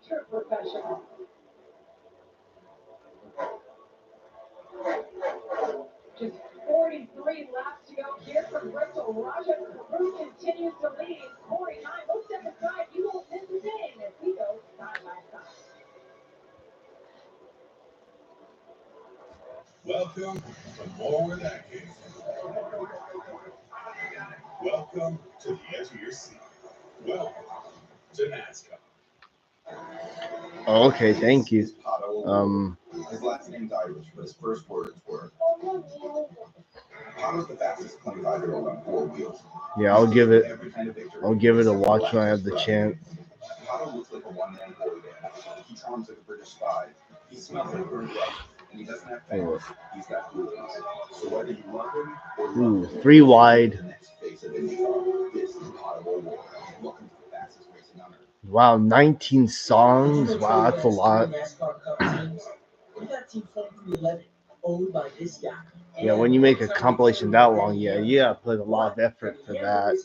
True professional. Just 43 laps to go here from Bristol. Raja Kaur continues to lead. Corey Heim, go step aside. You won't miss a thing as we go side by side. Welcome to More Where That Came From. Welcome to the edge of your seat. Welcome to NASCAR. Oh, okay, thank you. His last name's Irish, but his first words were. Otto's the fastest 25-year-old on 4 wheels. Yeah, I'll give it a watch when I have the chance. Otto looks like a one-man boy band. He sounds like a British spy. He smells like burnt rubber. And he doesn't have fans. He's got rules. So whether you love him or Ooh, 3 wide. the next face of IndyCar, this is Otto O'Rourke. Welcome to the fastest racing on earth. Wow, 19 songs. Wow, that's a lot. We got Team 2311 owned by this guy. Yeah, when you make a compilation that long, yeah, put a lot of effort for that,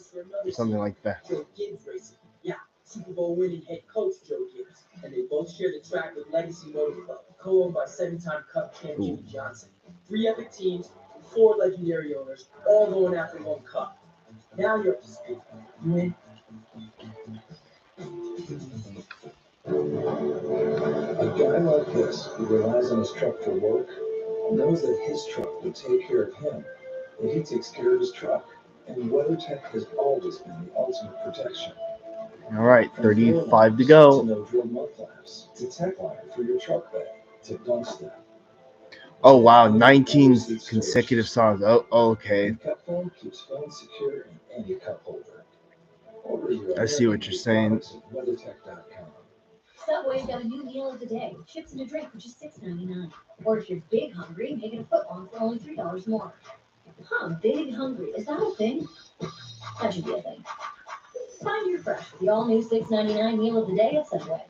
or something like that. Joe Gibbs Racing. Yeah, Super Bowl winning head coach Joe Gibbs. And they both share the track with Legacy Motor Club, co-owned by 7-time Cup champ Jimmy Johnson. 3 epic teams, 4 legendary owners, all going after one cup. Now you're up to speed. You in? A guy like this, who relies on his truck for work, knows that his truck will take care of him if he takes care of his truck. And WeatherTech has always been the ultimate protection. All right, 35 to go. To no-drill mud flaps, to tech liner for your truck bed, to dump step. Oh wow, 19 consecutive songs. Oh, okay. Cup foam keeps phone secure in any cup holder. I see what you're saying. WeatherTech.com. Subway's got a new meal of the day. Chips and a drink for just $6.99. Or if you're big hungry, make it a foot long for only $3 more. Huh, big hungry. Is that a thing? That should be a thing. Find your fresh with the all-new $6.99 meal of the day at Subway.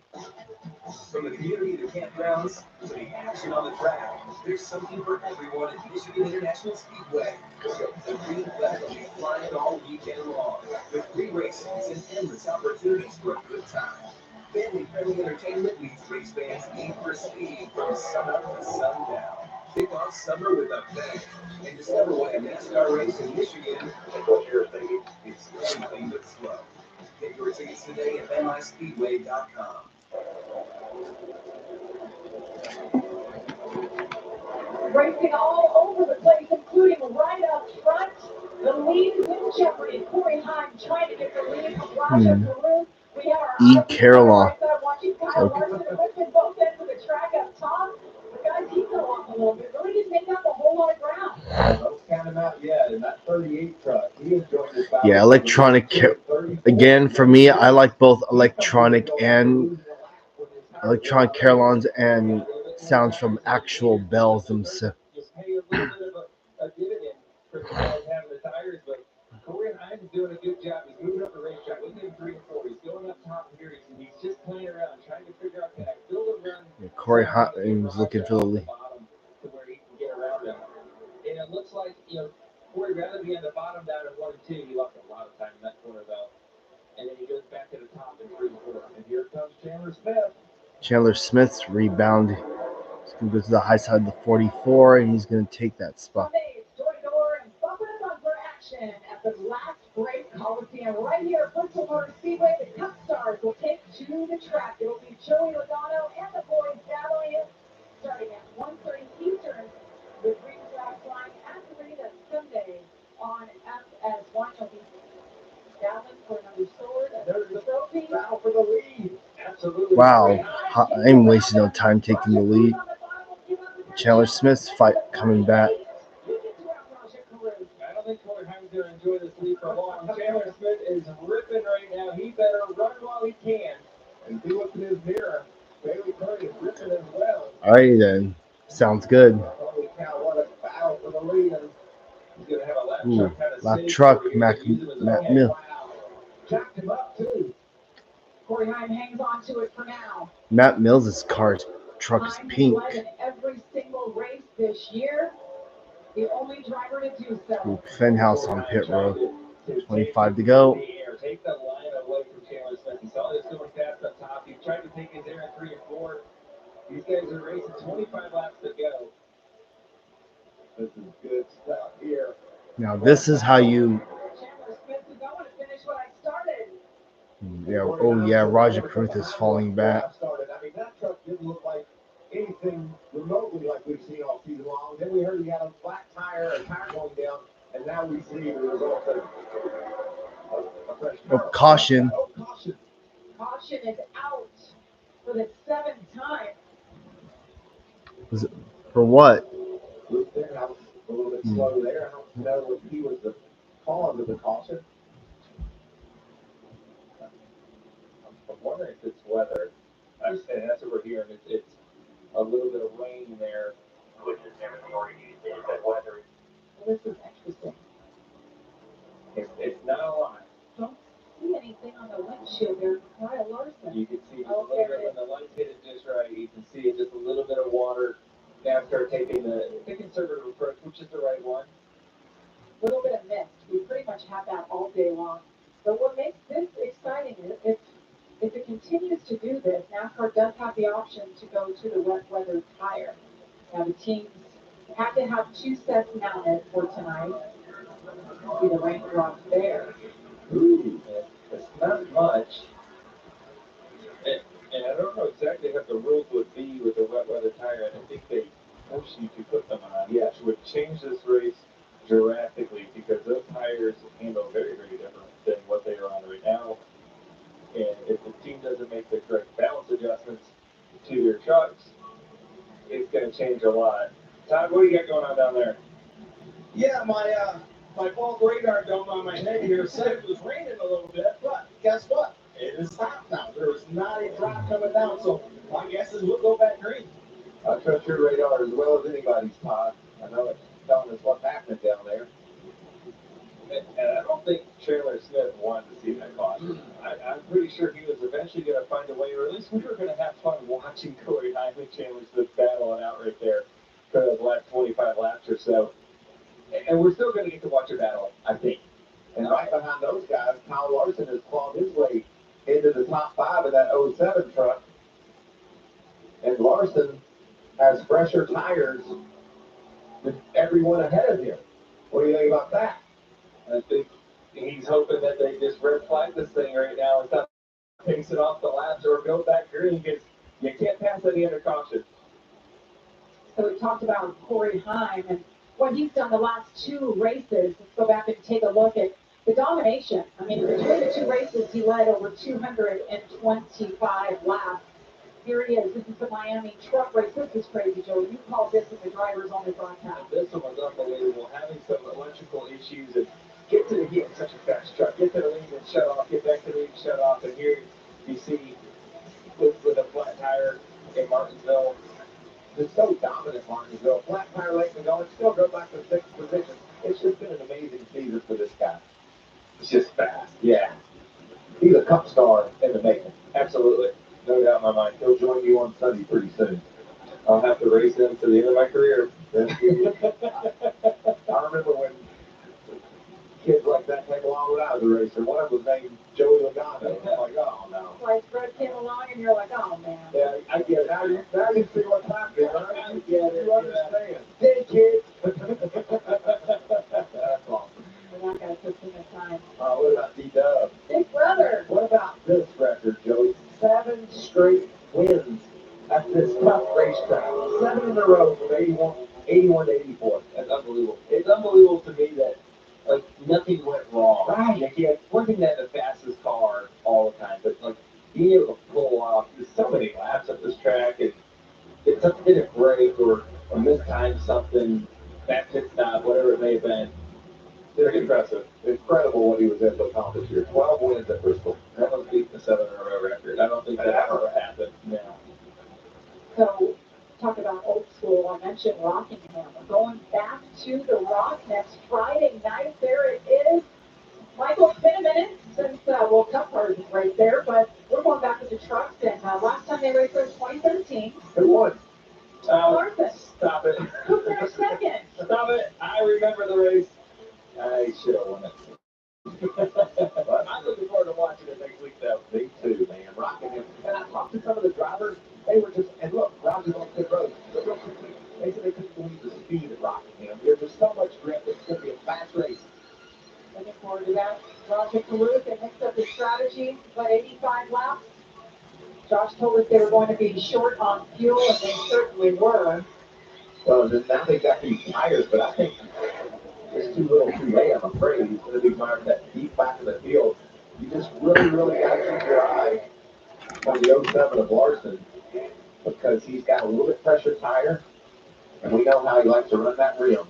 From the community to campgrounds to the action on the track, there's something for everyone at Michigan International Speedway. The green flag will be flying all weekend long, with free races and endless opportunities for a good time. Family-friendly entertainment meets race fans' need for speed from sunup to sundown. Kick off summer with a bang and discover why a NASCAR race in Michigan, and what you're thinking, it's anything but slow. Get your tickets today at mispeedway.com. Racing all over the place, including right up front. The lead is in jeopardy. Corey Heim trying to get the lead from Roger Peru. We have our E. Caroline. watching Kyle Larson whipping both ends of the track up top. The guys, he fell off a little bit. Really didn't make up a whole lot of ground. Don't count him out yet. In that 38 truck, he is going to Yeah, electronic. Again, for me, I like both electronic carillons and sounds from actual bells themselves. Pay a little bit of a dividend for the guys having the tires, but Corey Hines is doing a good job. He's moving up the racetrack. Look at him 3 and 4. He's going up top here. He's just playing around, trying to figure out can I build a run. Yeah, Corey Hines looking for the lead. To where he can get around them. And it looks like, Corey rather be on the bottom down at 1 and 2. He lost a lot of time in that corner though. And then he goes back to the top in 3 and 4. And here comes Chandler Smith. Chandler Smith's rebound. He's going to go to the high side of the 44, and he's going to take that spot. Door and bumping us on for action at the last break Coliseum right here at Bristol Motor Speedway. The Cup Stars will take to the track. It'll be Joey Logano and the boys battling starting at 1:30 Eastern with green flag flying at 3 this Sunday on FS1. You'll be battling for another sword. There's the trophy. battle for the lead. Absolutely. Wow, I'm wasting no time taking the lead. Chandler Smith's fight coming back. I don't think Corey Hines is going to enjoy this lead for long. Chandler Smith is ripping right now. He better run while he can. And if he looks in his mirror, Bailey Curry is ripping as well. All right, then. Sounds good. Holy cow, what a battle for the lead. And he's going to have a lap Ooh, truck kind of lap truck, Matt Mill. jacked him up, too. Corey Heim hangs on to it for now. Matt Mills' truck is pink. Led in every single race this year. The only driver to do so. Fenhouse on pit road. 25 to go. Take the line away from Chandler Smith. He saw this going fast up top. He tried to take his air at 3 and 4. These guys are racing 25 laps to go. This is good stuff here. Now, this is how you. Chandler Smith is going to finish what I started. Yeah. Oh, yeah. Roger Cruth is falling back. I mean, that truck didn't look like anything remotely like we've seen all season long. Then we heard he had a flat tire, a tire going down, and now we see the result of a fresh Oh, caution. Oh, caution. Caution is out for the 7th time. Was it for what? Luke Fenhouse was a little bit slow there. I don't know if he was the cause of the caution. I'm wondering if it's weather. And that's what we're hearing. It's a little bit of rain there, which is everything already used. That weather. Well, this is interesting. It's not a lot. Don't see anything on the windshield there for Kyle Larson. You can see just a little bit when the lights hit it just right. You can see it just a little bit of water. NASCAR taking the conservative approach, which is the right one. A little bit of mist. We pretty much have that all day long. But what makes this exciting is if it continues to do this, NASCAR does have the option to go to the wet weather tire. Now the teams Had to have 2 sets mounted for tonight. See the raindrops there. Ooh, it's not much. And I don't know exactly what the rules would be with the wet weather tire. I think they force you to put them on, which would change this race drastically because those tires handle very, very different than what they are on right now. And if the team doesn't make the correct balance adjustments to their trucks, it's going to change a lot. Todd, what do you got going on down there? Yeah, my fog radar dome on my head here said it was raining a little bit, but guess what? It is stopped now. There is not a drop coming down, so my guess is we'll go back green. I trust your radar as well as anybody's, Todd. I know it's telling us what's happening down there. And I don't think Chandler Smith wanted to see that caution. I'm pretty sure he was eventually going to find a way, or at least we were going to have fun watching Corey Heim and Chandler Smith battle it out right there for those last 25 laps or so. And we're still going to get to watch a battle, I think. And right behind those guys, Kyle Larson has clawed his way into the top 5 of that 07 truck. And Larson has fresher tires than everyone ahead of him. What do you think about that? I think he's hoping that they just red flag this thing right now and stop pacing off the laps or go back green because you can't pass any under caution. So we talked about Corey Heim and what he's done the last 2 races. Let's go back and take a look at the domination. I mean, between the 2 races, he led over 225 laps. Here he is. This is the Miami truck race. This is crazy, Joe. You called this in the driver's only broadcast. This one was unbelievable. Having some electrical issues and get to the heat in such a fast truck. Get to the lead and shut off. Get back to the lead and shut off. And here you see with a flat tire in Martinsville. It's so dominant, Martinsville. Flat tire late to go and still go back to 6th position. It's just been an amazing season for this guy. It's just fast. Yeah. He's a cup star in the making. Absolutely. No doubt in my mind. He'll join you on Sunday pretty soon. I'll have to race him to the end of my career. I remember when kids like that came along when I was a racer. One of them was named Joey Logano. I'm like, oh no. Like Fred came along and you're like, oh man. Yeah, I get it. Now you see what's happening, right? You get it. You understand. Hey, kids. That's awesome. We're not going to put too much time. What about D-Dub? Big brother. What about this record, Joey? 7 straight wins at this tough racetrack. 7 in a row from 81 to 84. That's unbelievable. It's unbelievable to me that like nothing went wrong. Right. Like, he had one thing that the fastest car all the time, but like being able to pull off so many laps at this track and if something didn't break or mistime something, that pit stop, whatever it may have been. Very impressive. Incredible what he was able to accomplish here. 12 wins at Bristol. That was beating the 7 in a row record. I don't think that ever happened now. So, talk about old school. I mentioned Rockingham. We're going back to the Rock next Friday night. There it is. Michael, it's been a minute since World Cup cars is right there, but we're going back with the trucks. And last time they raced was 2013. Who won? Larson. Stop it. Who finished second? Stop it. I remember the race. I should have won it. But I'm looking forward to watching it next week, though. Me too, man. Rockingham. And I talked to some of the drivers. They were just, and look, Roger's on pit road. But real quickly, they said they couldn't believe the speed at Rockingham. There's just so much grip. It's going to be a fast race. Looking forward to that. Roger Kaluth and mixed up his strategy, but 85 laps. Josh told us they were going to be short on fuel, and they certainly were. Well, now they got these tires, but I think it's too little too late, I'm afraid. He's going to be marked that deep back of the field. You just really, really got to keep your eye on the 07 of Larson because he's got a little bit fresher tire, and we know how he likes to run that rim.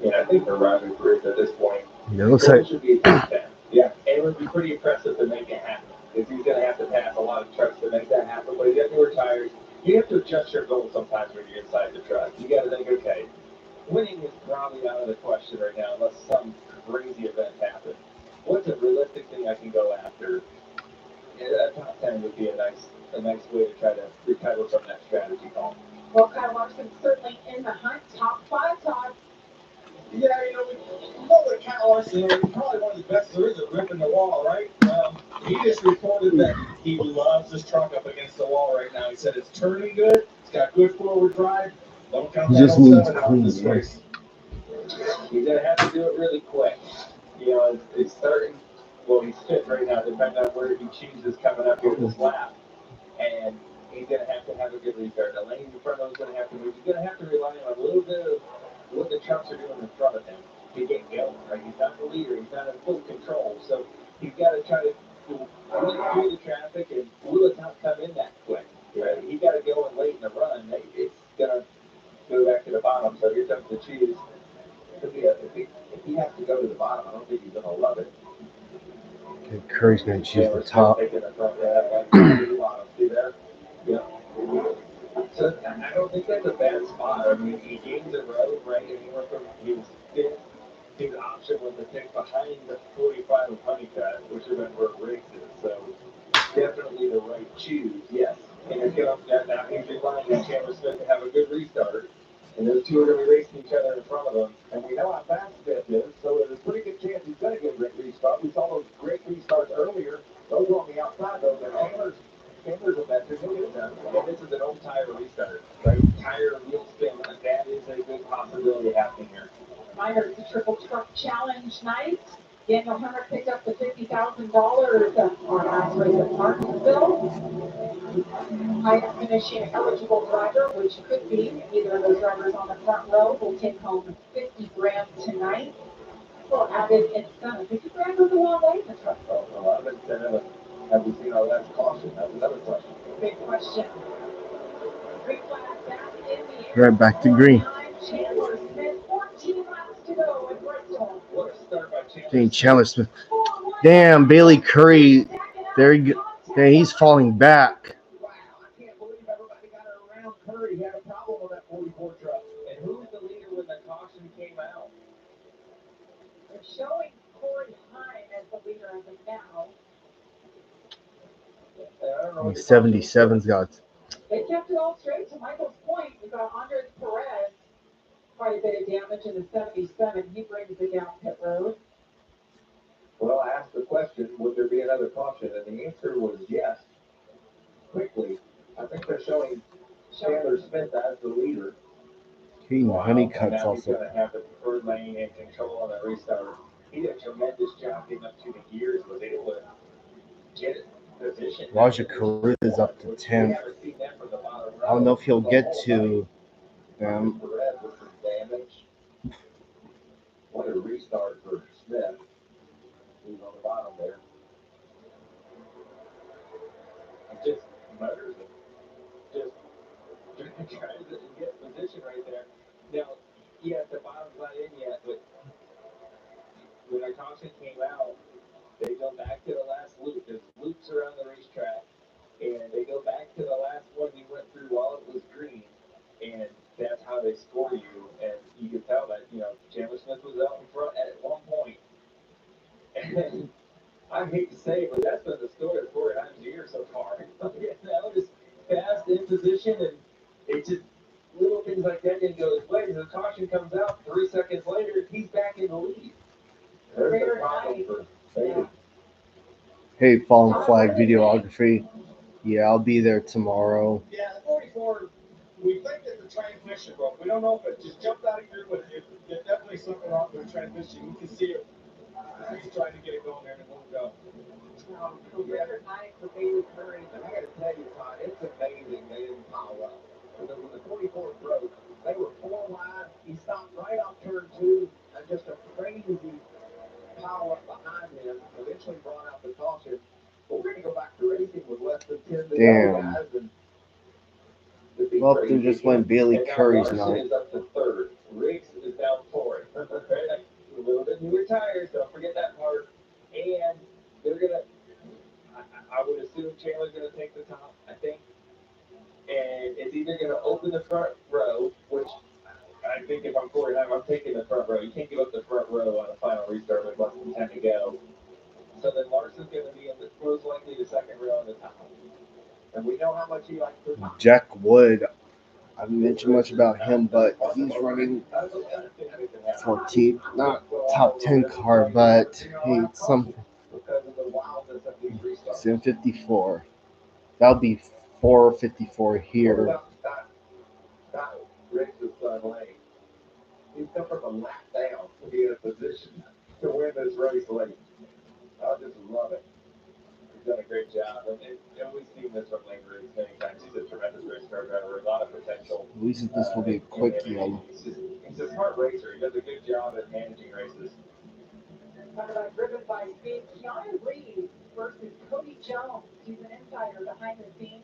And I think they're riding for it at this point. It looks like should be a top 10. Yeah, and it would be pretty impressive to make it happen because he's going to have to pass a lot of trucks to make that happen. But he's got newer tires. You have to adjust your goals sometimes when you're inside the truck. You got to think, okay, winning is probably out of the question right now unless some crazy event happens. What's a realistic thing I can go after? Yeah, a top 10 would be a nice way to try to recover from that strategy call. Well, Kyle Larson's certainly in the hunt. Top 5, Todd. Yeah, we know that Kyle Larson is probably one of the best there is at ripping the wall, right? He just reported that he loves this truck up against the wall right now. He said it's turning good, it's got good forward drive, Don't count He that just needs 07 out clean. this race. He's going to have to do it really quick. You know, it's starting, well, he's fifth right now, depending on where he chooses coming up here this lap. And he's going to have a good restart. The lane in front of him is going to have to move. He's going to have to rely on a little bit of what the trucks are doing in front of him to get going, right? He's not the leader. He's not in full control. So he's got to try to run through the traffic, and will it not come in that quick? Right? He's got to go in late in the run. It's going to go back to the bottom. So here's up to choose. If he has to go to the bottom, I don't think he's going to love it. Okay, Curry's going to choose the top. See there? Yeah. So I don't think that's a bad spot. I mean, he gains a road, right? And he went from his fifth. His option was to pick behind the 45 of Honeycutt, which have been where races. So definitely the right choose, yes. And if now he's relying on Chandler Smith to have a good restart. And those two are going to be racing each other in front of them. And we know how fast Smith is, so there's a pretty good chance he's going to get a great restart. We saw those great restarts earlier. Those were on the outside, though. And Chandler's a veteran. He'll get it done. And this is an old tire restart, right? Tire, wheel spin. That is a good possibility happening here. Reminder, it's a triple truck challenge night. Daniel Hemrick picked up the $50,000 on last race at Martinsville. Highest finishing eligible driver, which could be either of those drivers on the front row, will take home $50,000 tonight. Well, added incentive. $50,000 goes a long way in the truck. Well, a lot of incentive. Have we seen our last caution? That's another question. Big question. Green flag back in the air. Right back to green. Chandler Smith, 14 laps to go at Bristol. What a start by Dang, Chandler Smith. Damn, Bailey Curry. There he go. Dang, he's falling back. Wow, I can't believe everybody got around Curry. He had a problem with that 44 truck. And who's the leader when the caution came out? They're showing Corey Hine as the leader as of now. 77's got. They kept it all straight. To Michael's point, we got Andres Perez, quite a bit of damage in the 77. He brings it down pit road. Well, I asked the question, would there be another caution? And the answer was yes. Quickly, I think they're showing Chandler Smith as the leader. He Honeycutt's and now he's also. going to have the preferred lane and control on the restart. He did a tremendous job getting up to the gears, was able to get it positioned. Raja Carruth is up to 10. I don't know if he'll get to them. What a restart for Smith. He's on the bottom there. Just motors him. Just trying to get position right there. Now, yes, the bottom's not in yet, but when our caution came out, they go back to the last loop. There's loops around the racetrack, and they go back to the last one you went through while it was green, and that's how they score you. And you can tell that, Chandler Smith was out in front at one point. And I hate to say it, but that's been the story of Corey Hine's year so far. That was fast in position, and it just little things like that didn't go his way. The caution comes out 3 seconds later, he's back in the lead. There's the problem for Bailey. Hey, Fallen Flag Videography. Yeah, I'll be there tomorrow. Yeah, the 44, we think that the transmission broke. We don't know if it just jumped out of gear, but there's definitely something wrong with the transmission. You can see it. He's trying to get it going there and it won't go. Career high for Bailey Curry. And I got to tell you, Todd, it's amazing they didn't pile up. When the 44 broke, they were 4 wide. He stopped right off turn 2, and just a crazy pile up behind him. Eventually brought out the caution. But we're going to go back to racing with less than 10 to go, guys. And well, they just went Bailey Curry's now. night. Is up to third. Riggs is down 4th. A little bit newer tires, don't forget that part. And they're going to, I would assume Chandler's going to take the top, I think. And it's either going to open the front row, which I think if I'm Corey Hine, I'm taking the front row. You can't give up the front row on a final restart with less than 10 to go. So then Larson's going to be in most likely the second row on the top. And we know how much he likes the top. Jack Wood. I haven't mentioned much about him, but he's running 14th, not top 10 car, but hey, it's something. 754. That'll be 454 here. He's come from a lap down to be in a position to win this race late. I just love it. He's done a great job. And we've seen this from Lane Riggs many times. He's a tremendous race car driver, a lot of potential. At least this will be a quick one. He's a smart racer. He does a good job at managing races. Driven by Speed, Keanu Reeves versus Cody Jones. He's an insider behind the scenes.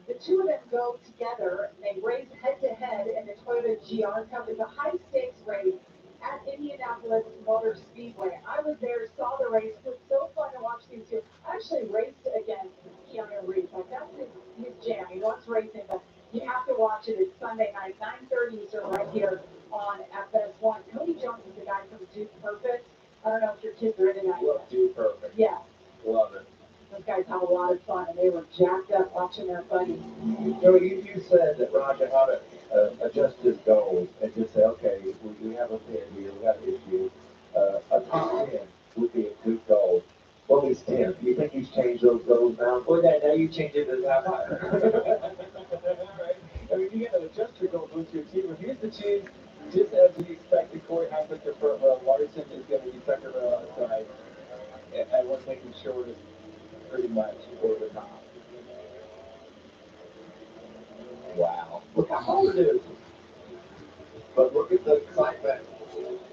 The two of them go together. They race head-to-head in the Toyota GR Cup. It's a high-stakes race at Indianapolis Motor Speedway. I was there, saw the race. It was so fun to watch these two. I actually raced against Keanu Reeves. Like, that's his jam. He loves racing, but you have to watch it. It's Sunday night, 9:30 Eastern, right here on FS1. Cody Jones is the guy from Duke Perfect. I don't know if your kids are into that. Love Duke Perfect. Yeah. Love it. Those guys have a lot of fun, and they were jacked up watching their buddies. So you said that Roger how to adjust his goals and just say, okay, we have a pin here, we have an issue. A top 10 would be a good goal. Well, he's 10. Do you think he's changed those goals now? Boy, now you change it to top 5. Right? I mean, you got to adjust your goals with your team. Here's the choose. Just as we expected, Corey Heinrich for Larson is going to be second row outside. And we're making sure it's pretty much over the top. Wow. Look how hard it is. But look at the excitement.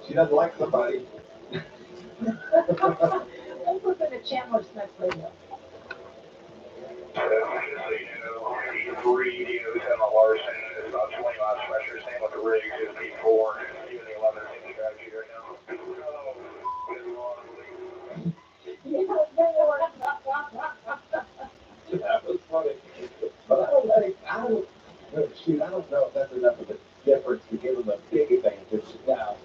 She doesn't like somebody. Let's listen to Chandler Smith radio. Three Dinos and a Larson is about 20 miles pressure. Same with the Riggs is P4. Even the 11 seems strategy right now. That was funny. But I don't know if that's enough of a difference to give them a big advantage now.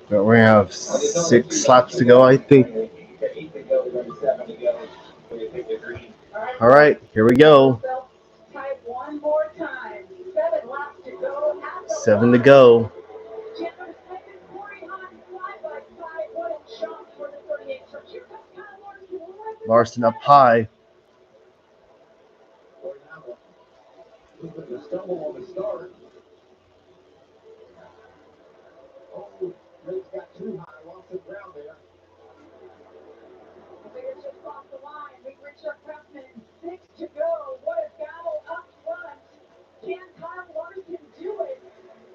But we have 6 laps to go, I think. 8 to go, then 7 to go. All right, here we go. Type one more time. 7 laps to go. 7 to go. Chandler Smith and Corey Hahn side by side. What a shot for the 38. So here comes Kyle Larson. Larson up high. The stumble on the start. Oh, Riggs got too high, lost some ground there. The figures just crossed the line. Big Richard Craftsman in 6 to go. What a battle up front. Can Kyle Larson do it?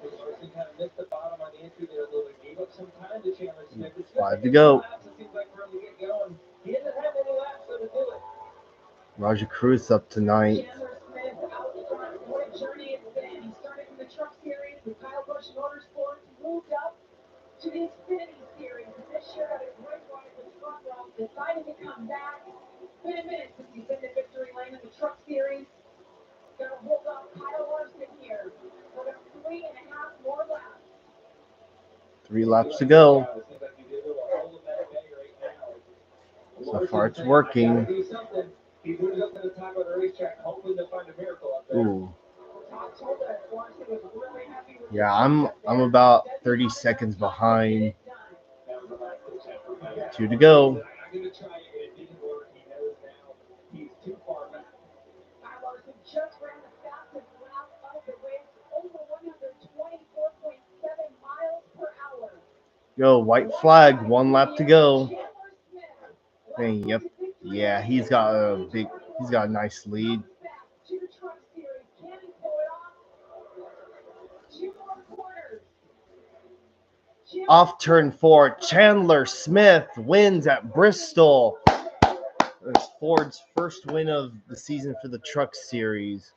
Larson kind of missed the bottom on the entry there a little bit. Gave up some time to Chandler Smith. 5 to go. It seems like for him to get going. He didn't have any laps so to do it. Roger Cruz up tonight. Chandler Smith out front. What a journey it's been. He started in the Truck Series with Kyle Busch Motorsports, moved up to the Xfinity Series. This year got a great run at the Truck Route, decided to come back. It's been a minute since he's been to victory lane in the Truck Series. Got to hold off Kyle Larson here for the 3.5 more laps. 3 laps to go. So far it's working. He moves up to the top of the racetrack, hoping to find a miracle up there. Ooh. Yeah, I'm about 30 seconds behind. 2 to go. I'm going to try it. It didn't work. He knows now he's too far back. Kyle Larson just ran the fastest lap of the race, over 124.7 miles per hour. Yo, white flag, 1 lap to go. Dang, yep. Yeah, he's got a nice lead. Off turn 4, Chandler Smith wins at Bristol. It's Ford's first win of the season for the Truck Series.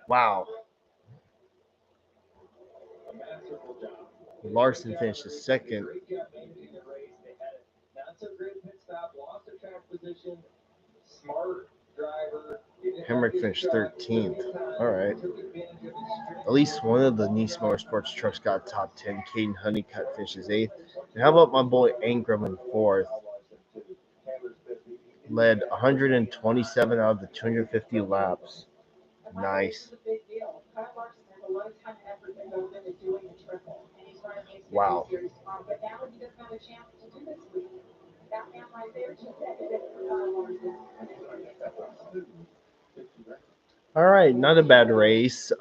Wow. Larson finishes second. Not so great pit stop, lost the track position. Smart driver. Hemrick finished 13th. All right. At least one of the Nice Motorsports trucks got top 10. Caden Honeycutt finishes 8th. And how about my boy Ingram in 4th? Led 127 out of the 250 laps. Nice. Wow. But now he doesn't have a chance to do this week. That man right there just said it. All right, not a bad race.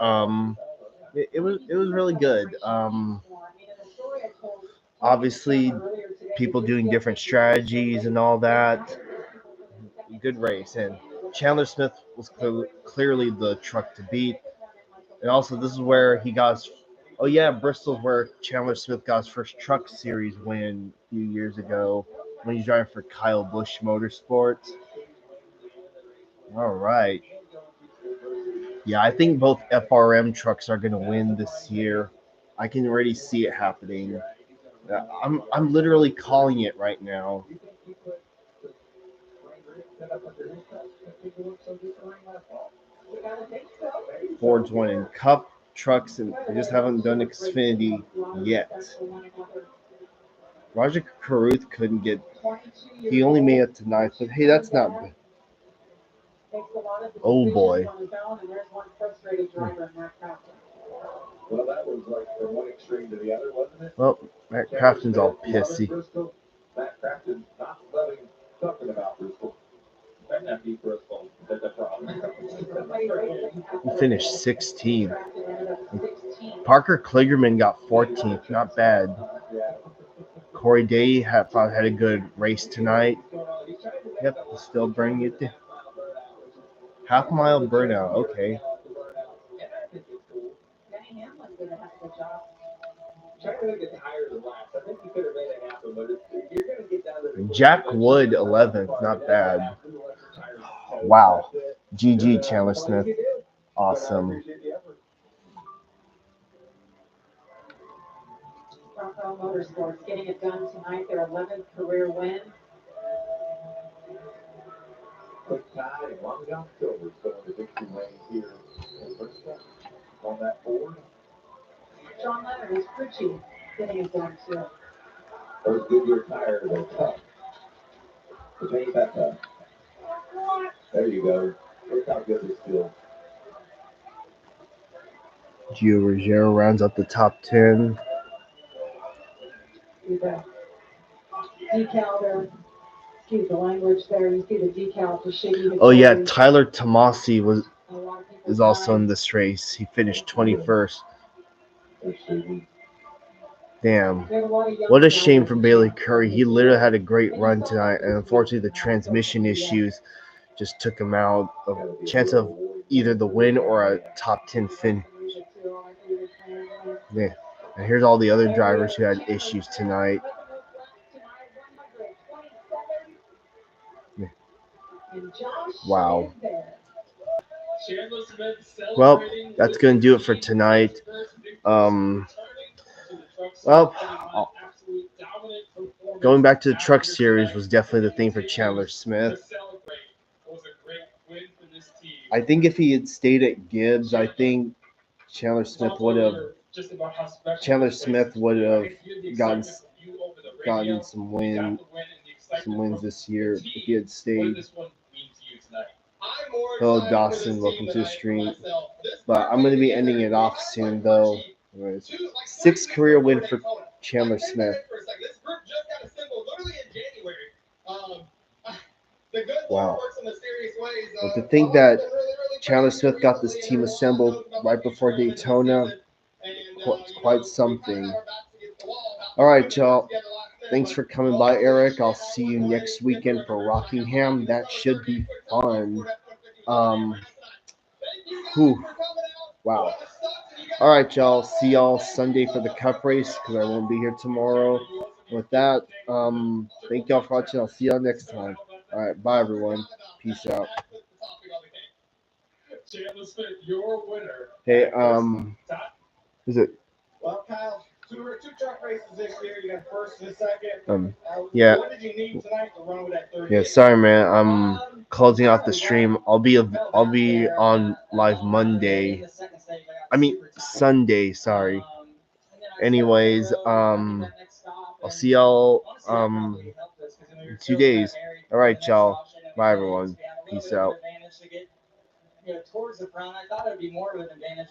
It was really good. Obviously, people doing different strategies and all that. Good race, and Chandler Smith was clearly the truck to beat. And also, this is where he got his. Oh yeah, Bristol's where Chandler Smith got his first Truck Series win a few years ago when he's driving for Kyle Busch Motorsports. All right. Yeah, I think both FRM trucks are going to win this year. I can already see it happening. I'm literally calling it right now. Ford's winning Cup trucks, and they just haven't done Xfinity yet. Roger Carruth couldn't get. He only made it to ninth, but hey, that's not bad. Oh boy. Well, that was like from one extreme to the other, wasn't it? Well, Matt Crafton's all pissy. Matt Crafton not loving something about Bristol. Might not be Bristol. That's a problem. He finished 16th. Parker Kligerman got 14th. Not bad. Corey Day had a good race tonight. Yep, still bringing it to half mile burnout. Okay. Jack Wood 11th. Not bad. Wow. GG Chandler Smith. Awesome. Rockwell Motorsports getting it done tonight, their 11th career win. Quick tie, and Long John Silver's going to victory lane here in Bristol on that board. John Leonard is Pritchie getting it done too. Those Goodyear tires are tough. So take that tough. There you go. Look how good this feels. Gio Ruggiero rounds up the top 10. Decal there. Excuse the language there. You see the decal for Shiggy. Oh yeah, Tyler Tomasi is also in this race. He finished 21st. Damn. What a shame for Bailey Curry. He literally had a great run tonight, and unfortunately the transmission issues just took him out of chance of either the win or a top 10 finish. Yeah. And here's all the other drivers who had issues tonight. Yeah. Wow. Well, that's going to do it for tonight. Going back to the Truck Series was definitely the thing for Chandler Smith. I think if he had stayed at Gibbs, I think Chandler Smith would have gotten some wins this year if he had stayed. Hello Dawson, welcome to the stream. But I'm going to be ending it off soon though. 6th career win for Chandler Smith. Wow. But to think that Chandler Smith got this team assembled right before Daytona, quite something. All right, y'all. Thanks for coming by, Eric. I'll see you next weekend for Rockingham. That should be fun. Wow. All right, y'all. See y'all Sunday for the Cup race because I won't be here tomorrow. With that, thank y'all for watching. I'll see y'all next time. All right, bye everyone. Peace out. Hey, is it? Well, Kyle, two truck races this year. You got first and second. Yeah. What did you need tonight to run with that 30? Yeah, sorry, man. I'm closing out the stream. I'll be on live Monday. I mean Sunday. Sorry. Anyways, I'll see y'all in 2 days. All right, y'all. Bye, everyone. Peace out. Towards the front, I thought it would be more of an advantage.